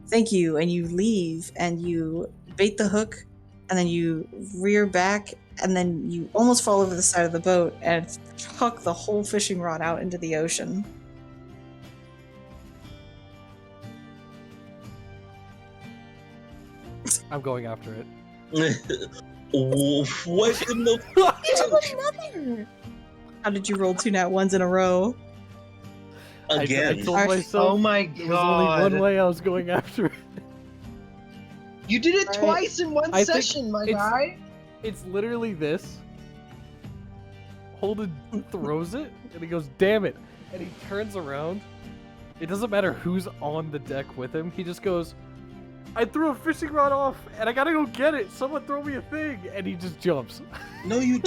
thank you. And you leave, and you bait the hook, and then you rear back, and then you almost fall over the side of the boat and chuck the whole fishing rod out into the ocean. I'm going after it. What in the fuck? How did you roll 2 nat 1s in a row? I Again. told Our- myself Oh my there was only one god. way I was going after it. You did it Right. twice in one I think session, my it's- guy. It's literally this. Holden throws it, and he goes, damn it. And he turns around. It doesn't matter who's on the deck with him. He just goes, I threw a fishing rod off, and I gotta go get it. Someone throw me a thing. And he just jumps. No, you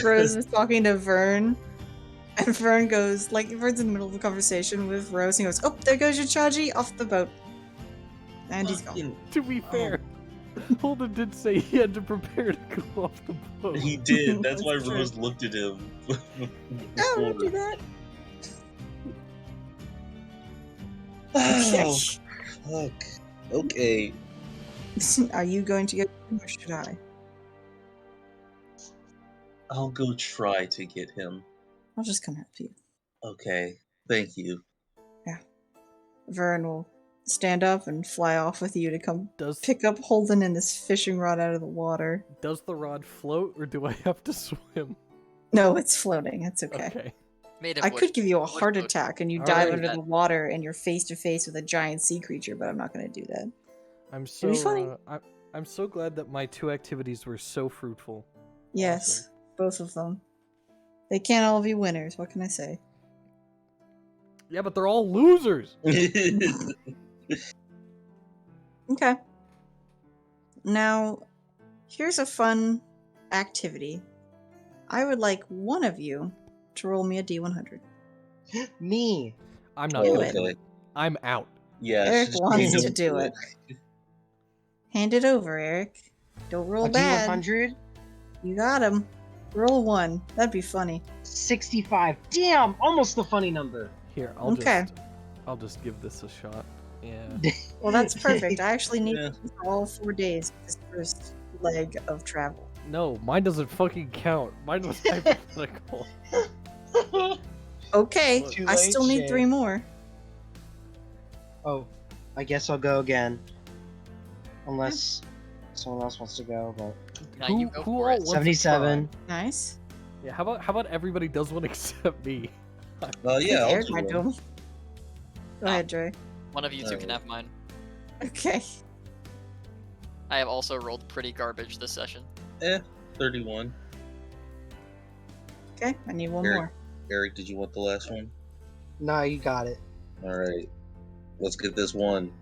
Rose is talking to Vern, and Vern goes, like, Vern's in the middle of a conversation with Rose, and he goes, oh, there goes your Chaji off the boat. And he's gone. To be fair, Holden did say he had to prepare to go off the boat. He did. That's why That's true. Rose looked at him. No, don't do that. Oh, fuck. Okay. Are you going to get him, or should I? I'll go try to get him. I'll just come help you. Okay. Thank you. Vern will stand up and fly off with you to come Does pick up Holden and this fishing rod out of the water. does the rod float, or do I have to swim? No, it's floating. It's okay. Made of I wood. could give you a Wood heart wood. attack and you All dive right. under the water and you're face to face with a giant sea creature, but I'm not going to do that. I'm It'd be funny. so I'm so glad that my 2 activities were so fruitful. Yes, both of them. They can't all be winners. What can I say? Yeah, but they're all losers. Okay. Now, here's a fun activity. I would like one of you to roll me a D100. Me. I'm not Oh, gonna do okay. it. I'm out. Yeah. Eric just wants change to do it. Hand it over, Eric. Don't roll A bad. D100? You got him. Roll 1. That'd be funny. 65. Damn, almost the funny number. Here, Okay. I'll just give this a shot. Yeah. Well, that's perfect. I actually need Yeah. you for all 4 days for this first leg of travel. No, mine doesn't fucking count. Mine was hypothetical. Okay, Too I late, still need Shay. 3 more. Oh, I guess I'll go again. Unless someone else wants to go, but Now you go who for all it. wants to 77. Nice. try? Yeah, how about everybody does one except me? Yeah, I think I'll Eric do might one. do 'em. Go ahead, Dre. One of you two can Alright. have mine. Okay. I have also rolled pretty garbage this session. 31. Okay, I need one Eric. more. Eric, did you want the last one? no, you got it. Alright. Let's get this one.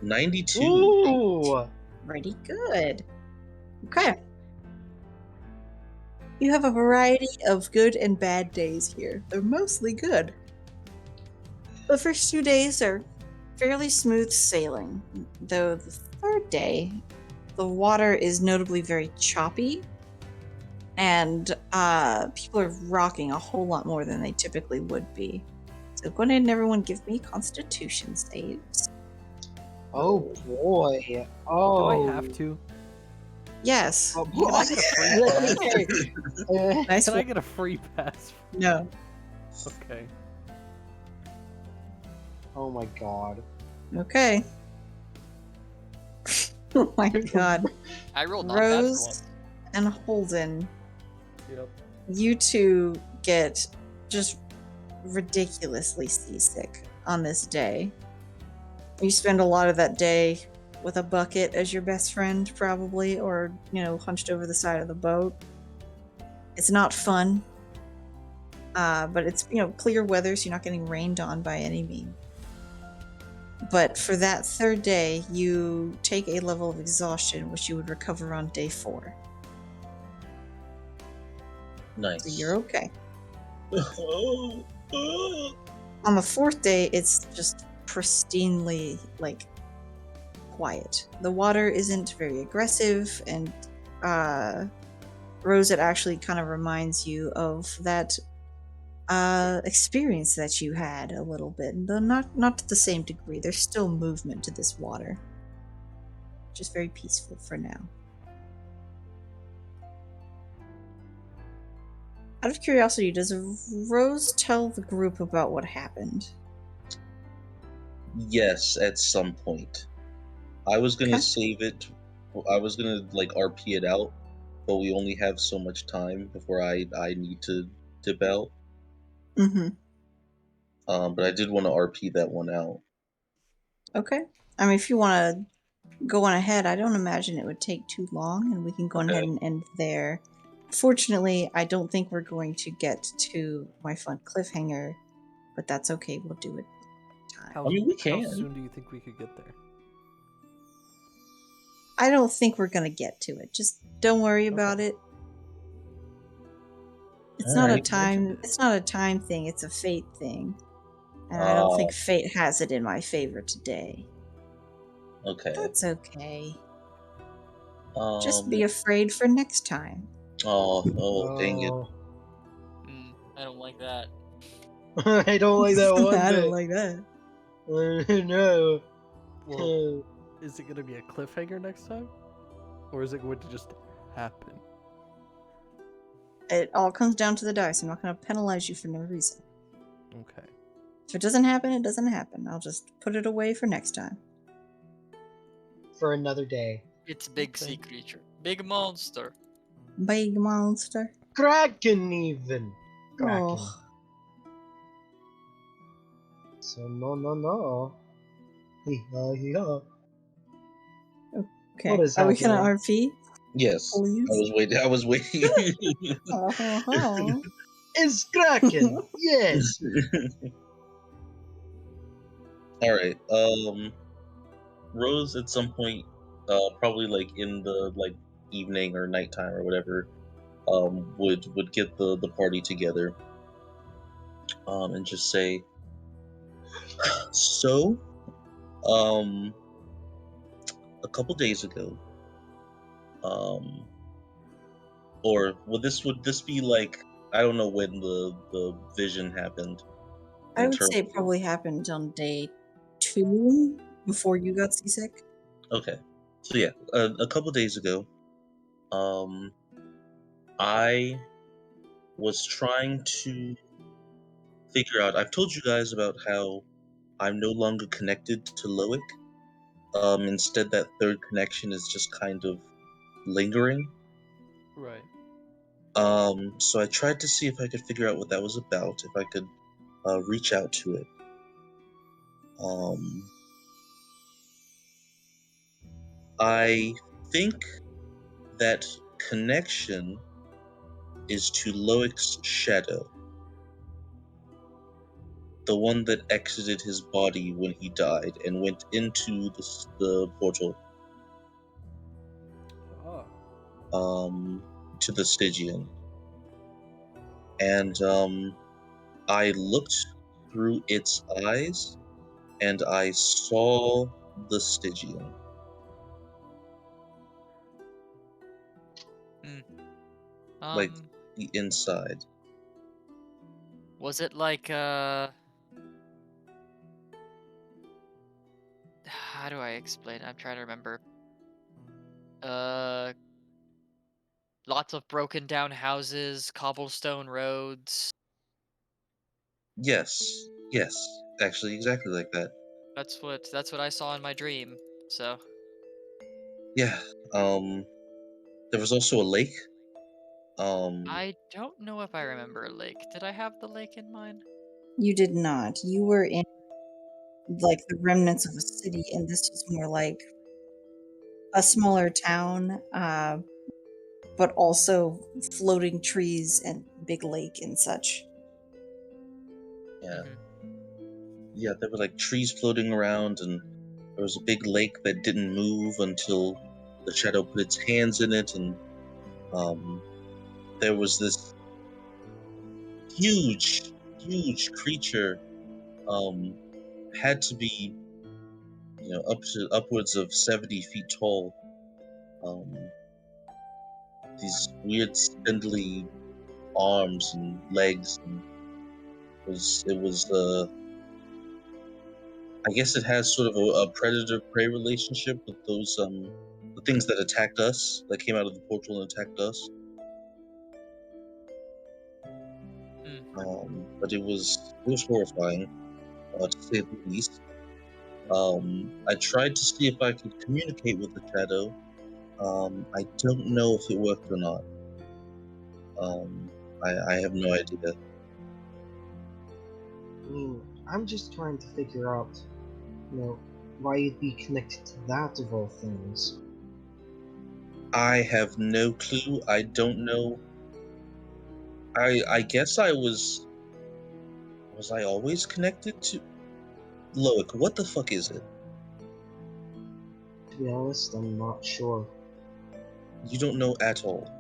92. Ooh! Pretty good. Okay. You have a variety of good and bad days here. They're mostly good. The first 2 days are fairly smooth sailing, though the 3rd day, the water is notably very choppy, and people are rocking a whole lot more than they typically would be. So So go ahead and everyone give me Constitution saves. Oh boy. Oh. Do I have to? Yes. Oh Can boy. I get a free pass? Nice Can I one. get a free pass? No. Okay. Oh my god. Okay. Oh my god. I rolled not bad for Rose once. and Holden, Yep. you two get just ridiculously seasick on this day. You spend a lot of that day with a bucket as your best friend, probably, or, hunched over the side of the boat. It's not fun, but it's, clear weather, so you're not getting rained on by any means. But for that third day, you take a level of exhaustion, which you would recover on day 4. Nice. So you're okay. On the 4th day, it's just pristinely, quiet. The water isn't very aggressive, and Rose, it actually kind of reminds you of that experience that you had a little bit, though not to the same degree. There's still movement to this water. Just very peaceful for now. Out of curiosity, does Rose tell the group about what happened? Yes, at some point. I was gonna Okay. save it. I was gonna RP it out, but we only have so much time before I need to dip out. Mm-hmm. But I did want to RP that one out. Okay. I mean, if you want to go on ahead, I don't imagine it would take too long, and we can go ahead and end there. Fortunately, I don't think we're going to get to my fun cliffhanger, but that's okay. We'll do it time. I mean, we How can. soon do you think we could get there? I don't think we're going to get to it. Just don't worry about it. It's not a time. It's not a time thing. It's a fate thing, and I don't think fate has it in my favor today. Okay. That's okay. Just be afraid for next time. Oh, dang it. I don't like that. I don't like that one I bit. don't like that. No. Well, is it going to be a cliffhanger next time? Or is it going to just happen? It all comes down to the dice. I'm not going to penalize you for no reason. Okay. If it doesn't happen, it doesn't happen. I'll just put it away for next time. For another day. It's big sea creature. Big monster. Big monster. Kraken even. Kraken. Oh. So no. Hee-ha. Okay. What is Are we going to happening? RP? Yes. Please? I was waiting. It's Kraken. Yes. All right. Rose at some point, probably in the evening or nighttime or whatever, would get the party together, and just say, so, a couple days ago, or would this be I don't know when the vision happened. I would say it probably happened on day 2 before you got seasick. Okay, so yeah, a couple days ago, I was trying to figure out. I've told you guys about how I'm no longer connected to Loic. Instead, that third connection is just kind of lingering. Right. So I tried to see if I could figure out what that was about, if I could reach out to it. I think that connection is to Loic's shadow. The one that exited his body when he died and went into the portal. To the Stygian. And I looked through its eyes and I saw the Stygian. The inside. Was it how do I explain? I'm trying to remember. Lots of broken down houses, cobblestone roads. Yes, actually, exactly like that. That's what I saw in my dream. So Yeah. There was also a lake. I don't know if I remember a lake. Did I have the lake in mind? You did not. You were in like the remnants of a city, and this was more like a smaller town, but also floating trees and big lake and such. Yeah. Mhm. Yeah, there were like trees floating around, and there was a big lake that didn't move until the shadow put its hands in it, and there was this huge creature. Had to be, up to upwards of 70 feet tall. These weird spindly arms and legs, and it was I guess it has sort of a predator prey relationship with those the things that attacked us, that came out of the portal and attacked us. But it was horrifying, to say the least. I tried to see if I could communicate with the shadow. I don't know if it worked or not. I have no idea. I mean, I'm just trying to figure out, why you'd be connected to that of all things. I have no clue. I don't know. I guess I was. Was I always connected to Loic? What the fuck is it? To be honest, I'm not sure. You don't know at all.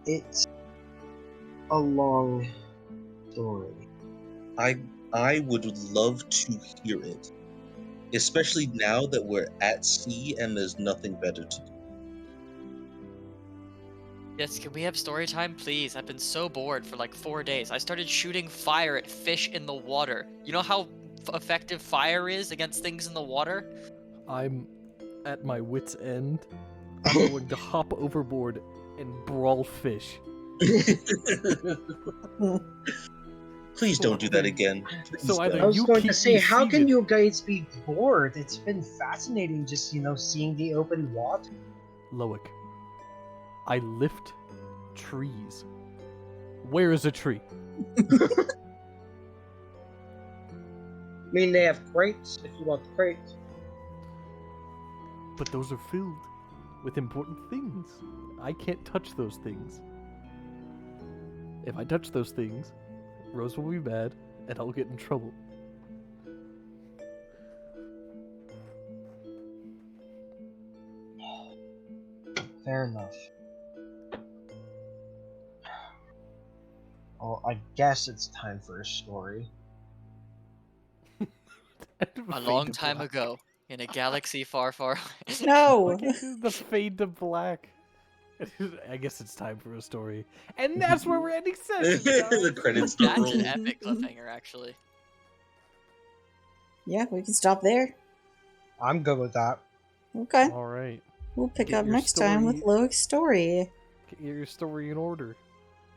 It's a long story. I would love to hear it, especially now that we're at sea and there's nothing better to do. Yes, can we have story time, please? I've been so bored for like 4 days. I started shooting fire at fish in the water. You know how effective fire is against things in the water? I'm at my wit's end. I'm going to hop overboard and brawl fish. Please don't do that again. So either I was you going keep to say, me how can seated- you guys be bored? It's been fascinating just, seeing the open water. Loic, I lift trees. Where is a tree? I mean, they have crates, if you want the crates. But those are filled with important things. I can't touch those things. If I touch those things, Rose will be mad, and I'll get in trouble. Fair enough. Well, I guess it's time for a story. A long time ago, in a galaxy far, far away. No! The fade to black. I guess it's time for a story. And that's where we're ending session, The guys. credits That's don't an roll. epic cliffhanger, actually. Yeah, we can stop there. I'm good with that. Okay. All right. We'll pick Get up your next time with story- Loic's story. Get your story in order.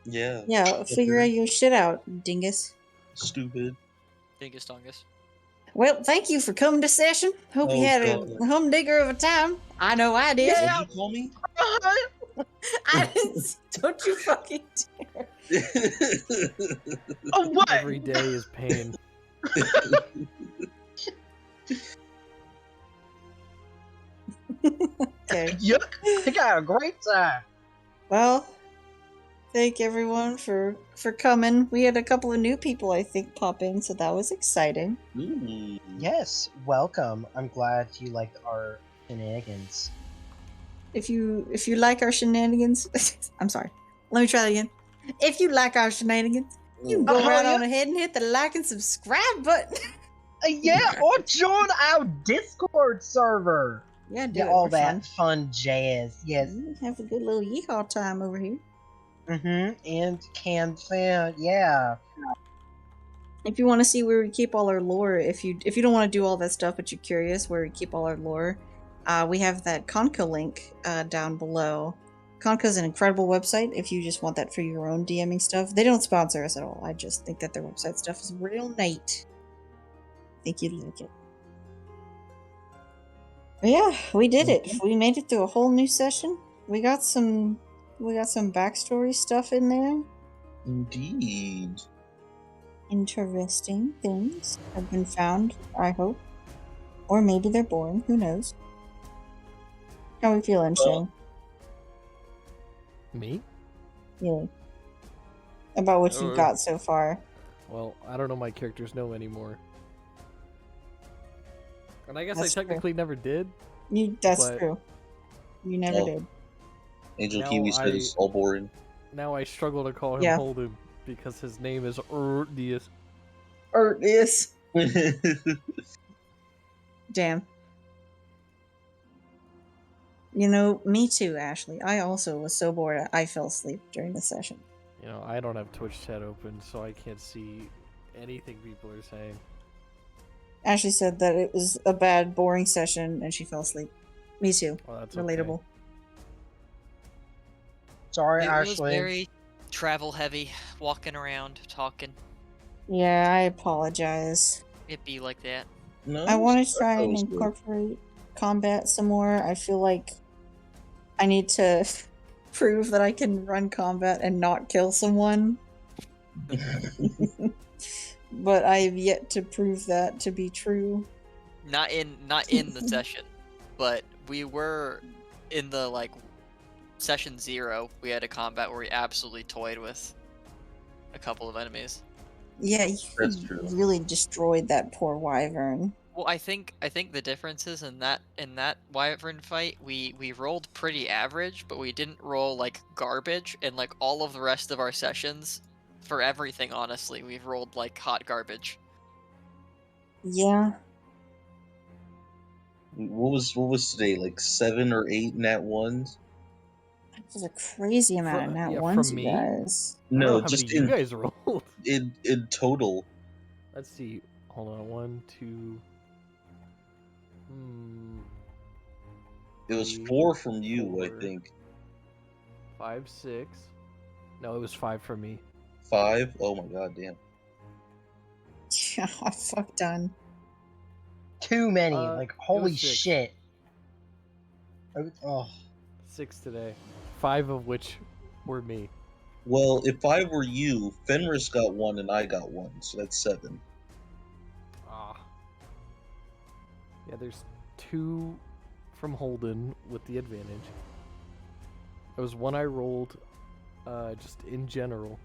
Yeah. Yeah, figure out your shit out, dingus. Stupid. Dingus Dongus. Well, thank you for coming to session. Hope you Oh, had God. a humdinger of a time. I know I did. Yeah. What did you call me? I didn't. Don't you fucking dare. Oh, what? Every day is pain. Okay. Yuck! I got a great time. Well, thank everyone for coming. We had a couple of new people, I think, pop in, so that was exciting. Ooh. Yes, welcome. I'm glad you liked our shenanigans. If you like our shenanigans, I'm sorry. Let me try that again. If you like our shenanigans, you can go Oh, right yeah. on ahead and hit the like and subscribe button. Yeah, or join our Discord server. Yeah, do Yeah, it. all We're that fun jazz. Yes. Have a good little yeehaw time over here. And can fan, yeah. If you want to see where we keep all our lore, if you don't want to do all that stuff, but you're curious where we keep all our lore, we have that Conco link down below. Conco's an incredible website if you just want that for your own DMing stuff. They don't sponsor us at all. I just think that their website stuff is real neat. I think you'd like it. But yeah, we did it. We made it through a whole new session. We got some backstory stuff in there. Indeed. Interesting things have been found, I hope. Or maybe they're boring, who knows? How are we feeling, Shane? Me? Yeah. About what you've got so far. Well, I don't know my character's name anymore. And I guess That's I technically never did. That's but true. You never did. Angel Now Kiwi said it's all boring. Now I struggle to call him Yeah. Holden because his name is Urdius. Urdius. Damn. You know, me too, Ashley. I also was so bored I fell asleep during the session. You know, I don't have Twitch chat open, so I can't see anything people are saying. Ashley said that it was a bad, boring session and she fell asleep. Me too. Well, that's Relatable. Okay. Sorry, It Ashley. was very travel heavy, walking around, talking. Yeah, I apologize. It'd be like that. No, I want to that try and was good. incorporate combat some more. I feel like I need to prove that I can run combat and not kill someone. But I have yet to prove that to be true. Not in the session, but we were in the session 0. We had a combat where we absolutely toyed with a couple of enemies. Yeah, you That's true. really destroyed that poor wyvern. Well, I think the difference is in that wyvern fight, we rolled pretty average, but we didn't roll garbage, and all of the rest of our sessions, for everything honestly, we've rolled hot garbage. Yeah. What was today? 7 or 8 nat ones? That was a crazy amount of nat ones, from you me? guys. I don't No, know how just many you guys rolled. in total. Let's see. Hold on. 1, 2. It was 3, 4 from you, 4, I think. 5, 6. No, it was 5 from me. 5? Oh my god, damn. Yeah, fuck done. Too many. It Holy was 6. shit. Oh. 6 today. 5 of which were me. Well, if 5 were you, Fenris got 1 and I got 1, so that's 7. Ah. Yeah, there's 2 from Holden with the advantage. There was 1 I rolled just in general.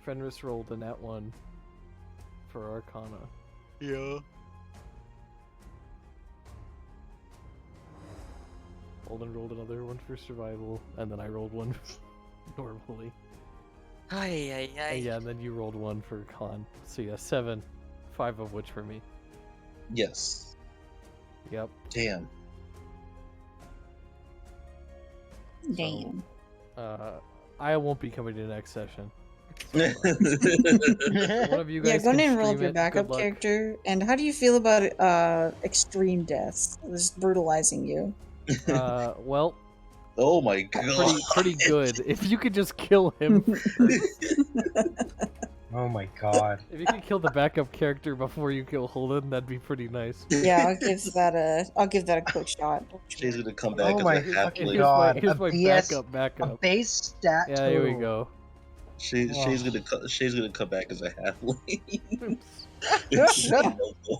Fenris rolled a nat 1 for Arcana. Yeah. Holden rolled another 1 for survival, and then I rolled 1 normally. Ay. And yeah, and then you rolled 1 for con. So yeah, 7. 5 of which for me. Yes. Yep. Damn. Damn. I won't be coming to the next session. Yeah, One of you guys Yeah, go can ahead and roll stream up your it. backup Good luck. character. And how do you feel about extreme deaths? Just brutalizing you. Well, oh my god. pretty good. If you could just kill him first. Oh my god. If you could kill the backup character before you kill Holden, that'd be pretty nice. Yeah, I'll give that a quick shot. She's gonna come back Oh as my a fucking halfling. god. Here's A my BS backup. A base stat Yeah, here we total. go. She's Oh. gonna come back as a halfling. Yeah. No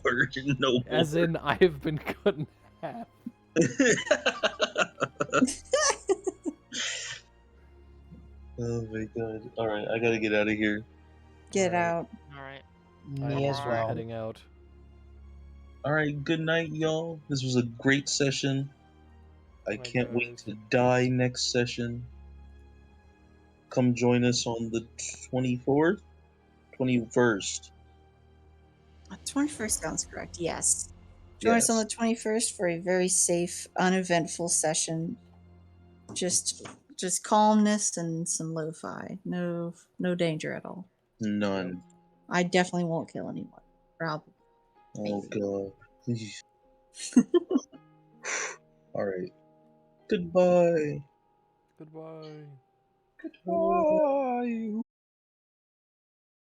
more. No more. As in, I have been cut in half. Oh my god. Alright, I gotta get out of here. Get Alright. out. Alright. Me as well. Heading out. Alright, good night, y'all. This was a great session. I My can't wait guys. to die next session. Come join us on the 24th? 21st. 21st sounds correct, yes. Join us on the 21st for a very safe, uneventful session. Just calmness and some lo-fi. No danger at all. None. I definitely won't kill anyone. Probably. Oh god. Please. Alright. Goodbye. Goodbye. Goodbye.